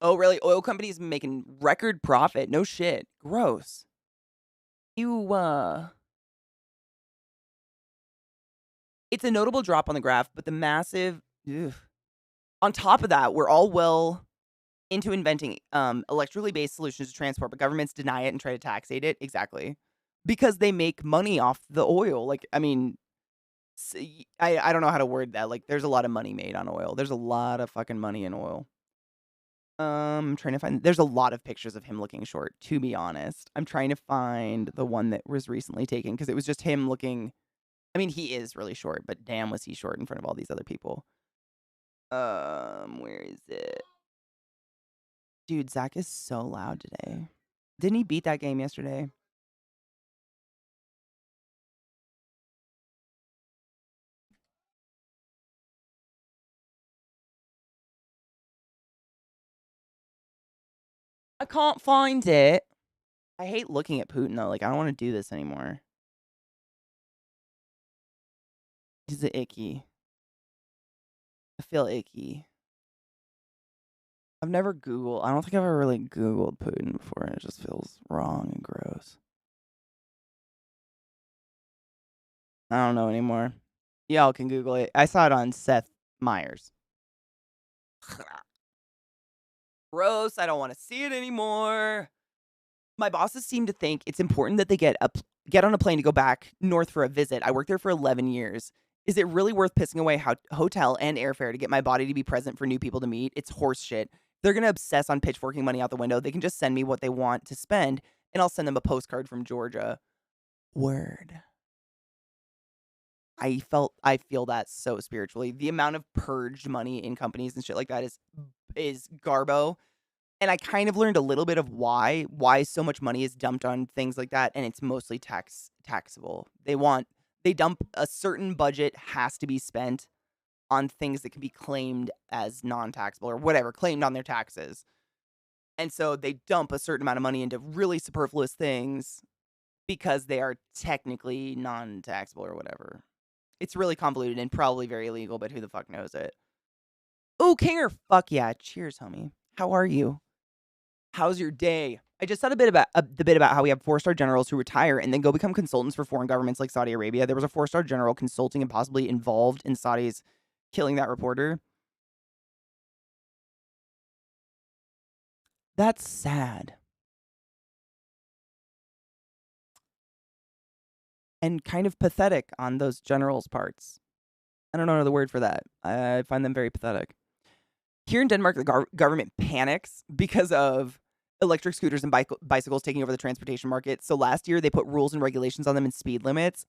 Oh, really? Oil companies making record profit? No shit. Gross. You, It's a notable drop on the graph, but the massive, ugh. On top of that, we're all well into inventing electrically based solutions to transport, but governments deny it and try to taxate it. Exactly. Because they make money off the oil. Like, I mean, I don't know how to word that. Like, there's a lot of money made on oil. There's a lot of fucking money in oil. I'm trying to find. There's a lot of pictures of him looking short. To be honest, I'm trying to find the one that was recently taken because it was just him looking. I mean, he is really short, but damn, was he short in front of all these other people. Where is it? Dude, Zach is so loud today. Didn't he beat that game yesterday? I can't find it. I hate looking at Putin though. Like I don't want to do this anymore. Is it icky? I feel icky. I've never Googled. I don't think I've ever really Googled Putin before, and it just feels wrong and gross. I don't know anymore. Y'all can Google it. I saw it on Seth Meyers. Gross. I don't want to see it anymore. My bosses seem to think it's important that they get on a plane to go back north for a visit. I worked there for 11 years. Is it really worth pissing away hotel and airfare to get my body to be present for new people to meet? It's horse shit. They're going to obsess on pitchforking money out the window. They can just send me what they want to spend, and I'll send them a postcard from Georgia. Word. I feel that so spiritually. The amount of purged money in companies and shit like that is garbo. And I kind of learned a little bit of why so much money is dumped on things like that, and it's mostly taxable. They dump a certain budget has to be spent on things that can be claimed as non-taxable or whatever, claimed on their taxes. And so they dump a certain amount of money into really superfluous things because they are technically non-taxable or whatever. It's really convoluted and probably very illegal, but who the fuck knows it? Oh, Kinger, fuck yeah. Cheers, homie. How are you? How's your day? I just thought the bit about how we have 4-star generals who retire and then go become consultants for foreign governments like Saudi Arabia. There was a 4-star general consulting and possibly involved in Saudis killing that reporter. That's sad. And kind of pathetic on those generals' parts. I don't know another word for that. I find them very pathetic. Here in Denmark, the government panics because of electric scooters and bicycles taking over the transportation market. So last year, they put rules and regulations on them and speed limits.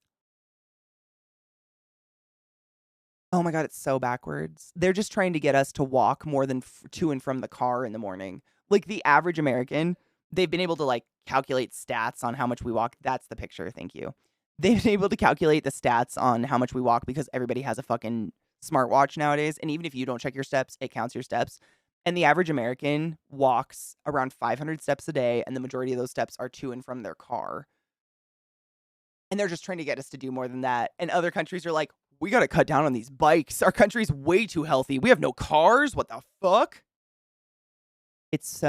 Oh my God, it's so backwards. They're just trying to get us to walk more than to and from the car in the morning. Like the average American, they've been able to like calculate stats on how much we walk. That's the picture. Thank you. They've been able to calculate the stats on how much we walk because everybody has a fucking smartwatch nowadays. And even if you don't check your steps, it counts your steps. And the average American walks around 500 steps a day, and the majority of those steps are to and from their car. And they're just trying to get us to do more than that. And other countries are like, we got to cut down on these bikes. Our country's way too healthy. We have no cars. What the fuck? It's,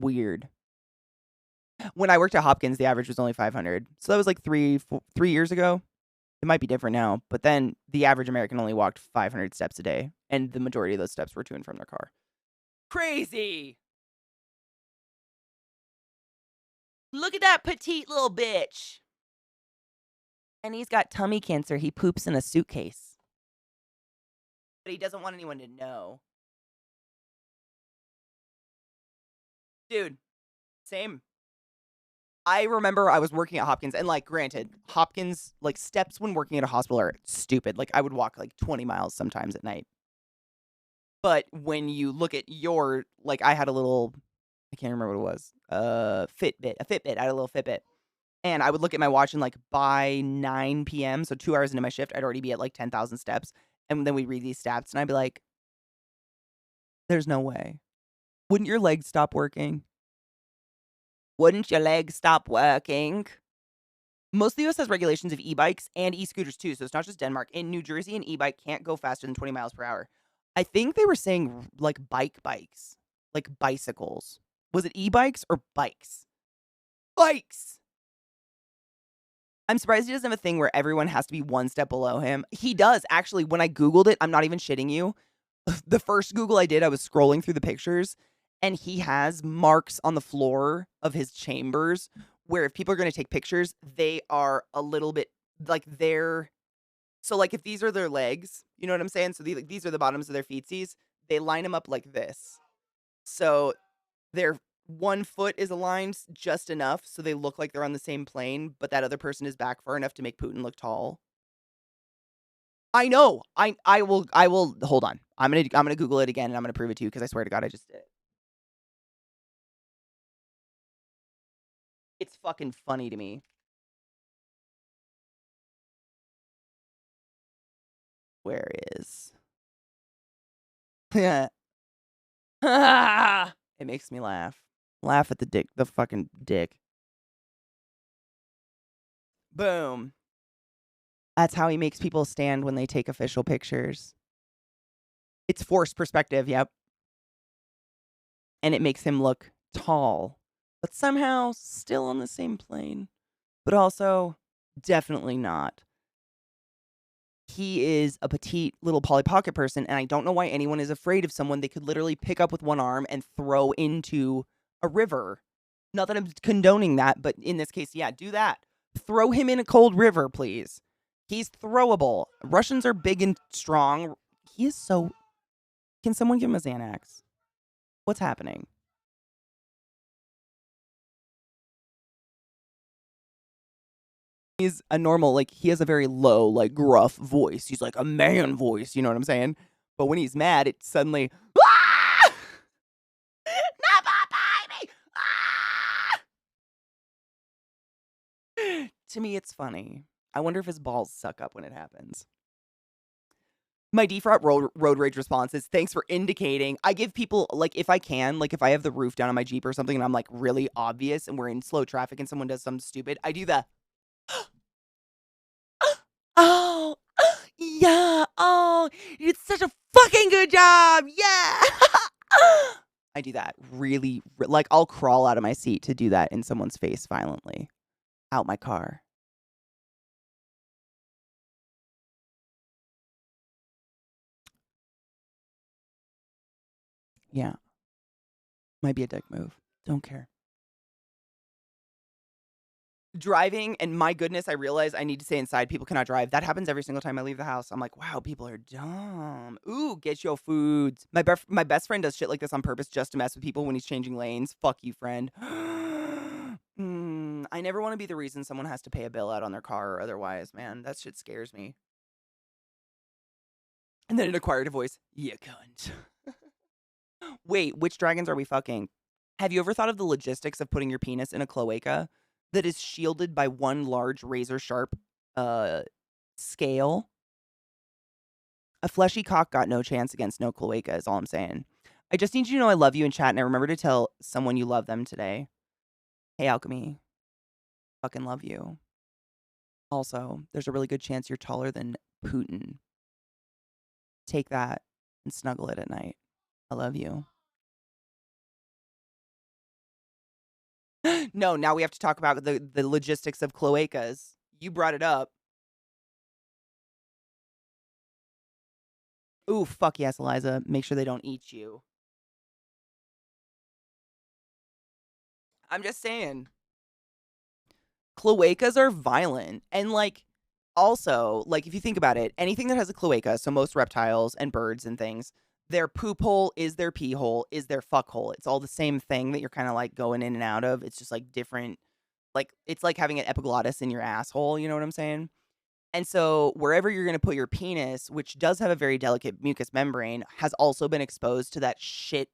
weird. When I worked at Hopkins, the average was only 500. So that was like 3 years ago. It might be different now. But then the average American only walked 500 steps a day. And the majority of those steps were to and from their car. Crazy. Look at that petite little bitch. And he's got tummy cancer. He poops in a suitcase. But he doesn't want anyone to know. Dude, same. I remember I was working at Hopkins, and like, granted, Hopkins, like, steps when working at a hospital are stupid. Like, I would walk like 20 miles sometimes at night. But when you look at your, like, I had a little, I can't remember what it was, Fitbit. I had a little Fitbit. And I would look at my watch and like by 9 p.m., so 2 hours into my shift, I'd already be at like 10,000 steps. And then we'd read these stats and I'd be like, there's no way. Wouldn't your legs stop working? Wouldn't your legs stop working? Most of the US has regulations of e-bikes and e-scooters too, so it's not just Denmark. In New Jersey, an e-bike can't go faster than 20 miles per hour. I think they were saying like bikes, like bicycles. Was it e-bikes or bikes? Bikes! I'm surprised he doesn't have a thing where everyone has to be one step below him. He does, actually. When I Googled it, I'm not even shitting you. The first Google I did, I was scrolling through the pictures, and he has marks on the floor of his chambers where if people are going to take pictures, they are a little bit like they're. So, like, if these are their legs, you know what I'm saying? So, these are the bottoms of their feetsies. They line them up like this. So, their one foot is aligned just enough so they look like they're on the same plane, but that other person is back far enough to make Putin look tall. I know. I will hold on. I'm gonna Google it again and I'm gonna prove it to you because I swear to God I just did it. It's fucking funny to me. Where is It makes me laugh. Laugh at the dick. The fucking dick. Boom. That's how he makes people stand when they take official pictures. It's forced perspective, yep. And it makes him look tall, but somehow still on the same plane. But also, definitely not. He is a petite little Polly Pocket person, and I don't know why anyone is afraid of someone they could literally pick up with one arm and throw into a river. Not that I'm condoning that, but in this case, yeah, do that. Throw him in a cold river, please. He's throwable. Russians are big and strong. He is so... Can someone give him a Xanax? What's happening? He's a normal, like, he has a very low, like, gruff voice. He's like a man voice, you know what I'm saying? But when he's mad, it's suddenly... Ah! Not my baby! Ah! To me, it's funny. I wonder if his balls suck up when it happens. My default road rage response is, thanks for indicating. I give people, like, if I can, like, if I have the roof down on my Jeep or something and I'm, like, really obvious and we're in slow traffic and someone does something stupid, I do the... Oh, yeah. Oh, you did such a fucking good job. Yeah. I do that really, like, I'll crawl out of my seat to do that in someone's face violently. Out my car. Yeah. Might be a dick move. Don't care. Driving, and my goodness, I realize I need to stay inside. People cannot drive. That happens every single time I leave the house. I'm like, wow, people are dumb. Ooh, get your foods. My best friend does shit like this on purpose just to mess with people when he's changing lanes. Fuck you, friend. I never want to be the reason someone has to pay a bill out on their car or otherwise, man. That shit scares me. And then an acquired voice. You cunt. Wait, which dragons are we fucking? Have you ever thought of the logistics of putting your penis in a cloaca that is shielded by one large razor-sharp scale? A fleshy cock got no chance against no cloaca is all I'm saying. I just need you to know I love you in chat, and I remember to tell someone you love them today. Hey, Alchemy. Fucking love you. Also, there's a really good chance you're taller than Putin. Take that and snuggle it at night. I love you. No, now we have to talk about the logistics of cloacas. You brought it up. Ooh, fuck yes, Eliza. Make sure they don't eat you. I'm just saying. Cloacas are violent. And, like, also, like, if you think about it, anything that has a cloaca, so most reptiles and birds and things, their poop hole is their pee hole, is their fuck hole. It's all the same thing that you're kind of, like, going in and out of. It's just, like, different. Like, it's like having an epiglottis in your asshole, you know what I'm saying? And so wherever you're going to put your penis, which does have a very delicate mucous membrane, has also been exposed to that shit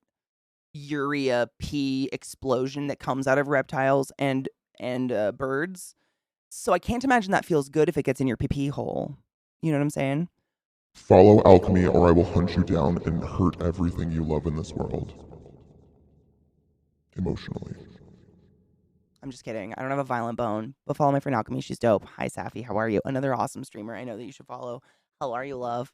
urea pee explosion that comes out of reptiles and birds. So I can't imagine that feels good if it gets in your pee hole. You know what I'm saying? Follow Alchemy or I will hunt you down and hurt everything you love in this world. Emotionally. I'm just kidding. I don't have a violent bone. But follow my friend Alchemy. She's dope. Hi, Safi. How are you? Another awesome streamer I know that you should follow. How are you, love?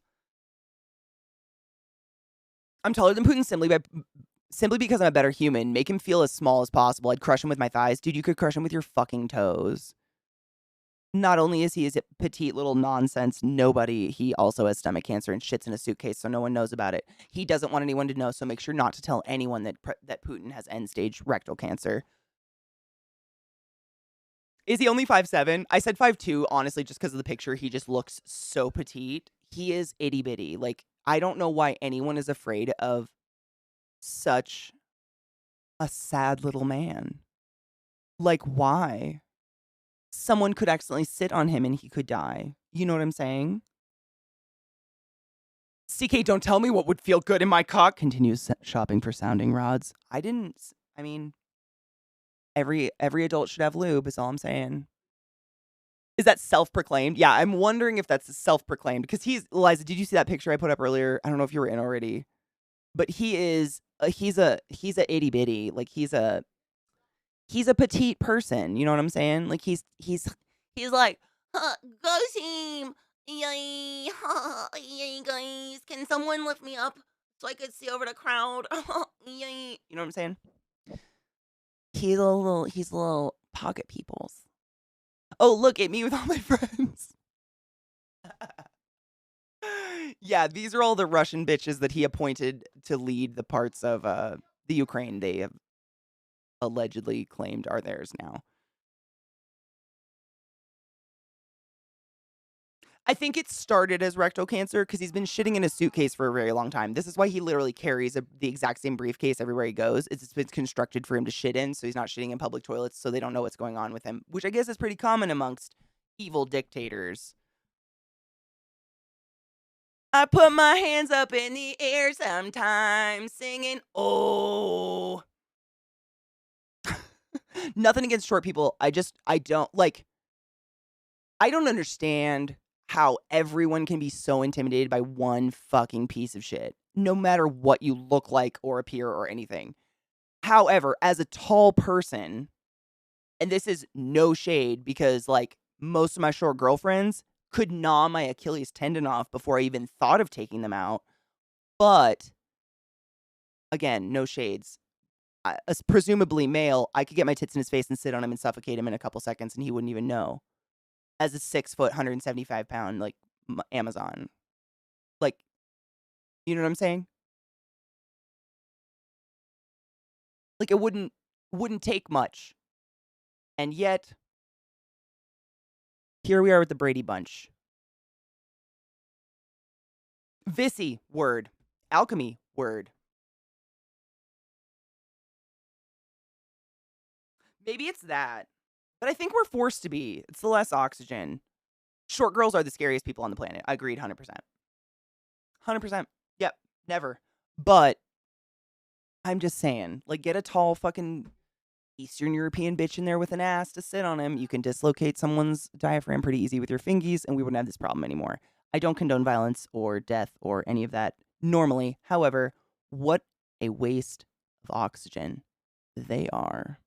I'm taller than Putin simply because I'm a better human. Make him feel as small as possible. I'd crush him with my thighs. Dude, you could crush him with your fucking toes. Not only is he a petite little nonsense nobody, he also has stomach cancer and shits in a suitcase, so no one knows about it. He doesn't want anyone to know, so make sure not to tell anyone that Putin has end-stage rectal cancer. Is he only 5'7"? I said 5'2", honestly, just because of the picture. He just looks so petite. He is itty-bitty. Like, I don't know why anyone is afraid of such a sad little man. Like, why? Someone could accidentally sit on him and he could die. You know what I'm saying? CK, don't tell me what would feel good in my cock. Continues shopping for sounding rods. I mean, every adult should have lube is all I'm saying. Is that self-proclaimed? Yeah, I'm wondering if that's self-proclaimed. Because Eliza, did you see that picture I put up earlier? I don't know if you were in already. but he's a itty bitty, like he's a petite person. You know what I'm saying? Like he's like, go team, yay, yay guys, can someone lift me up so I could see over the crowd? Yay, you know what I'm saying? He's a little pocket peoples. Oh, look at me with all my friends. Yeah, these are all the Russian bitches that he appointed to lead the parts of the Ukraine they have allegedly claimed are theirs now. I think it started as rectal cancer because he's been shitting in a suitcase for a very long time. This is why he literally carries the exact same briefcase everywhere he goes. It's been constructed for him to shit in, so he's not shitting in public toilets, so they don't know what's going on with him, which I guess is pretty common amongst evil dictators. I put my hands up in the air sometimes, singing, oh. Nothing against short people. I don't understand how everyone can be so intimidated by one fucking piece of shit, no matter what you look like or appear or anything. However, as a tall person, and this is no shade because, like, most of my short girlfriends could gnaw my Achilles tendon off before I even thought of taking them out. But, again, no shades. As presumably male, I could get my tits in his face and sit on him and suffocate him in a couple seconds and he wouldn't even know. As a 6 foot, 175 pound, like, Amazon. Like, you know what I'm saying? Like, it wouldn't take much. And yet, here we are with the Brady Bunch. Visi, word. Alchemy, word. Maybe it's that. But I think we're forced to be. It's the less oxygen. Short girls are the scariest people on the planet. I agreed 100%. 100%. Yep, never. But I'm just saying, like, get a tall fucking Eastern European bitch in there with an ass to sit on him. You can dislocate someone's diaphragm pretty easy with your fingies, and we wouldn't have this problem anymore. I don't condone violence or death or any of that normally. However, what a waste of oxygen they are.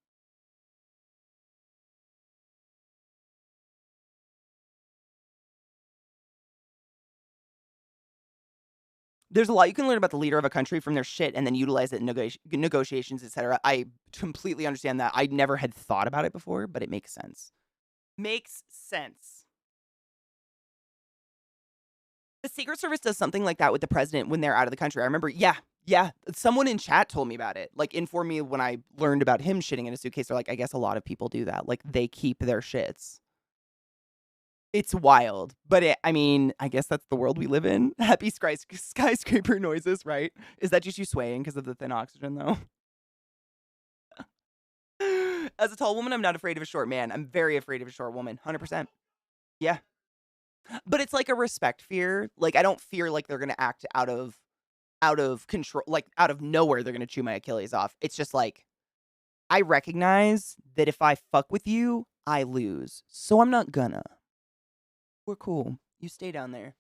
There's a lot you can learn about the leader of a country from their shit and then utilize it in negotiations, etc. I completely understand that. I never had thought about it before, but it makes sense. Makes sense. The Secret Service does something like that with the president when they're out of the country. I remember, yeah, someone in chat told me about it. Like, informed me when I learned about him shitting in a suitcase. They're like, I guess a lot of people do that. Like, they keep their shits. It's wild, but I mean, I guess that's the world we live in. Happy skyscraper noises, right? Is that just you swaying because of the thin oxygen, though? As a tall woman, I'm not afraid of a short man. I'm very afraid of a short woman, 100%. Yeah. But it's like a respect fear. Like, I don't fear like they're going to act out of control, like out of nowhere they're going to chew my Achilles off. It's just like, I recognize that if I fuck with you, I lose. So I'm not gonna. We're cool. You stay down there.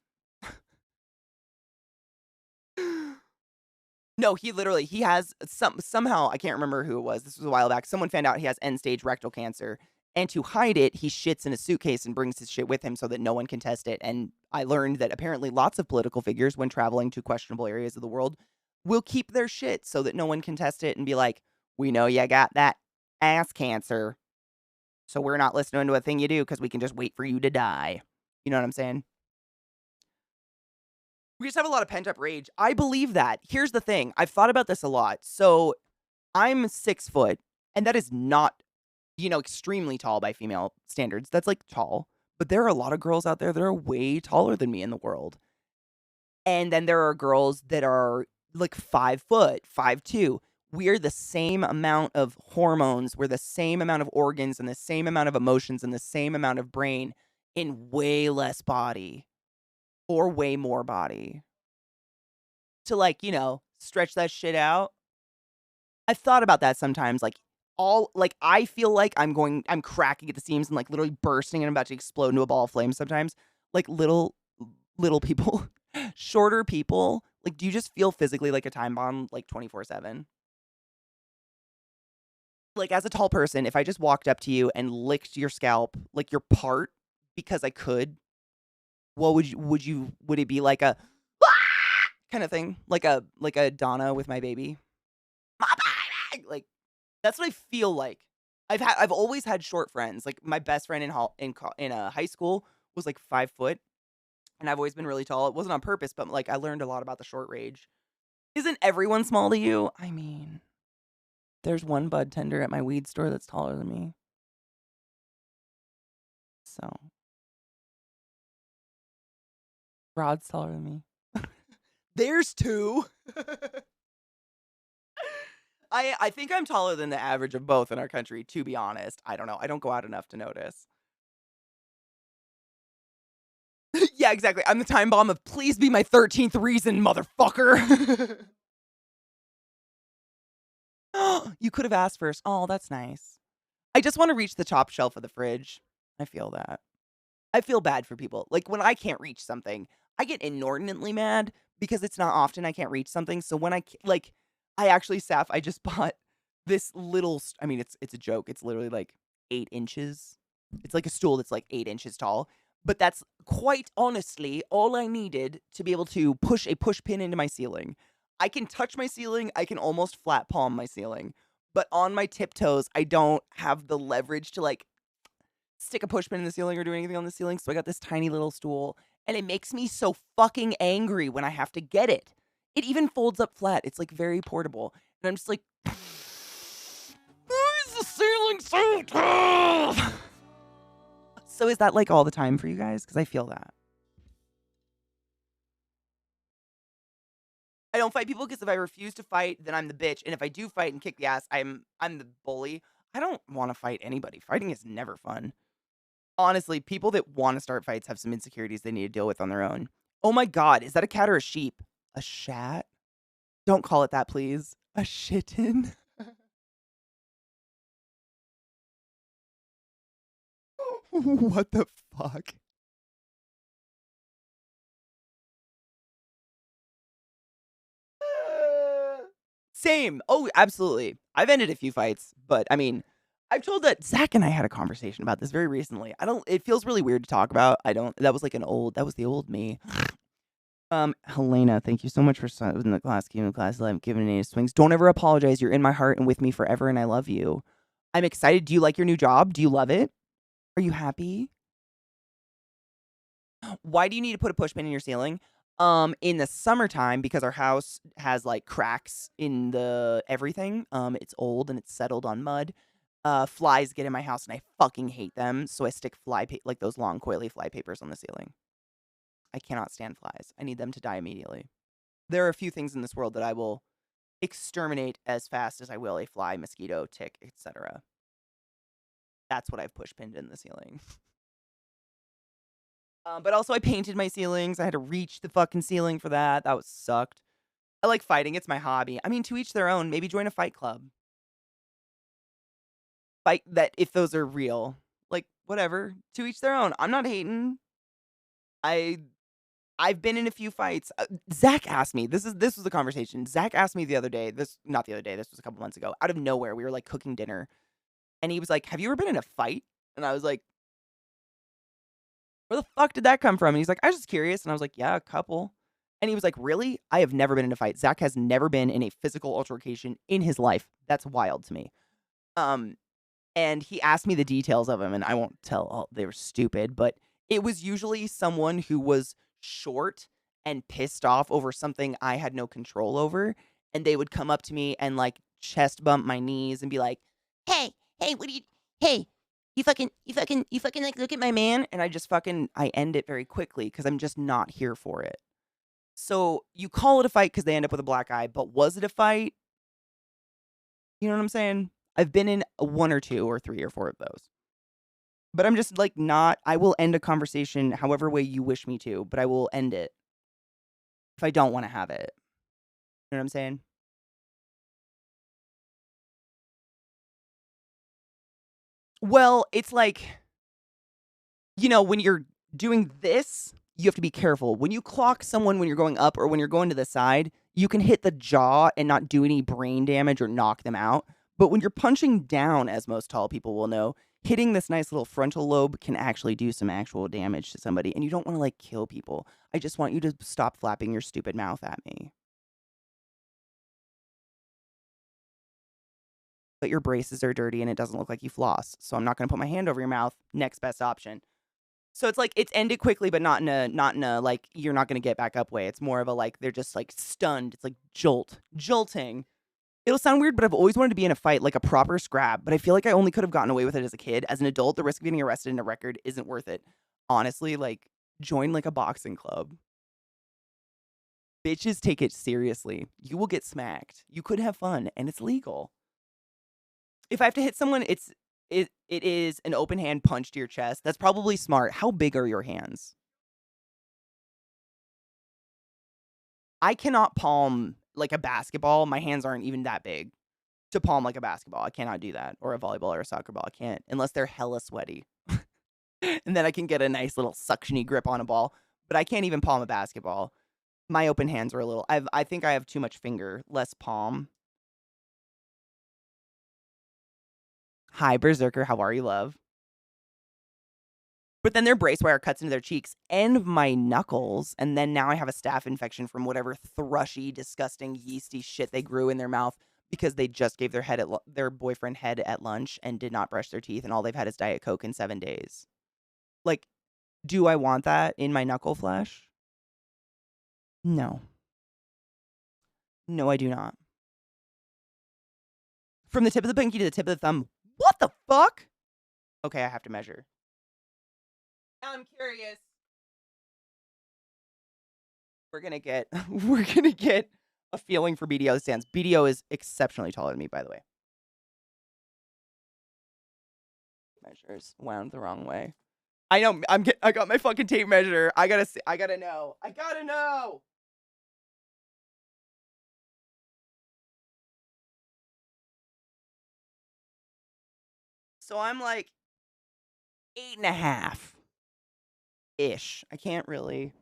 No, he has somehow, I can't remember who it was. This was a while back. Someone found out he has end-stage rectal cancer. And to hide it, he shits in a suitcase and brings his shit with him so that no one can test it. And I learned that apparently lots of political figures, when traveling to questionable areas of the world, will keep their shit so that no one can test it and be like, we know you got that ass cancer, so we're not listening to a thing you do because we can just wait for you to die. You know what I'm saying? We just have a lot of pent-up rage. I believe that. Here's the thing. I've thought about this a lot. So I'm 6 foot, and that is not, extremely tall by female standards. That's, like, tall. But there are a lot of girls out there that are way taller than me in the world. And then there are girls that are, like, 5 foot, 5'2". We're the same amount of hormones. We're the same amount of organs and the same amount of emotions and the same amount of brain in way less body. Or way more body. To, like, stretch that shit out. I've thought about that sometimes. Like, I feel like I'm cracking at the seams and, like, literally bursting and I'm about to explode into a ball of flames sometimes. Like, little people, shorter people Like, do you just feel physically like a time bomb, like 24/7? Like, as a tall person, if I just walked up to you and licked your scalp, like your part, because I could, what would it be like a kind of thing? Like a Donna with my baby? My baby! Like, that's what I feel like. I've always had short friends. Like, my best friend in high school was like 5 foot, and I've always been really tall. It wasn't on purpose, but like I learned a lot about the short range. Isn't everyone small to you? I mean, there's one bud tender at my weed store that's taller than me. So, Rod's taller than me. There's two. I think I'm taller than the average of both in our country, to be honest. I don't know. I don't go out enough to notice. Yeah, exactly. I'm the time bomb of please be my 13th reason, motherfucker. You could have asked first. Oh, that's nice. I just want to reach the top shelf of the fridge. I feel that. I feel bad for people. Like, when I can't reach something, I get inordinately mad because it's not often I can't reach something. So when like, I actually, Saf, I just bought this little, I mean, it's a joke. It's literally like 8 inches. It's like a stool that's like 8 inches tall. But that's quite honestly all I needed to be able to push a push pin into my ceiling. I can touch my ceiling. I can almost flat palm my ceiling. But on my tiptoes, I don't have the leverage to like stick a push pin in the ceiling or do anything on the ceiling. So I got this tiny little stool, and it makes me so fucking angry when I have to get it. It even folds up flat. It's like very portable. And I'm just like, why is the ceiling so tall? So is that like all the time for you guys? Because I feel that. I don't fight people because if I refuse to fight, then I'm the bitch. And if I do fight and kick the ass, I'm the bully. I don't want to fight anybody. Fighting is never fun. Honestly, people that want to start fights have some insecurities they need to deal with on their own. Oh my god, is that a cat or a sheep? A shat? Don't call it that, please. A shitten? What the fuck? Same. Oh, absolutely. I've ended a few fights, but I mean, I've told that Zach and I had a conversation about this very recently. It feels really weird to talk about. That was like that was the old me. Helena, thank you so much for in the class, keeping the class alive, giving any swings. Don't ever apologize. You're in my heart and with me forever, and I love you. I'm excited. Do you like your new job? Do you love it? Are you happy? Why do you need to put a push pin in your ceiling? In the summertime, because our house has like cracks in the everything. It's old and it's settled on mud. Flies get in my house and I fucking hate them. So I stick like those long coily fly papers on the ceiling. I cannot stand flies. I need them to die immediately. There are a few things in this world that I will exterminate as fast as I will a fly, mosquito, tick, etc. That's what I've push pinned in the ceiling. But also I painted my ceilings. I had to reach the fucking ceiling for that. That was sucked. I like fighting. It's my hobby. I mean, to each their own. Maybe join a fight club. Fight that if those are real. Like, whatever. To each their own. I'm not hating. I've been in a few fights. Zach asked me. This was the conversation. Zach asked me the other day. Not the other day. This was a couple months ago. Out of nowhere, we were like cooking dinner, and he was like, "Have you ever been in a fight?" And I was like, "Where the fuck did that come from?" And he's like, "I was just curious." And I was like, "Yeah, a couple." And he was like, "Really? I have never been in a fight." Zach has never been in a physical altercation in his life. That's wild to me. And he asked me the details of them, and I won't tell all, they were stupid, but it was usually someone who was short and pissed off over something I had no control over, and they would come up to me and like chest bump my knees and be like, "Hey, what do you hey, you fucking like look at my man." And I end it very quickly because I'm just not here for it. So you call it a fight because they end up with a black eye, but was it a fight? You know what I'm saying? I've been in one or two or three or four of those. But I'm just like not, I will end a conversation however way you wish me to, but I will end it if I don't want to have it. You know what I'm saying? Well, it's like, when you're doing this, you have to be careful. When you clock someone when you're going up or when you're going to the side, you can hit the jaw and not do any brain damage or knock them out. But when you're punching down, as most tall people will know, hitting this nice little frontal lobe can actually do some actual damage to somebody. And you don't want to like kill people. I just want you to stop flapping your stupid mouth at me. But your braces are dirty and it doesn't look like you floss. So I'm not going to put my hand over your mouth. Next best option. So it's like it's ended quickly, but not in a like you're not going to get back up way. It's more of a like they're just like stunned. It's like jolting. It'll sound weird, but I've always wanted to be in a fight, like a proper scrap. But I feel like I only could have gotten away with it as a kid. As an adult, the risk of getting arrested in a record isn't worth it. Honestly, like join like a boxing club. Bitches take it seriously. You will get smacked. You could have fun, and it's legal. If I have to hit someone, it is an open hand punch to your chest. That's probably smart. How big are your hands? I cannot palm like a basketball. My hands aren't even that big to palm like a basketball. I cannot do that. Or a volleyball or a soccer ball. I can't unless they're hella sweaty. And then I can get a nice little suctiony grip on a ball. But I can't even palm a basketball. My open hands are a little. I think I have too much finger, less palm. Hi, Berserker. How are you, love? But then their brace wire cuts into their cheeks and my knuckles. And then now I have a staph infection from whatever thrushy, disgusting, yeasty shit they grew in their mouth because they just gave their boyfriend head at lunch and did not brush their teeth. And all they've had is Diet Coke in 7 days. Like, do I want that in my knuckle flesh? No. No, I do not. From the tip of the pinky to the tip of the thumb. What the fuck? Okay, I have to measure. Now I'm curious. We're gonna get a feeling for BDO stands. BDO is exceptionally taller than me, by the way. Measures wound the wrong way. I know. I got my fucking tape measure. I gotta see. I gotta know. I gotta know. So I'm like 8.5 ish. I can't really.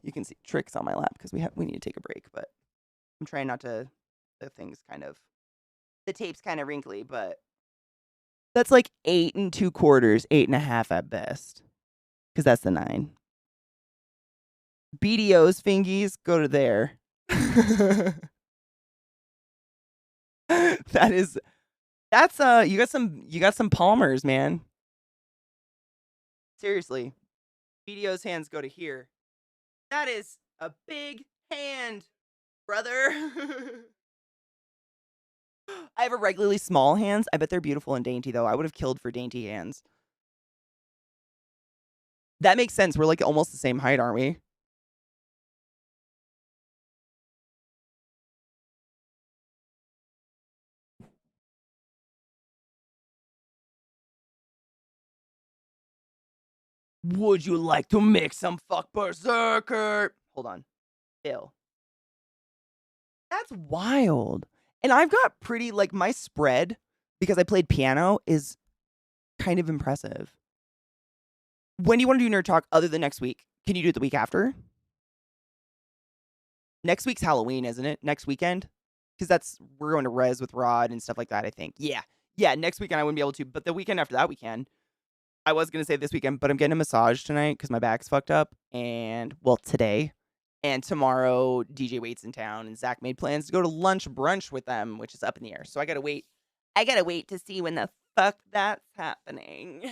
You can see tricks on my lap because we need to take a break, but I'm trying not to. The tape's kind of wrinkly, but that's like 8 2/4, 8.5 at best, because that's the 9. BDO's fingies go to there. That's you got some palmers, man. Seriously. BDO's hands go to here. That is a big hand, brother. I have irregularly small hands. I bet they're beautiful and dainty, though. I would have killed for dainty hands. That makes sense. We're like almost the same height, aren't we? Would you like to make some fuck berserker? Hold on. Ew. That's wild. And I've got pretty, like, my spread, because I played piano, is kind of impressive. When do you want to do nerd talk other than next week? Can you do it the week after? Next week's Halloween, isn't it? Next weekend? Because we're going to Res with Rod and stuff like that, I think. Yeah. Yeah, next weekend I wouldn't be able to, but the weekend after that we can. I was going to say this weekend, but I'm getting a massage tonight because my back's fucked up. And, well, today. And tomorrow, DJ Waite's in town, and Zach made plans to go to brunch with them, which is up in the air. So I gotta wait. I gotta wait to see when the fuck that's happening.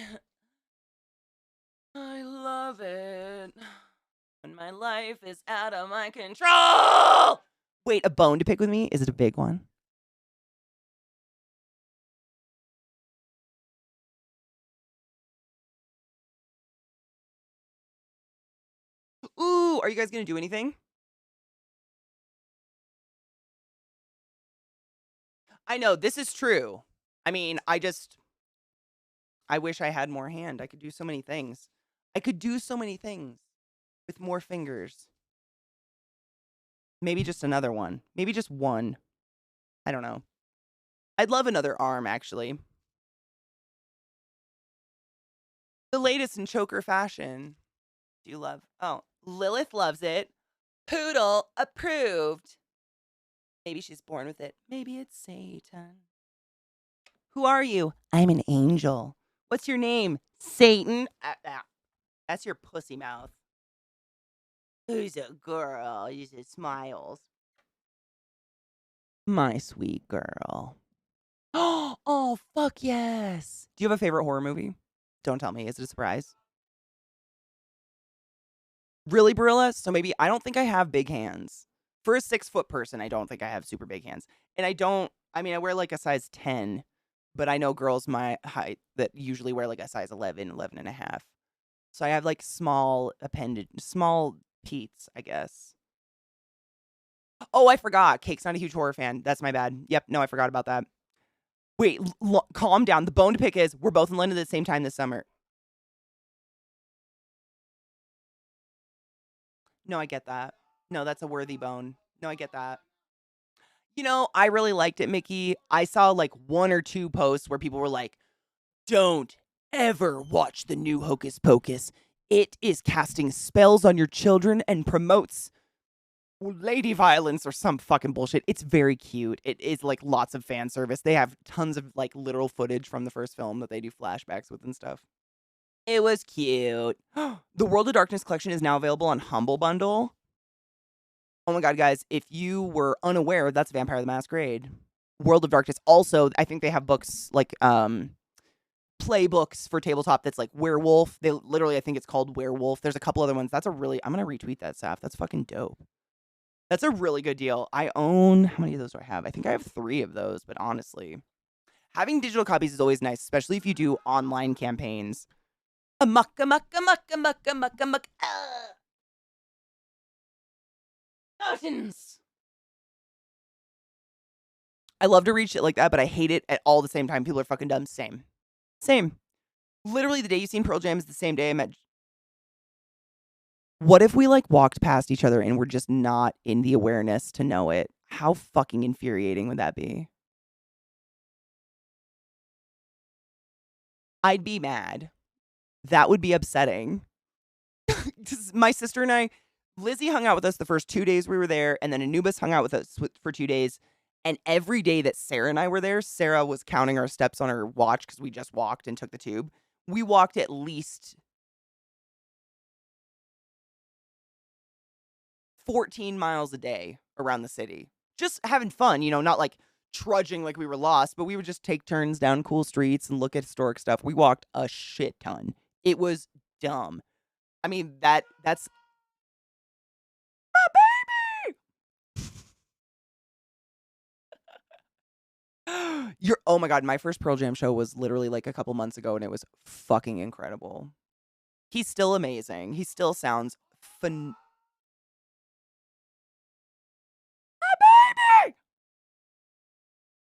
I love it. When my life is out of my control. Wait, a bone to pick with me? Is it a big one? Ooh, are you guys gonna do anything? I know, this is true. I mean, I wish I had more hand. I could do so many things. I could do so many things with more fingers. Maybe just another one. Maybe just one. I don't know. I'd love another arm, actually. The latest in choker fashion. Do you love? Oh, Lilith loves it. Poodle approved. Maybe she's born with it. Maybe it's Satan. Who are you? I'm an angel. What's your name? Satan. That's your pussy mouth. Who's a girl? She just smiles. My sweet girl. Oh, fuck yes. Do you have a favorite horror movie? Don't tell me. Is it a surprise? Really, Barilla? So maybe I don't think I have big hands. For a 6-foot person, I don't think I have super big hands. And I wear like a size 10, but I know girls my height that usually wear like a size 11, 11 and a half. So I have like small peats, I guess. Oh, I forgot. Cake's not a huge horror fan. That's my bad. Yep, no, I forgot about that. Wait, calm down. The bone to pick is we're both in London at the same time this summer. No, I get that. No, that's a worthy bone. No, I get that. I really liked it, Mickey. I saw like 1 or 2 posts where people were like, don't ever watch the new Hocus Pocus. It is casting spells on your children and promotes lady violence or some fucking bullshit. It's very cute. It is like lots of fan service. They have tons of like literal footage from the first film that they do flashbacks with and stuff. It was cute. The World of Darkness collection is now available on Humble Bundle. Oh my god, guys, if you were unaware, that's Vampire the Masquerade. World of Darkness. Also, I think they have books like playbooks for tabletop that's like werewolf. They literally, I think it's called Werewolf. There's a couple other ones. I'm gonna retweet that, Saf. That's fucking dope. That's a really good deal. How many of those do I have? I think I have 3 of those, but honestly, having digital copies is always nice, especially if you do online campaigns. Amok, amok, amok, amok, amok, amok. Mountains. I love to read shit like that, but I hate it at all the same time. People are fucking dumb. Same. Literally, the day you seen Pearl Jam is the same day I met. What if we like walked past each other and we're just not in the awareness to know it? How fucking infuriating would that be? I'd be mad. That would be upsetting. My sister and I, Lizzie hung out with us the first 2 days we were there, and then Anubis hung out with us for 2 days. And every day that Sarah and I were there, Sarah was counting our steps on her watch because we just walked and took the tube. We walked at least 14 miles a day around the city. Just having fun, not like trudging like we were lost, but we would just take turns down cool streets and look at historic stuff. We walked a shit ton. It was dumb. I mean, that's my baby. Oh my god, my first Pearl Jam show was literally like a couple months ago and it was fucking incredible. He's still amazing. He still sounds My baby!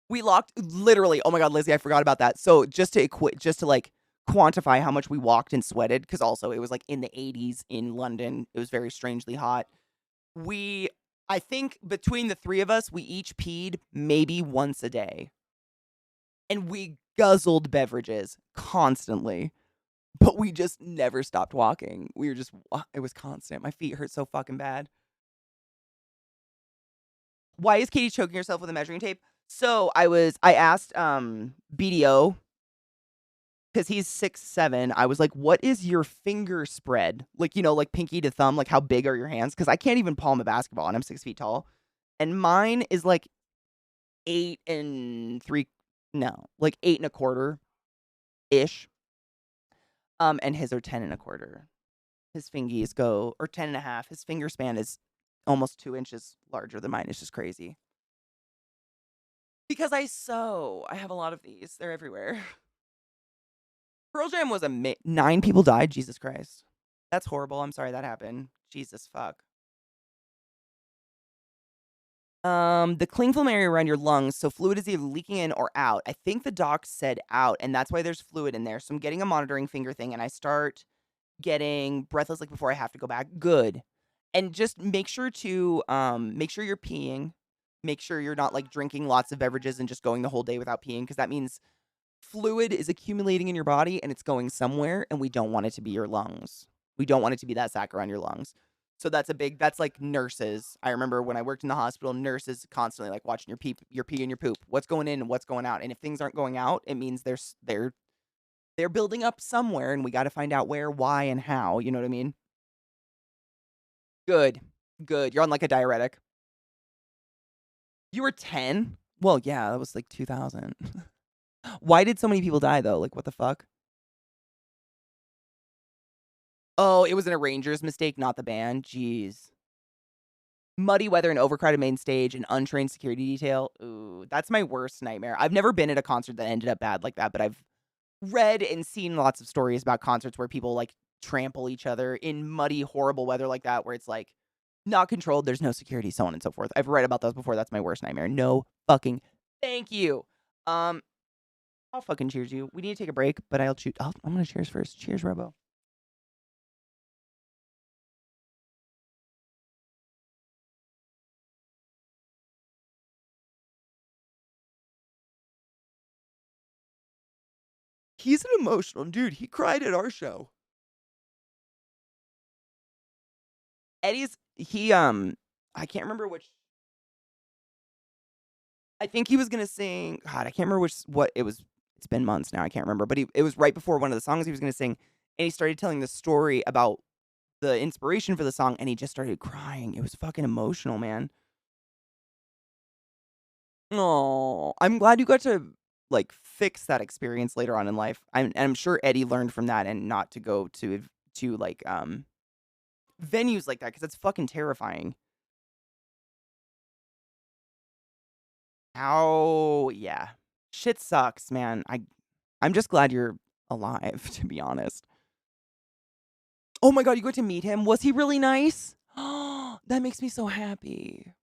We locked literally. Oh my god, Lizzie, I forgot about that. So just to like quantify how much we walked and sweated, because also it was like in the 80s in London. It was very strangely hot. I think between the 3 of us, we each peed maybe once a day. And we guzzled beverages constantly. But we just never stopped walking. It was constant. My feet hurt so fucking bad. Why is Katie choking herself with a measuring tape? So I asked BDO, because he's 6'7". I was like, what is your finger spread? Like, like pinky to thumb, like how big are your hands? Because I can't even palm a basketball and I'm 6 feet tall. And mine is like 8 and 8 1/4-ish. And his are 10 1/4. His fingies go, or 10 1/2. His finger span is almost 2 inches larger than mine. It's just crazy. Because I have a lot of these. They're everywhere. Pearl Jam was 9 people died. Jesus Christ. That's horrible. I'm sorry that happened. Jesus fuck. The cling film area around your lungs, so fluid is either leaking in or out. I think the doc said out, and that's why there's fluid in there. So I'm getting a monitoring finger thing, and I start getting breathless like before I have to go back. Good. And just make sure you're peeing. Make sure you're not like drinking lots of beverages and just going the whole day without peeing, because that means fluid is accumulating in your body and it's going somewhere, and we don't want it to be your lungs. We don't want it to be that sac around your lungs. So that's like nurses. I remember when I worked in the hospital, nurses constantly like watching your pee and your poop. What's going in and what's going out. And if things aren't going out, it means they're building up somewhere and we got to find out where, why, and how. You know what I mean? Good. Good. You're on like a diuretic. You were 10? Well, yeah, that was like 2000. Why did so many people die though? Like what the fuck? Oh, it was an arranger's mistake, not the band. Jeez. Muddy weather and overcrowded main stage and untrained security detail. Ooh, that's my worst nightmare. I've never been at a concert that ended up bad like that, but I've read and seen lots of stories about concerts where people like trample each other in muddy, horrible weather like that, where it's like not controlled, there's no security, so on and so forth. I've read about those before. That's my worst nightmare. No fucking thank you. Um, I'll fucking cheers you. We need to take a break, but I'm gonna cheers first. Cheers, Robo. He's an emotional dude. He cried at our show. I can't remember which. I think he was gonna sing. God, I can't remember what it was. It's been months now. I can't remember, but it was right before one of the songs he was gonna sing, and he started telling the story about the inspiration for the song, and he just started crying. It was fucking emotional, man. Oh, I'm glad you got to like fix that experience later on in life. I'm sure Eddie learned from that and not to go to like venues like that because it's fucking terrifying. How yeah. Shit sucks, man. I'm just glad you're alive, to be honest. Oh my god, you got to meet him? Was he really nice? That makes me so happy.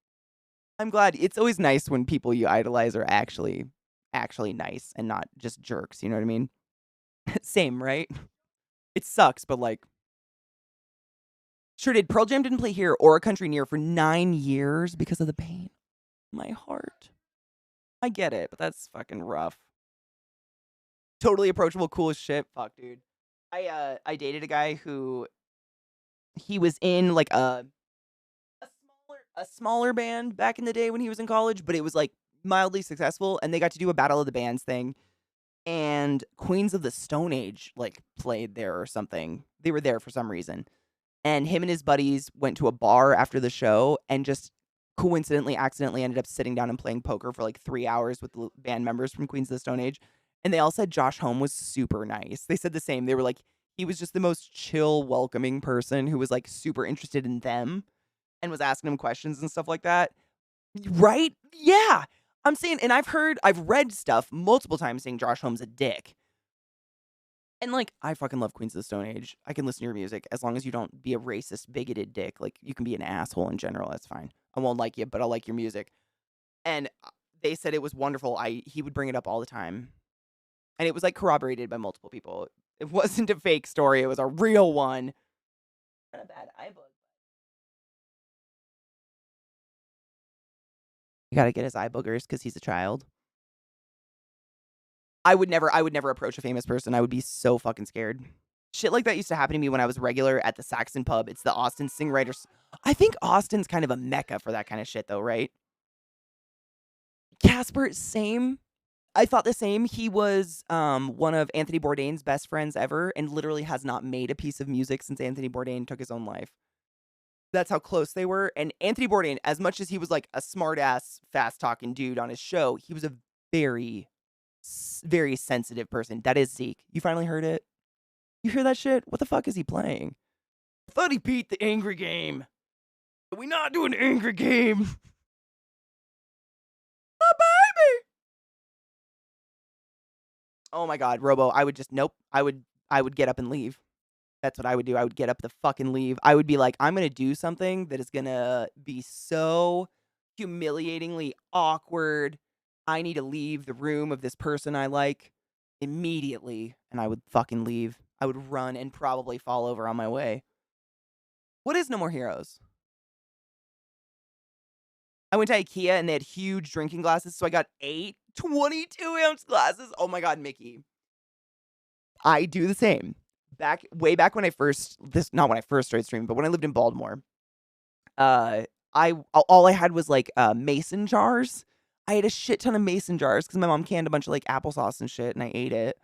I'm glad. It's always nice when people you idolize are actually nice and not just jerks, you know what I mean? Same, right? It sucks, but like sure did. Pearl Jam didn't play here or a country near for 9 years because of the pain. My heart. I get it, but that's fucking rough. Totally approachable, cool as shit. Fuck, dude. I dated a guy who he was in like a smaller band back in the day when he was in college, but it was like mildly successful, and they got to do a battle of the bands thing. And Queens of the Stone Age like played there or something. They were there for some reason, and him and his buddies went to a bar after the show and just coincidentally, accidentally ended up sitting down and playing poker for like 3 hours with the band members from Queens of the Stone Age. And they all said Josh Homme was super nice. They said the same. They were like, he was just the most chill, welcoming person who was like super interested in them and was asking them questions and stuff like that. Right? Yeah. I'm saying, and I've read stuff multiple times saying Josh Holmes a dick. And like, I fucking love Queens of the Stone Age. I can listen to your music as long as you don't be a racist, bigoted dick. Like, you can be an asshole in general. That's fine. I won't like you, but I'll like your music. And they said it was wonderful. He would bring it up all the time. And it was like corroborated by multiple people. It wasn't a fake story. It was a real one. Not a bad eye bug. You gotta get his eye boogers because he's a child. I would never approach a famous person. I would be so fucking scared. Shit like that used to happen to me when I was regular at the Saxon pub. It's the Austin Singwriters. I think Austin's kind of a mecca for that kind of shit though, right? Casper, same. I thought the same. He was one of Anthony Bourdain's best friends ever and literally has not made a piece of music since Anthony Bourdain took his own life. That's how close they were. And Anthony Bourdain, as much as he was like a smart ass, fast talking dude on his show, he was a very, very sensitive person. That is Zeke. You finally heard it? You hear that shit? What the fuck is he playing? I thought he beat the angry game. Are we not doing the angry game? My baby. Oh my god, Robo, I would just nope. I would get up and leave. That's what I would do. I would get up the fucking leave. I would be like, I'm gonna do something that is gonna be so humiliatingly awkward. I need to leave the room of this person I like immediately. And I would fucking leave. I would run and probably fall over on my way. What is No More Heroes? I went to IKEA and they had huge drinking glasses, so I got 8 22-ounce glasses. Oh my god, Mickey. I do the same. Way back when I first, not when I first started streaming, but when I lived in Baltimore, All I had was like mason jars. I had a shit ton of mason jars because my mom canned a bunch of like applesauce and shit, and I ate it.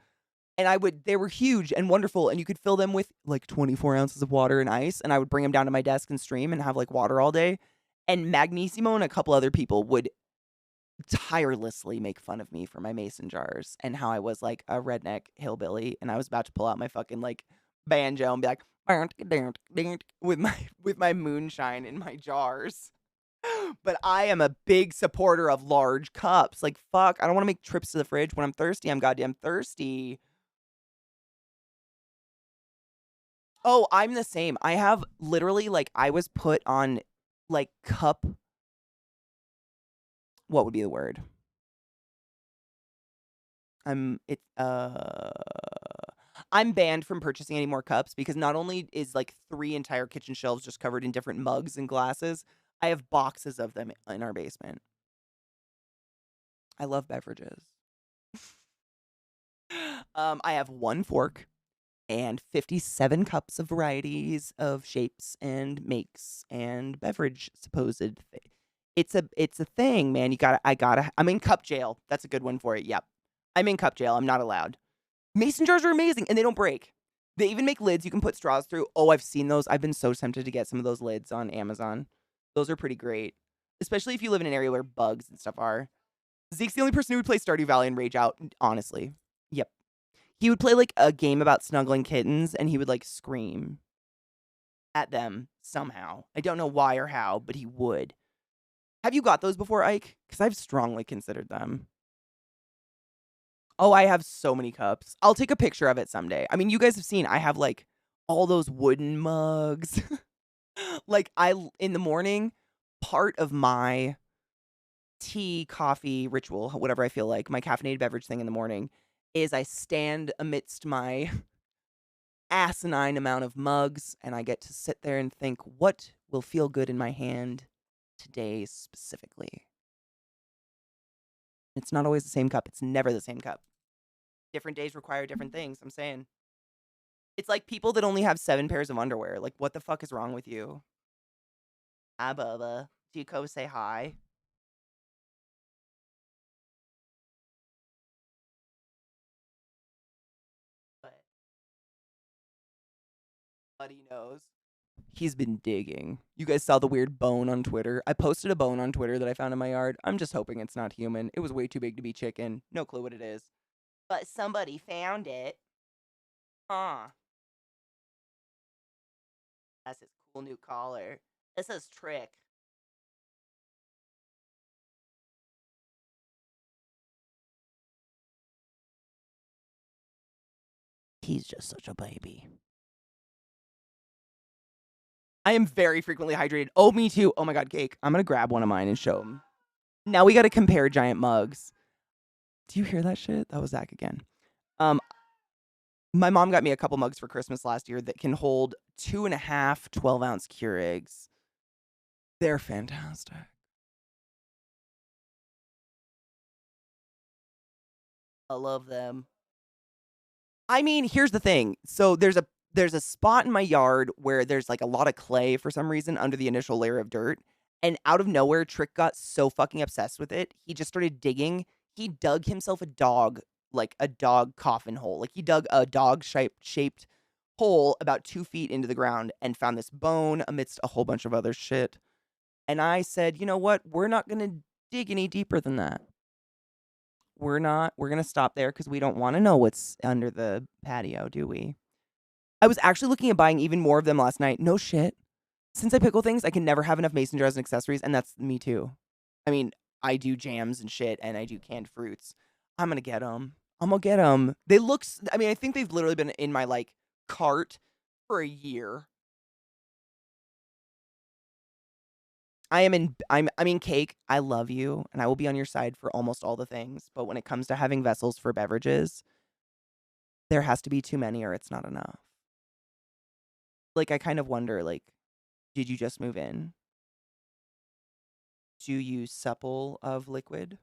And they were huge and wonderful, and you could fill them with like 24 ounces of water and ice, and I would bring them down to my desk and stream and have like water all day. And Magnissimo and a couple other people would tirelessly make fun of me for my mason jars and how I was like a redneck hillbilly, and I was about to pull out my fucking like banjo and be like with my moonshine in my jars. But I am a big supporter of large cups. Like fuck, I don't want to make trips to the fridge when I'm thirsty. I'm goddamn thirsty. Oh, I'm the same. I have literally like I was put on like cup, what would be the word? I'm it I'm banned from purchasing any more cups because not only is like 3 entire kitchen shelves just covered in different mugs and glasses, I have boxes of them in our basement. I love beverages. I have 1 fork and 57 cups of varieties of shapes and makes and beverage supposed it's a thing, man. I'm in cup jail. That's a good one for it. Yep. I'm in cup jail. I'm not allowed. Mason jars are amazing and they don't break. They even make lids you can put straws through. Oh, I've seen those. I've been so tempted to get some of those lids on Amazon. Those are pretty great, especially if you live in an area where bugs and stuff are. Zeke's the only person who would play Stardew Valley and rage out, honestly. Yep. He would play like a game about snuggling kittens and he would like scream at them somehow. I don't know why or how, but he would. Have you got those before, Ike? Because I've strongly considered them. Oh, I have so many cups. I'll take a picture of it someday. I mean, you guys have seen I have like all those wooden mugs. Like in the morning, part of my tea, coffee ritual, whatever I feel like, my caffeinated beverage thing in the morning is I stand amidst my asinine amount of mugs and I get to sit there and think what will feel good in my hand today specifically. It's not always the same cup. It's never the same cup. Different days require different things. I'm saying. It's like people that only have 7 pairs of underwear. Like, what the fuck is wrong with you? Hi, Bubba. Do you go say hi? But Buddy knows. He's been digging. You guys saw the weird bone on Twitter. I posted a bone on Twitter that I found in my yard. I'm just hoping it's not human. It was way too big to be chicken. No clue what it is. But somebody found it. Huh. That's his cool new collar. This is Trick. He's just such a baby. I am very frequently hydrated. Oh, me too. Oh my god, Cake. I'm gonna grab one of mine and show him. Now we gotta compare giant mugs. Do you hear that shit? That was Zach again. Um, my mom got me a couple mugs for Christmas last year that can hold 2.5 12-ounce Keurigs. They're fantastic. I love them. I mean, here's the thing. So there's a spot in my yard where there's like a lot of clay for some reason under the initial layer of dirt. And out of nowhere, Trick got so fucking obsessed with it. He just started digging. He dug himself like a dog coffin hole. Like he dug a dog shaped hole about 2 feet into the ground and found this bone amidst a whole bunch of other shit. And I said, you know what? We're not going to dig any deeper than that. We're not. We're going to stop there because we don't want to know what's under the patio, do we? I was actually looking at buying even more of them last night. No shit. Since I pickle things, I can never have enough mason jars and accessories, and that's me too. I mean, I do jams and shit, and I do canned fruits. I'm gonna get them. I'm gonna get them. They look. I mean, I think they've literally been in my like cart for a year. I mean, Cake, I love you, and I will be on your side for almost all the things. But when it comes to having vessels for beverages, there has to be too many, or it's not enough. Like, I kind of wonder, like, did you just move in? Do you supple of liquid?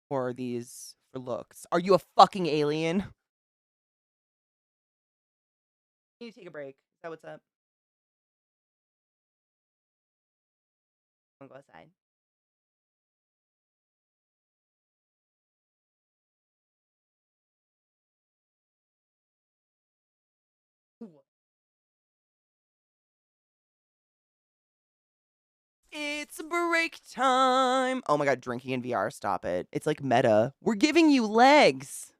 Or are these for looks? Are you a fucking alien? You need to take a break. Is that what's up? Wanna go outside? Ooh. It's break time. Oh my god, drinking in VR, stop it. It's like meta. We're giving you legs.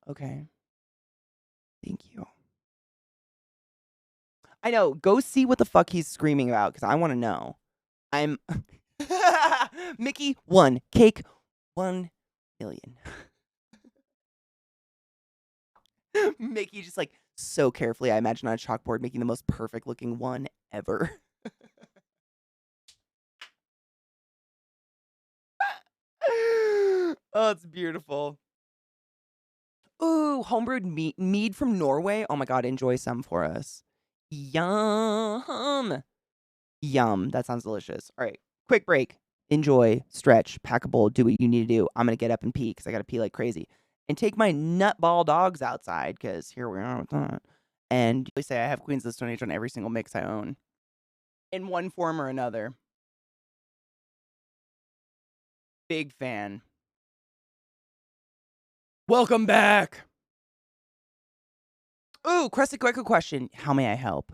Okay. Thank you. I know. Go see what the fuck he's screaming about because I want to know. I'm Mickey 1, cake 1,000,000. Mickey just like so carefully, I imagine on a chalkboard making the most perfect looking one ever. Oh, it's beautiful. Ooh, homebrewed mead from Norway. Oh my god, enjoy some for us. Yum. Yum. That sounds delicious. All right, quick break. Enjoy, stretch, pack a bowl, do what you need to do. I'm gonna get up and pee because I gotta pee like crazy. And take my nutball dogs outside because here we are with that. And they say I have Queens of the Stone Age on every single mix I own. In one form or another. Big fan. Welcome back. Ooh, ClassyKatie question. How may I help?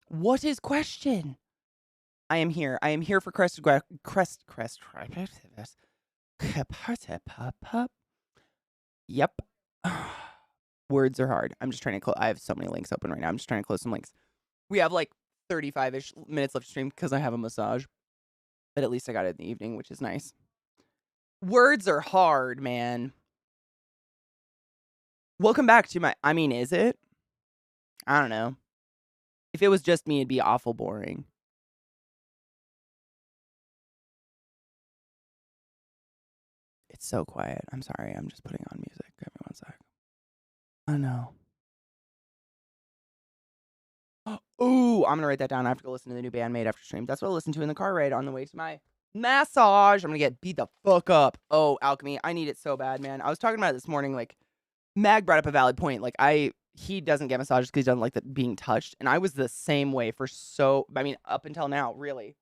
What is question? I am here. I am here for Yep. Words are hard. I'm just trying to close. I have so many links open right now. I'm just trying to close some links. We have like 35-ish minutes left to stream because I have a massage. But at least I got it in the evening, which is nice. Words are hard, man. Welcome back to my... I mean, is it? I don't know. If it was just me, it'd be awful boring. It's so quiet. I'm sorry. I'm just putting on music. Give me one sec. I know. Ooh, I'm going to write that down. I have to go listen to the new Bandmate after stream. That's what I'll listen to in the car ride on the way to my massage. I'm going to get beat the fuck up. Oh, Alchemy. I need it so bad, man. I was talking about it this morning. Like, Mag brought up a valid point. Like, he doesn't get massages because he doesn't like being touched. And I was the same way for up until now, really.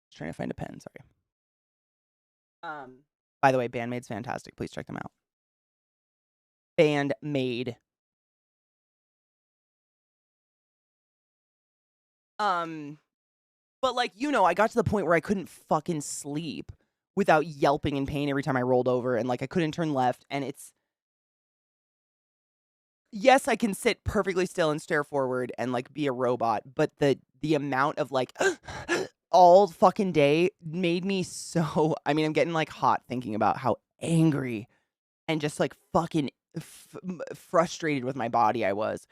Just trying to find a pen. Sorry. By the way, Bandmade's fantastic. Please check them out. Bandmade. But like, I got to the point where I couldn't fucking sleep without yelping in pain every time I rolled over, and like I couldn't turn left, and yes, I can sit perfectly still and stare forward and like be a robot, but the amount of like all fucking day made me so, I mean, I'm getting like hot thinking about how angry and just like fucking frustrated with my body I was.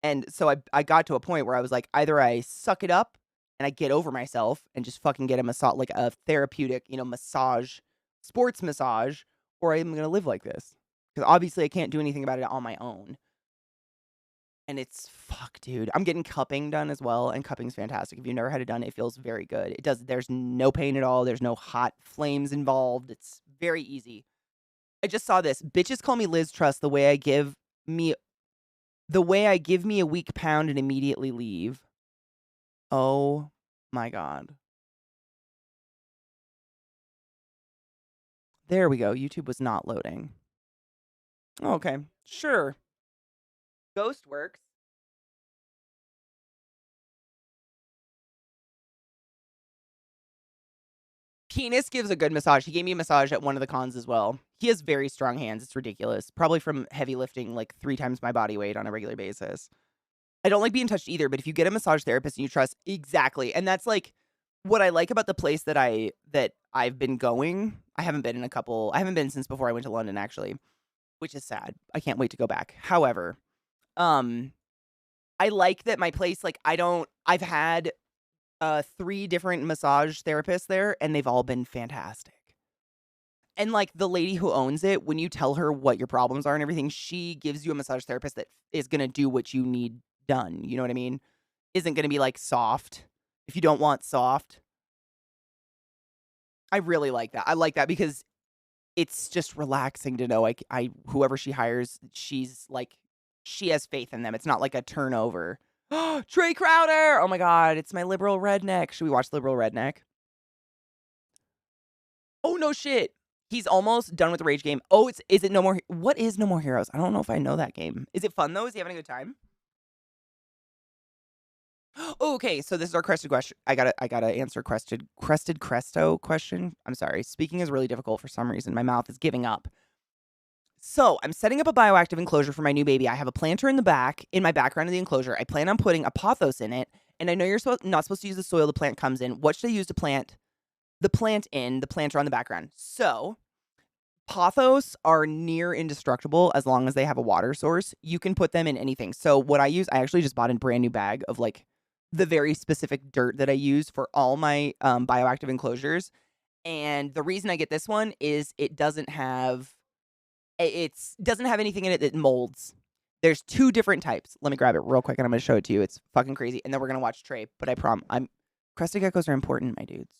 And so I got to a point where I was like, either I suck it up and I get over myself and just fucking get a massage, like a therapeutic, massage, sports massage, or I'm going to live like this. Because obviously I can't do anything about it on my own. And it's, fuck, dude. I'm getting cupping done as well, and cupping's fantastic. If you've never had it done, it feels very good. There's no pain at all. There's no hot flames involved. It's very easy. I just saw this. Bitches call me Liz Truss the way I give me a weak pound and immediately leave. Oh my god. There we go. YouTube was not loading. Okay, sure. Ghost works. Penis gives a good massage. He gave me a massage at one of the cons as well. He has very strong hands. It's ridiculous. Probably from heavy lifting like 3 times my body weight on a regular basis. I don't like being touched either, but if you get a massage therapist and you trust, exactly. And that's like what I like about the place that I've been going. I haven't been since before I went to London, actually, which is sad. I can't wait to go back. However, I like that my place, like, I've had 3 different massage therapists there, and they've all been fantastic. And like the lady who owns it, when you tell her what your problems are and everything, she gives you a massage therapist that is going to do what you need done. You know what I mean? Isn't going to be like soft if you don't want soft. I really like that. I like that because it's just relaxing to know whoever she hires, she has faith in them. It's not like a turnover. Trey Crowder! Oh my god, it's my liberal redneck. Should we watch Liberal Redneck? Oh, no shit. He's almost done with the Rage game. Oh, is it No More... What is No More Heroes? I don't know if I know that game. Is it fun, though? Is he having a good time? Oh, okay, so this is our crested question. I gotta answer crested cresto question. I'm sorry. Speaking is really difficult for some reason. My mouth is giving up. So I'm setting up a bioactive enclosure for my new baby. I have a planter in my background of the enclosure. I plan on putting a pothos in it. And I know you're not supposed to use the soil the plant comes in. What should I use to plant the planter on the background? So pothos are near indestructible as long as they have a water source. You can put them in anything. So what I actually just bought a brand new bag of like the very specific dirt that I use for all my bioactive enclosures. And the reason I get this one is it doesn't have anything in it that molds. There's 2 different types. Let me grab it real quick and I'm going to show it to you. It's fucking crazy. And then we're going to watch Trey. But crested geckos are important, my dudes.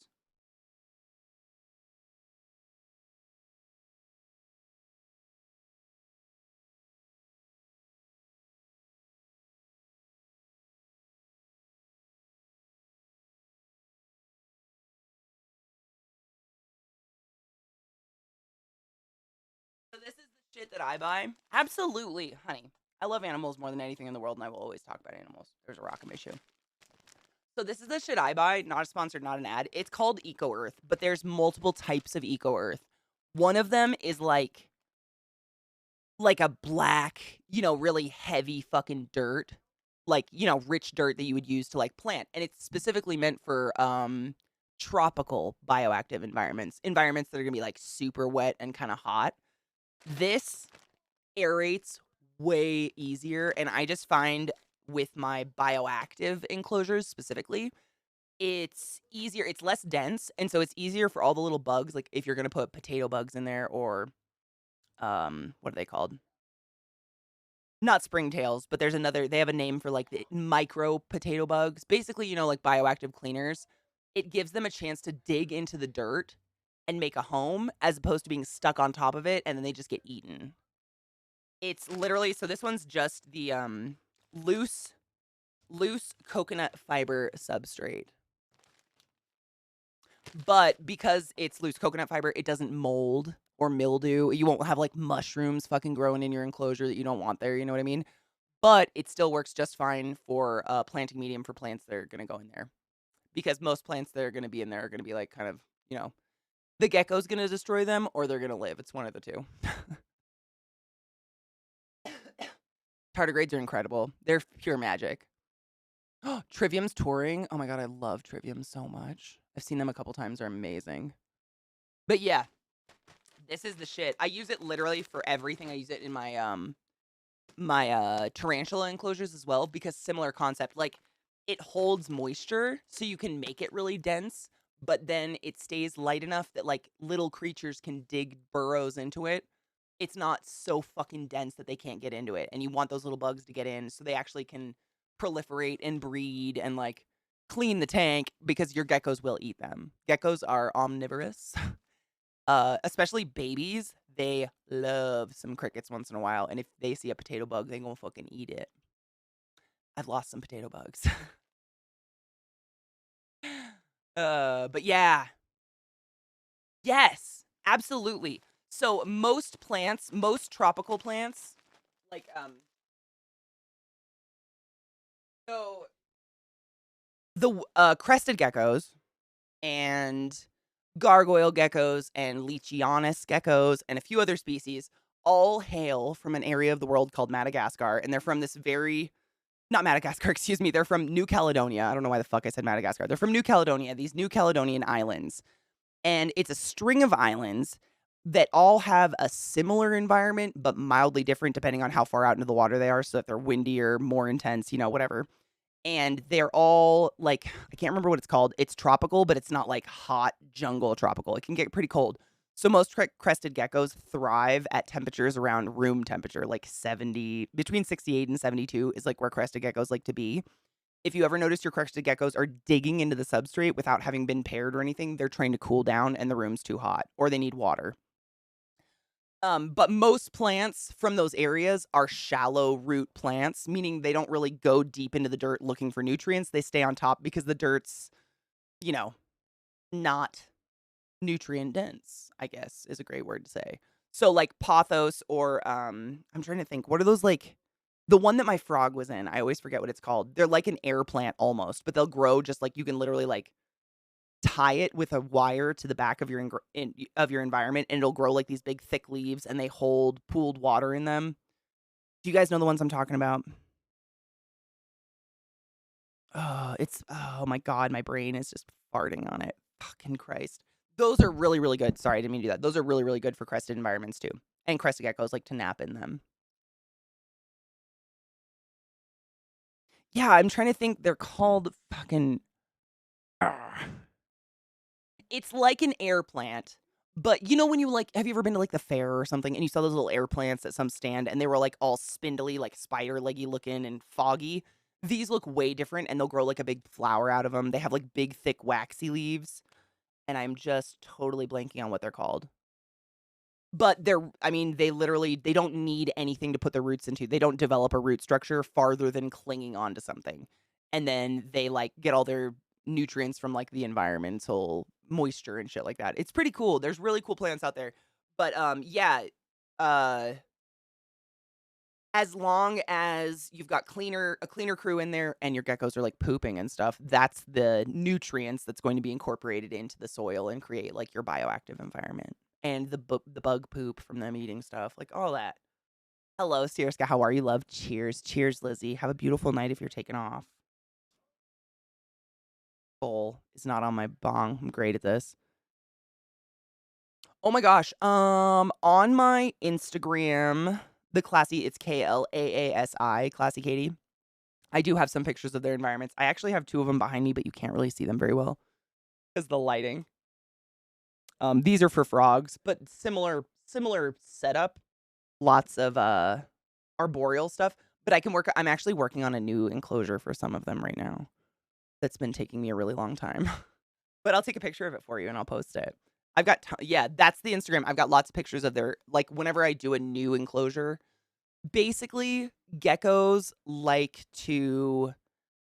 So this is the shit that I buy. Absolutely, honey. I love animals more than anything in the world, and I will always talk about animals. There's a rock in my shoe. So this is the shit I buy. Not a sponsor, not an ad. It's called Eco Earth, but there's multiple types of Eco Earth. One of them is like a black, really heavy fucking dirt. Like, rich dirt that you would use to like plant. And it's specifically meant for tropical bioactive environments that are gonna be like super wet and kind of hot. This aerates way easier, and I just find with my bioactive enclosures specifically, it's easier, it's less dense, and so it's easier for all the little bugs, like if you're gonna put potato bugs in there or what are they called? Not springtails, but they have a name for like the micro potato bugs. Basically, like bioactive cleaners. It gives them a chance to dig into the dirt and make a home as opposed to being stuck on top of it and then they just get eaten. It's literally, so this one's just the loose coconut fiber substrate. But because it's loose coconut fiber, it doesn't mold or mildew. You won't have like mushrooms fucking growing in your enclosure that you don't want there, you know what I mean? But it still works just fine for planting medium for plants that are going to go in there. Because most plants that are going to be in there are going to be like kind of, the gecko's going to destroy them or they're going to live. It's one of the two. Tardigrades are incredible. They're pure magic. Trivium's touring. Oh my god, I love Trivium so much. I've seen them a couple times. They're amazing. But yeah, this is the shit. I use it literally for everything. I use it in my tarantula enclosures as well because similar concept. Like it holds moisture so you can make it really dense, but then it stays light enough that like little creatures can dig burrows into it. It's not so fucking dense that they can't get into it. And you want those little bugs to get in so they actually can proliferate and breed and like clean the tank because your geckos will eat them. Geckos are omnivorous. Especially babies, they love some crickets once in a while. And if they see a potato bug, they gonna fucking eat it. I've lost some potato bugs. But yeah. Yes, absolutely. So most tropical plants, like so the crested geckos and gargoyle geckos and Leachianus geckos and a few other species all hail from an area of the world called Madagascar, and they're from this not Madagascar, excuse me, they're from New Caledonia. I don't know why the fuck I said Madagascar. They're from New Caledonia, these New Caledonian islands. And it's a string of islands that all have a similar environment, but mildly different depending on how far out into the water they are. So if they're windier, more intense, whatever. And they're all like, I can't remember what it's called. It's tropical, but it's not like hot jungle tropical. It can get pretty cold. So most crested geckos thrive at temperatures around room temperature, like between 68 and 72 is like where crested geckos like to be. If you ever notice your crested geckos are digging into the substrate without having been paired or anything, they're trying to cool down and the room's too hot or they need water. But most plants from those areas are shallow root plants, meaning they don't really go deep into the dirt looking for nutrients. They stay on top because the dirt's, you know, not nutrient dense, I guess is a great word to say. So like pothos or I'm trying to think, what are those like the one that my frog was in? I always forget what it's called. They're like an air plant almost, but they'll grow just like you can literally like tie it with a wire to the back of of your environment and it'll grow like these big thick leaves and they hold pooled water in them. Do you guys know the ones I'm talking about? Oh my god, my brain is just farting on it. Fucking Christ. Those are really, really good. Sorry, I didn't mean to do that. Those are really, really good for crested environments too. And crested geckos like to nap in them. Yeah, I'm trying to think. They're called fucking. Ah. It's like an air plant, but you know when you like, have you ever been to like the fair or something and you saw those little air plants at some stand and they were like all spindly, like spider leggy looking and foggy? These look way different and they'll grow like a big flower out of them. They have like big, thick, waxy leaves, and I'm just totally blanking on what they're called. But I mean, they don't need anything to put their roots into. They don't develop a root structure farther than clinging onto something. And then they like get all their nutrients from like the environmental moisture and shit like that. It's pretty cool. There's really cool plants out there. But yeah, uh as long as you've got a cleaner crew in there and your geckos are like pooping and stuff, that's the nutrients that's going to be incorporated into the soil and create like your bioactive environment and the bug poop from them eating stuff, like all that. Hello, Sierska, how are you, love? Cheers. Cheers, Lizzie. Have a beautiful night if you're taking off. Bowl is not on my bong. I'm great at this. Oh my gosh. On my Instagram, it's KLAASI, ClassyKatie. I do have some pictures of their environments. I actually have 2 of them behind me, but you can't really see them very well because the lighting. These are for frogs, but similar setup. Lots of arboreal stuff, but I'm actually working on a new enclosure for some of them right now. That's been taking me a really long time. But I'll take a picture of it for you and I'll post it. I've got yeah, that's the Instagram. I've got lots of pictures of their like whenever I do a new enclosure. Basically, geckos like to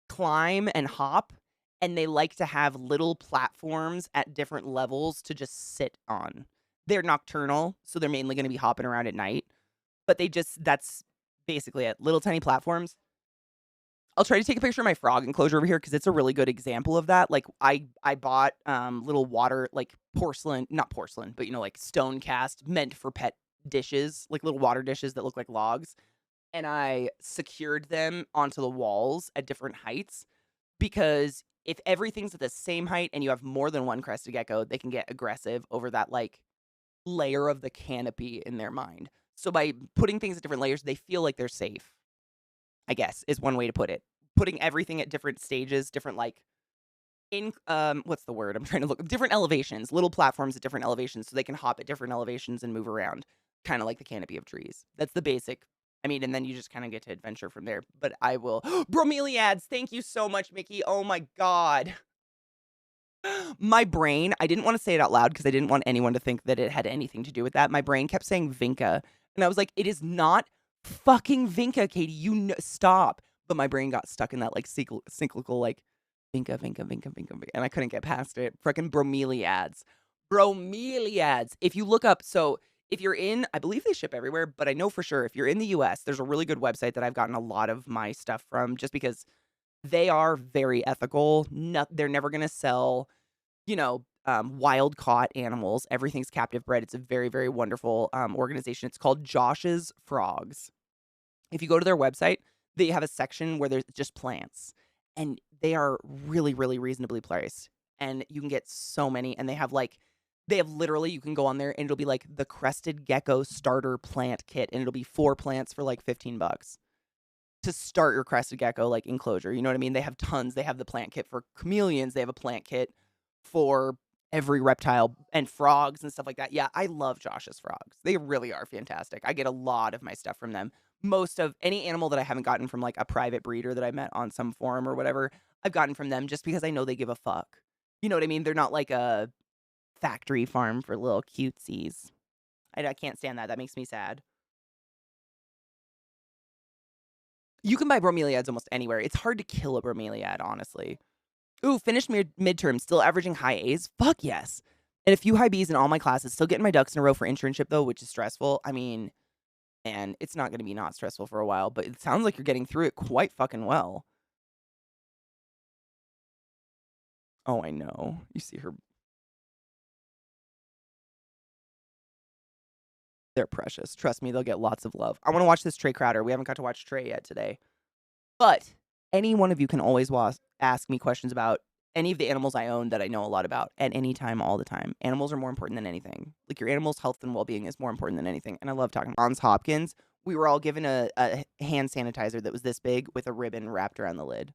climb and hop, and they like to have little platforms at different levels to just sit on. They're nocturnal, so they're mainly going to be hopping around at night, but that's basically it. Little tiny platforms. I'll try to take a picture of my frog enclosure over here because it's a really good example of that. Like I bought little water like porcelain, not porcelain, but like stone cast meant for pet dishes, like little water dishes that look like logs. And I secured them onto the walls at different heights because if everything's at the same height and you have more than one crested gecko, they can get aggressive over that like layer of the canopy in their mind. So by putting things at different layers, they feel like they're safe, I guess, is one way to put it. Putting everything at different stages, different like what's the word? I'm trying to look different elevations, little platforms at different elevations so they can hop at different elevations and move around, kind of like the canopy of trees. That's the basic. I mean, and then you just kind of get to adventure from there. But I will bromeliads. Thank you so much, Mickey. Oh my god. My brain, I didn't want to say it out loud because I didn't want anyone to think that it had anything to do with that. My brain kept saying Vinca. And I was like, it is not fucking Vinca, Katie. Stop. But my brain got stuck in that like cyclical like Vinca, Vinca, Vinca, Vinca, Vinca. And I couldn't get past it. Freaking bromeliads. Bromeliads. If you look up, so if you're in, I believe they ship everywhere, but I know for sure if you're in the US, there's a really good website that I've gotten a lot of my stuff from just because they are very ethical. They're never going to sell, wild caught animals. Everything's captive bred. It's a very, very wonderful organization. It's called Josh's Frogs. If you go to their website, they have a section where there's just plants, and they are really, really reasonably priced. And you can get so many, and they have literally, you can go on there and it'll be like the crested gecko starter plant kit, and it'll be 4 plants for like $15 to start your crested gecko like enclosure. You know what I mean? They have tons. They have the plant kit for chameleons. They have a plant kit for every reptile and frogs and stuff like that. Yeah, I love Josh's Frogs. They really are fantastic. I get a lot of my stuff from them. Most of any animal that I haven't gotten from like a private breeder that I met on some forum or whatever, I've gotten from them just because I know they give a fuck. You know what I mean? They're not like a factory farm for little cutesies. I can't stand that. That makes me sad. You can buy bromeliads almost anywhere. It's hard to kill a bromeliad, honestly. Ooh, finished midterm, still averaging high A's? Fuck yes. And a few high B's in all my classes. Still getting my ducks in a row for internship, though, which is stressful. I mean, and it's not going to be not stressful for a while, but it sounds like you're getting through it quite fucking well. Oh, I know. You see her. They're precious. Trust me, they'll get lots of love. I want to watch this Trey Crowder. We haven't got to watch Trey yet today. But any one of you can always ask me questions about any of the animals I own that I know a lot about at any time, all the time. Animals are more important than anything. Like, your animal's health and well-being is more important than anything. And I love talking. Johns Hopkins, we were all given a hand sanitizer that was this big with a ribbon wrapped around the lid.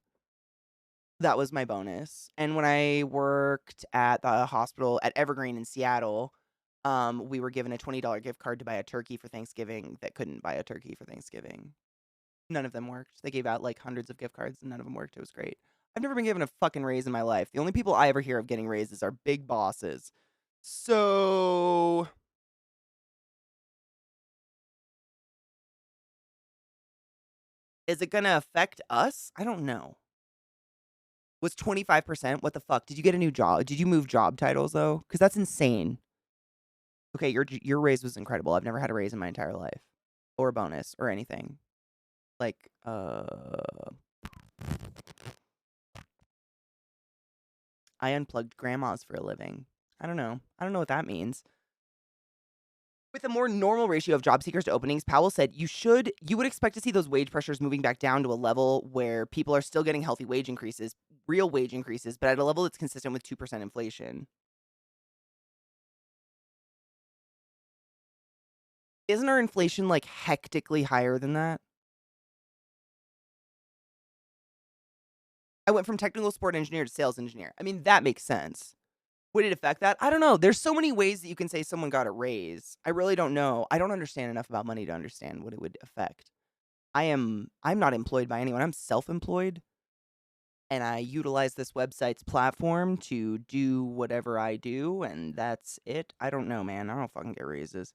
That was my bonus. And when I worked at the hospital at Evergreen in Seattle, we were given a $20 gift card to buy a turkey for Thanksgiving that couldn't buy a turkey for Thanksgiving. None of them worked. They gave out like hundreds of gift cards and none of them worked. It was great. I've never been given a fucking raise in my life. The only people I ever hear of getting raises are big bosses. So is it going to affect us? I don't know. Was 25%? What the fuck? Did you get a new job? Did you move job titles though? Because that's insane. Okay, your raise was incredible. I've never had a raise in my entire life. Or a bonus or anything. Like, I unplugged grandmas for a living. I don't know. I don't know what that means. With a more normal ratio of job seekers to openings, Powell said you would expect to see those wage pressures moving back down to a level where people are still getting healthy wage increases, real wage increases, but at a level that's consistent with 2% inflation. Isn't our inflation like hectically higher than that? I went from technical support engineer to sales engineer. I mean, that makes sense. Would it affect that? I don't know. There's so many ways that you can say someone got a raise. I really don't know. I don't understand enough about money to understand what it would affect. I'm not employed by anyone. I'm self-employed. And I utilize this website's platform to do whatever I do, and that's it. I don't know, man. I don't fucking get raises.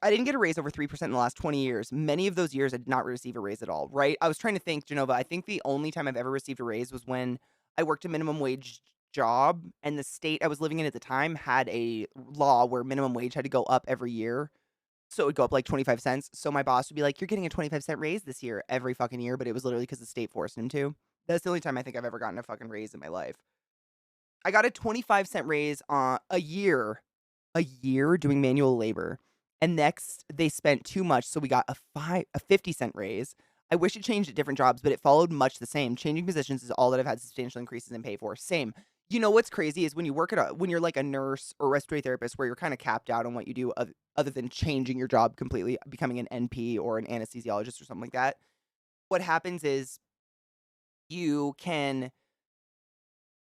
I didn't get a raise over 3% in the last 20 years. Many of those years I did not receive a raise at all, right? I was trying to think, Genova. I think the only time I've ever received a raise was when I worked a minimum wage job, and the state I was living in at the time had a law where minimum wage had to go up every year. So it would go up like 25 cents. So my boss would be like, you're getting a 25-cent raise this year every fucking year, but it was literally because the state forced him to. That's the only time I think I've ever gotten a fucking raise in my life. I got a 25-cent raise a year doing manual labor. And next, they spent too much, so we got a 50-cent raise. I wish it changed at different jobs, but it followed much the same. Changing positions is all that I've had substantial increases in pay for. Same. You know what's crazy is when you work when you're like a nurse or respiratory therapist where you're kind of capped out on what you do other than changing your job completely, becoming an NP or an anesthesiologist or something like that. What happens is you can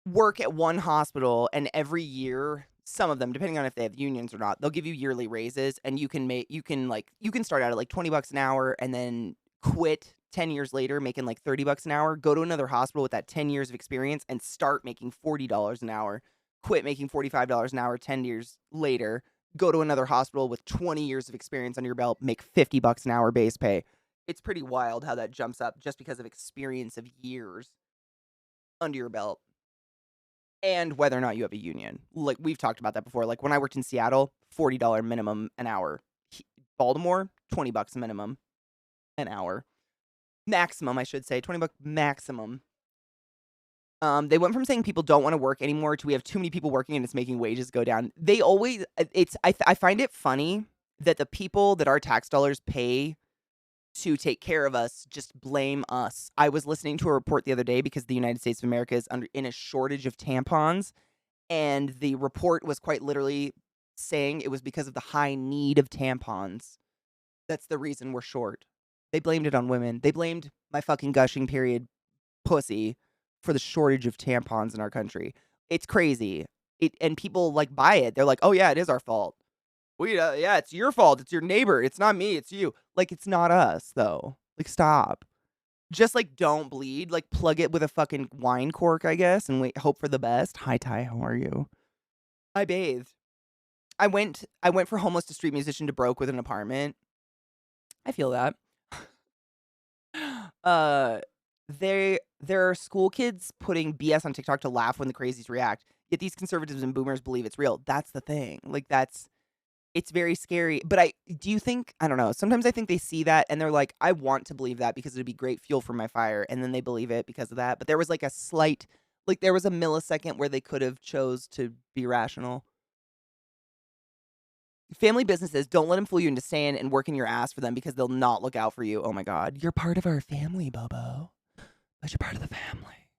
work at one hospital and every year, some of them, depending on if they have unions or not, they'll give you yearly raises and you can start out at like $20 an hour and then quit 10 years later making like $30 an hour, go to another hospital with that 10 years of experience and start making $40 an hour, quit making $45 an hour 10 years later, go to another hospital with 20 years of experience under your belt, make $50 an hour base pay. It's pretty wild how that jumps up just because of experience of years under your belt. And whether or not you have a union. Like, we've talked about that before. Like, when I worked in Seattle, $40 minimum an hour. Baltimore, $20 minimum an hour. Maximum, I should say. $20 maximum. They went from saying people don't want to work anymore to we have too many people working and it's making wages go down. They always, I find it funny that the people that our tax dollars pay to take care of us just blame us. I was listening to a report the other day because the United States of America is in a shortage of tampons, and the report was quite literally saying it was because of the high need of tampons. That's the reason we're short. They blamed it on women. They blamed my fucking gushing period pussy for the shortage of tampons in our country. It's crazy. And people like buy it. They're like, "Oh yeah, it is our fault." Yeah, it's your fault. It's your neighbor. It's not me. It's you. Like, it's not us, though. Like, stop. Just, like, don't bleed. Like, plug it with a fucking wine cork, I guess, and hope for the best. Hi, Ty. How are you? I bathed. I went for homeless to street musician to broke with an apartment. I feel that. Uh, there are school kids putting BS on TikTok to laugh when the crazies react. Yet these conservatives and boomers believe it's real. That's the thing. Like it's very scary. But do you think, I don't know, sometimes I think they see that and they're like, I want to believe that because it'd be great fuel for my fire. And then they believe it because of that. But there was like a slight, like there was a millisecond where they could have chose to be rational. Family businesses, don't let them fool you into staying and working your ass for them because they'll not look out for you. Oh my God. You're part of our family, Bobo. But you're part of the family.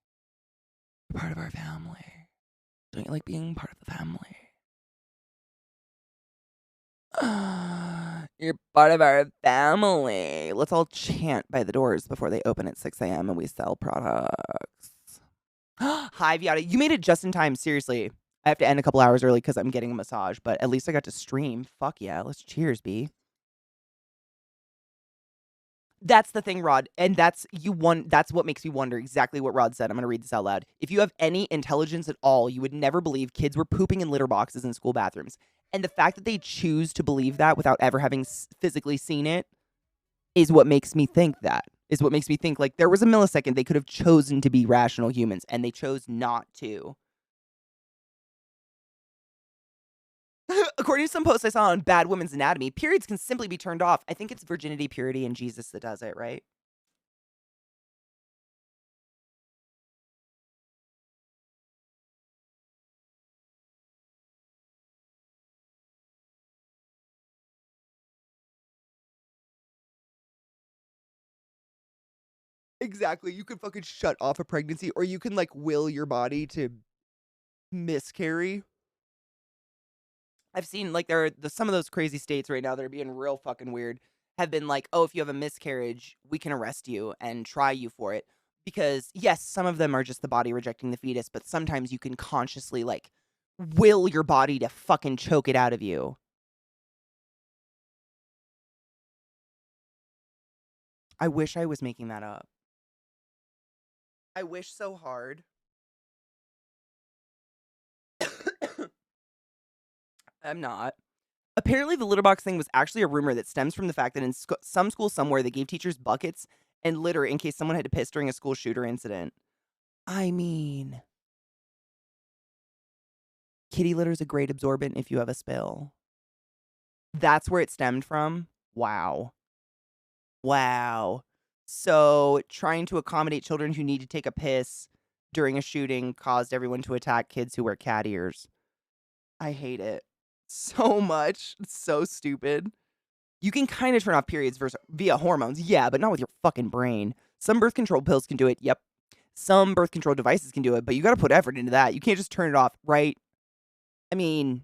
You're part of our family. Don't you like being part of the family? You're part of our family. Let's all chant by the doors before they open at 6 a.m. and we sell products. Hi, Viata. You made it just in time. Seriously. I have to end a couple hours early because I'm getting a massage, but at least I got to stream. Fuck yeah. Let's cheers, B. That's the thing, Rod. And that's what makes me wonder exactly what Rod said. I'm going to read this out loud. If you have any intelligence at all, you would never believe kids were pooping in litter boxes in school bathrooms. And the fact that they choose to believe that without ever having physically seen it is what makes me think that. Is what makes me think like there was a millisecond they could have chosen to be rational humans and they chose not to. According to some posts I saw on Bad Women's Anatomy, periods can simply be turned off. I think it's virginity, purity, and Jesus that does it, right? Exactly. You can fucking shut off a pregnancy or you can like will your body to miscarry. I've seen like there are some of those crazy states right now that are being real fucking weird have been like, oh, if you have a miscarriage, we can arrest you and try you for it. Because yes, some of them are just the body rejecting the fetus, but sometimes you can consciously like will your body to fucking choke it out of you. I wish I was making that up. I wish so hard. I'm not. Apparently, the litter box thing was actually a rumor that stems from the fact that in some school somewhere they gave teachers buckets and litter in case someone had to piss during a school shooter incident. I mean, kitty litter is a great absorbent if you have a spill. That's where it stemmed from? Wow. Wow. So, trying to accommodate children who need to take a piss during a shooting caused everyone to attack kids who wear cat ears. I hate it so much. It's so stupid. You can kind of turn off periods via hormones, yeah, but not with your fucking brain. Some birth control pills can do it, yep. Some birth control devices can do it, but you gotta put effort into that. You can't just turn it off, right? I mean,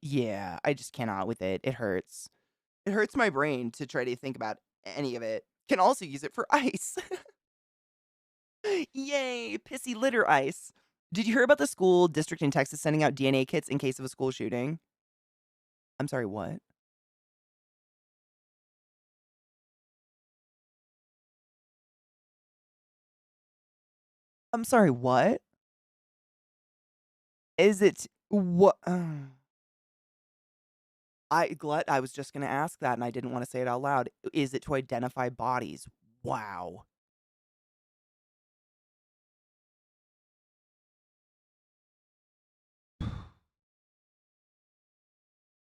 yeah, I just cannot with it. It hurts. It hurts my brain to try to think about any of it. Can also use it for ice. Yay, pissy litter ice. Did you hear about the school district in Texas sending out DNA kits in case of a school shooting? I'm sorry, what? I'm sorry, what? Is it what? I was just gonna ask that, and I didn't want to say it out loud. Is it to identify bodies? Wow.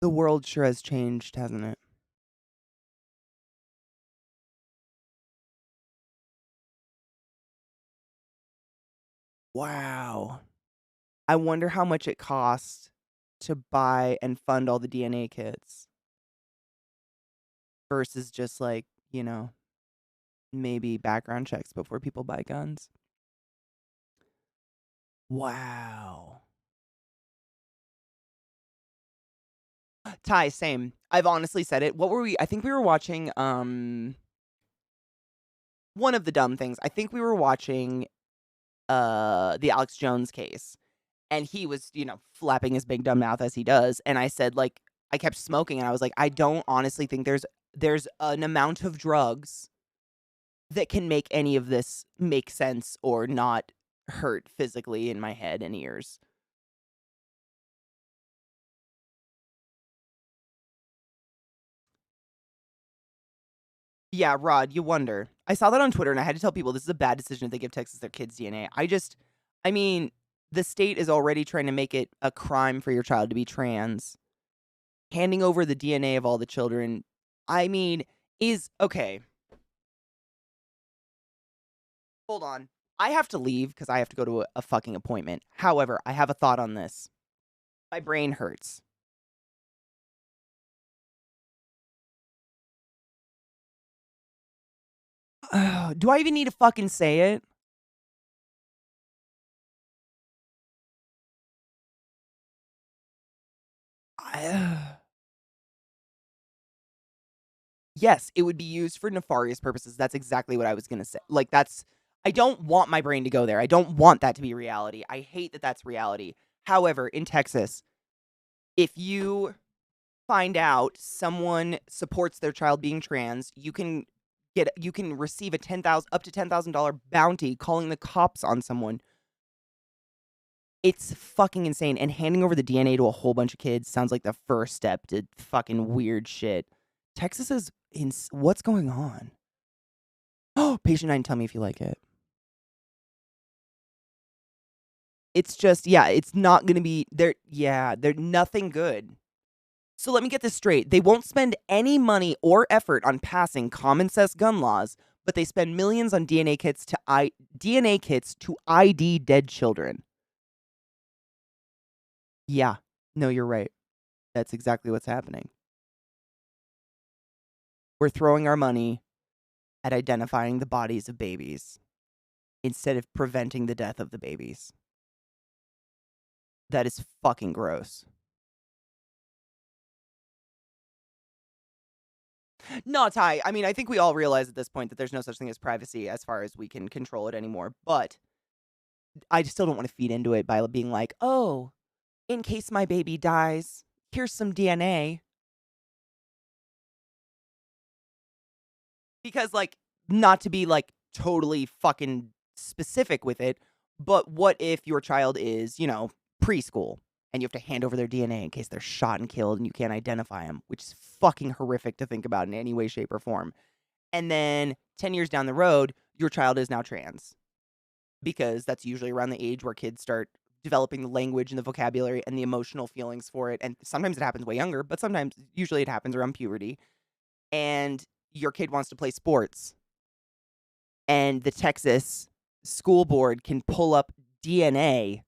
The world sure has changed, hasn't it? Wow. I wonder how much it costs to buy and fund all the DNA kits versus just like, maybe background checks before people buy guns. Wow. Ty, same. I've honestly said it. What were we? I think we were watching one of the dumb things. I think we were watching the Alex Jones case. And he was, flapping his big dumb mouth as he does. And I said, like, I kept smoking and I was like, I don't honestly think there's an amount of drugs that can make any of this make sense or not hurt physically in my head and ears. Yeah, Rod, you wonder. I saw that on Twitter and I had to tell people this is a bad decision if they give Texas their kids' DNA. I mean, the state is already trying to make it a crime for your child to be trans. Handing over the DNA of all the children, I mean, is okay. Hold on. I have to leave because I have to go to a fucking appointment. However, I have a thought on this. My brain hurts. Do I even need to fucking say it? I, yes, it would be used for nefarious purposes. That's exactly what I was going to say. Like, I don't want my brain to go there. I don't want that to be reality. I hate that that's reality. However, in Texas, if you find out someone supports their child being trans, you can receive a up to $10,000 bounty calling the cops on someone. It's fucking insane. And handing over the DNA to a whole bunch of kids sounds like the first step to fucking weird shit. Texas is what's going on? Oh, patient 9, tell me if you like it. It's just, yeah, it's not going to be they're nothing good. So let me get this straight. They won't spend any money or effort on passing common sense gun laws, but they spend millions on DNA kits to ID dead children. Yeah. No, you're right. That's exactly what's happening. We're throwing our money at identifying the bodies of babies instead of preventing the death of the babies. That is fucking gross. No, Ty. I mean, I think we all realize at this point that there's no such thing as privacy as far as we can control it anymore. But I still don't want to feed into it by being like, oh, in case my baby dies, here's some DNA. Because, like, not to be, like, totally fucking specific with it, but what if your child is, preschool and you have to hand over their DNA in case they're shot and killed and you can't identify them, which is fucking horrific to think about in any way, shape, or form. And then 10 years down the road, your child is now trans. Because that's usually around the age where kids start developing the language and the vocabulary and the emotional feelings for it. And sometimes it happens way younger, but usually it happens around puberty. And your kid wants to play sports. And the Texas school board can pull up DNA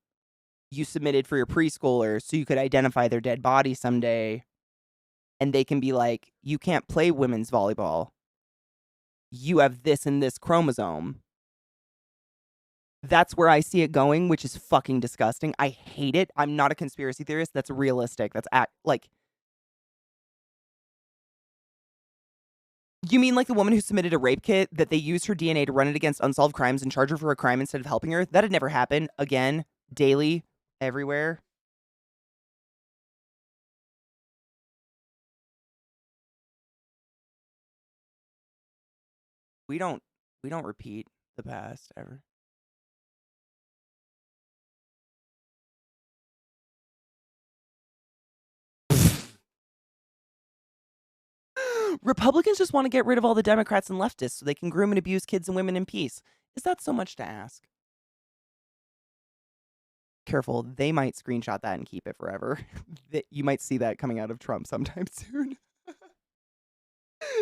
you submitted for your preschooler so you could identify their dead body someday. And they can be like, you can't play women's volleyball. You have this and this chromosome. That's where I see it going, which is fucking disgusting. I hate it. I'm not a conspiracy theorist. That's realistic. You mean like the woman who submitted a rape kit that they used her DNA to run it against unsolved crimes and charge her for a crime instead of helping her? That'd never happen. Again, daily, everywhere. We don't repeat the past ever. Republicans just want to get rid of all the Democrats and leftists so they can groom and abuse kids and women in peace. Is that so much to ask? Careful, they might screenshot that and keep it forever. You might see that coming out of Trump sometime soon.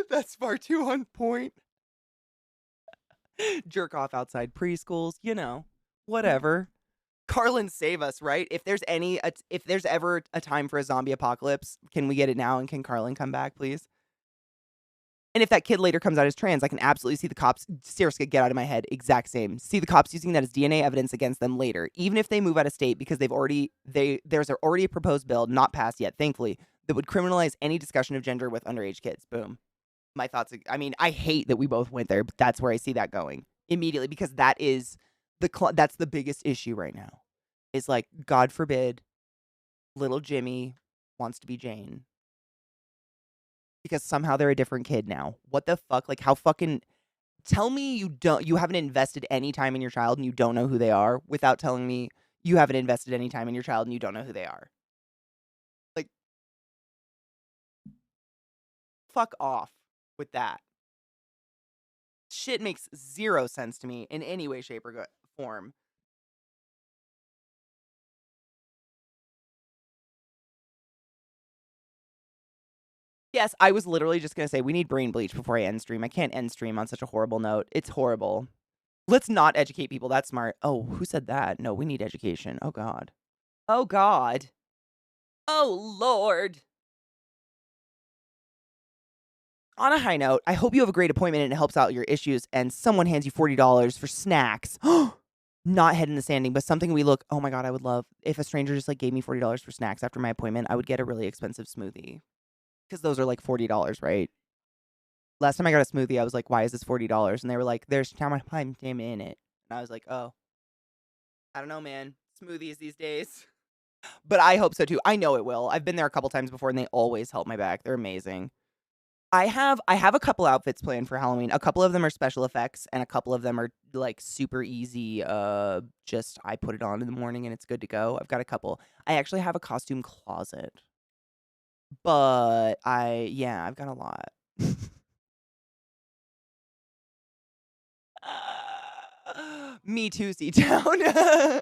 That's far too on point. Jerk off outside preschools, whatever. Carlin, save us, right? If there's ever a time for a zombie apocalypse, can we get it now? And can Carlin come back, please? And if that kid later comes out as trans, I can absolutely see the cops. Seriously, get out of my head. Exact same. See the cops using that as DNA evidence against them later, even if they move out of state, because there's already a proposed bill, not passed yet, thankfully, that would criminalize any discussion of gender with underage kids. Boom. My thoughts. I mean, I hate that we both went there, but that's where I see that going immediately, because that is that's the biggest issue right now. Is like, God forbid, little Jimmy wants to be Jane. Because somehow they're a different kid now. What the fuck? Like, how fucking... Tell me you haven't invested any time in your child and you don't know who they are without telling me you haven't invested any time in your child and you don't know who they are. Like, fuck off with that. shit makes zero sense to me in any way, shape, or form. Yes, I was literally just gonna say we need brain bleach before I end stream. I can't end stream on such a horrible note. It's horrible. Let's not educate people. That's smart. Oh, who said that? No, we need education. Oh, God. Oh, God. Oh, Lord. On a high note, I hope you have a great appointment and it helps out your issues and someone hands you $40 for snacks. Not head in the sanding, but something we look, oh my God, I would love if a stranger just like gave me $40 for snacks after my appointment. I would get a really expensive smoothie because those are like $40, right? Last time I got a smoothie, I was like, why is this $40? And they were like, there's time in it. And I was like, oh, I don't know, man. Smoothies these days. But I hope so too. I know it will. I've been there a couple times before and they always help my back. They're amazing. I have a couple outfits planned for Halloween. A couple of them are special effects and a couple of them are like super easy. Just I put it on in the morning and it's good to go. I've got a couple. I actually have a costume closet. But I've got a lot. Me too, C-Town.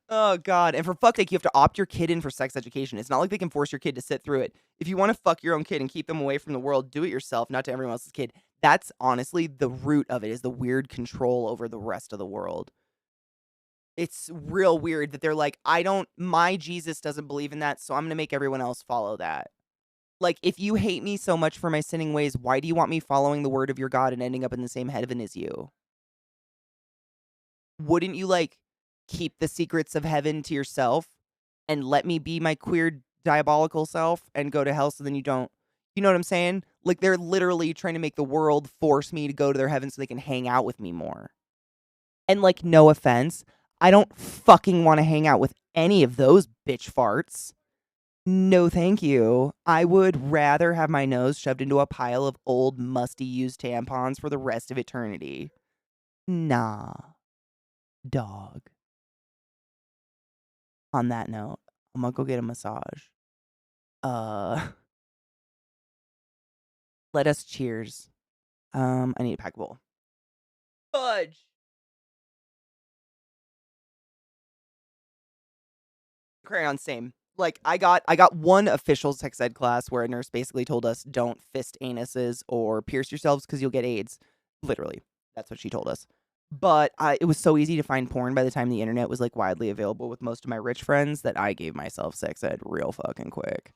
Oh, God. And for fuck's sake, you have to opt your kid in for sex education. It's not like they can force your kid to sit through it. If you want to fuck your own kid and keep them away from the world, do it yourself, not to everyone else's kid. That's honestly the root of it, is the weird control over the rest of the world. It's real weird that they're like, my Jesus doesn't believe in that, so I'm going to make everyone else follow that. Like, if you hate me so much for my sinning ways, why do you want me following the word of your God and ending up in the same heaven as you? Wouldn't you, like, keep the secrets of heaven to yourself and let me be my queer diabolical self and go to hell so then you don't, you know what I'm saying? Like, they're literally trying to make the world force me to go to their heaven so they can hang out with me more. And, like, no offense, I don't fucking want to hang out with any of those bitch farts. No, thank you. I would rather have my nose shoved into a pile of old, musty, used tampons for the rest of eternity. Nah, dog. On that note, I'm gonna go get a massage. Let us cheers. I need a pack bowl. Fudge. Crayon, same. Like, I got one official sex ed class where a nurse basically told us don't fist anuses or pierce yourselves because you'll get AIDS. Literally, that's what she told us. But it was so easy to find porn by the time the internet was like widely available with most of my rich friends that I gave myself sex ed real fucking quick.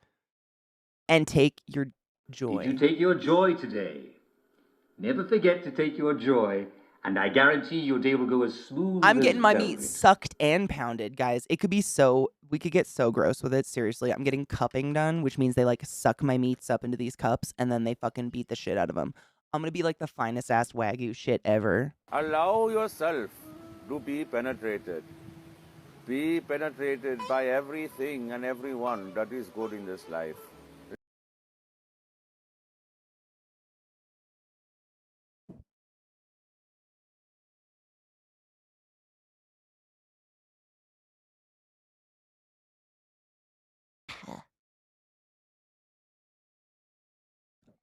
And take your joy. Did you take your joy today? Never forget to take your joy, and I guarantee your day will go as smooth I'm as getting my velvet. meat sucked and pounded, guys. It could be we could get so gross with it. Seriously, I'm getting cupping done, which means they like suck my meats up into these cups and then they fucking beat the shit out of them. I'm gonna be like the finest ass Wagyu shit ever. Allow yourself to be penetrated. Be penetrated by everything and everyone that is good in this life.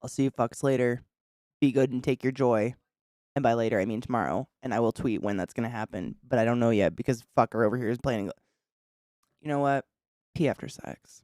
I'll see you fucks later. Be good and take your joy. And by later, I mean tomorrow. And I will tweet when that's gonna happen. But I don't know yet because fucker over here is planning. You know what? Pee after sex.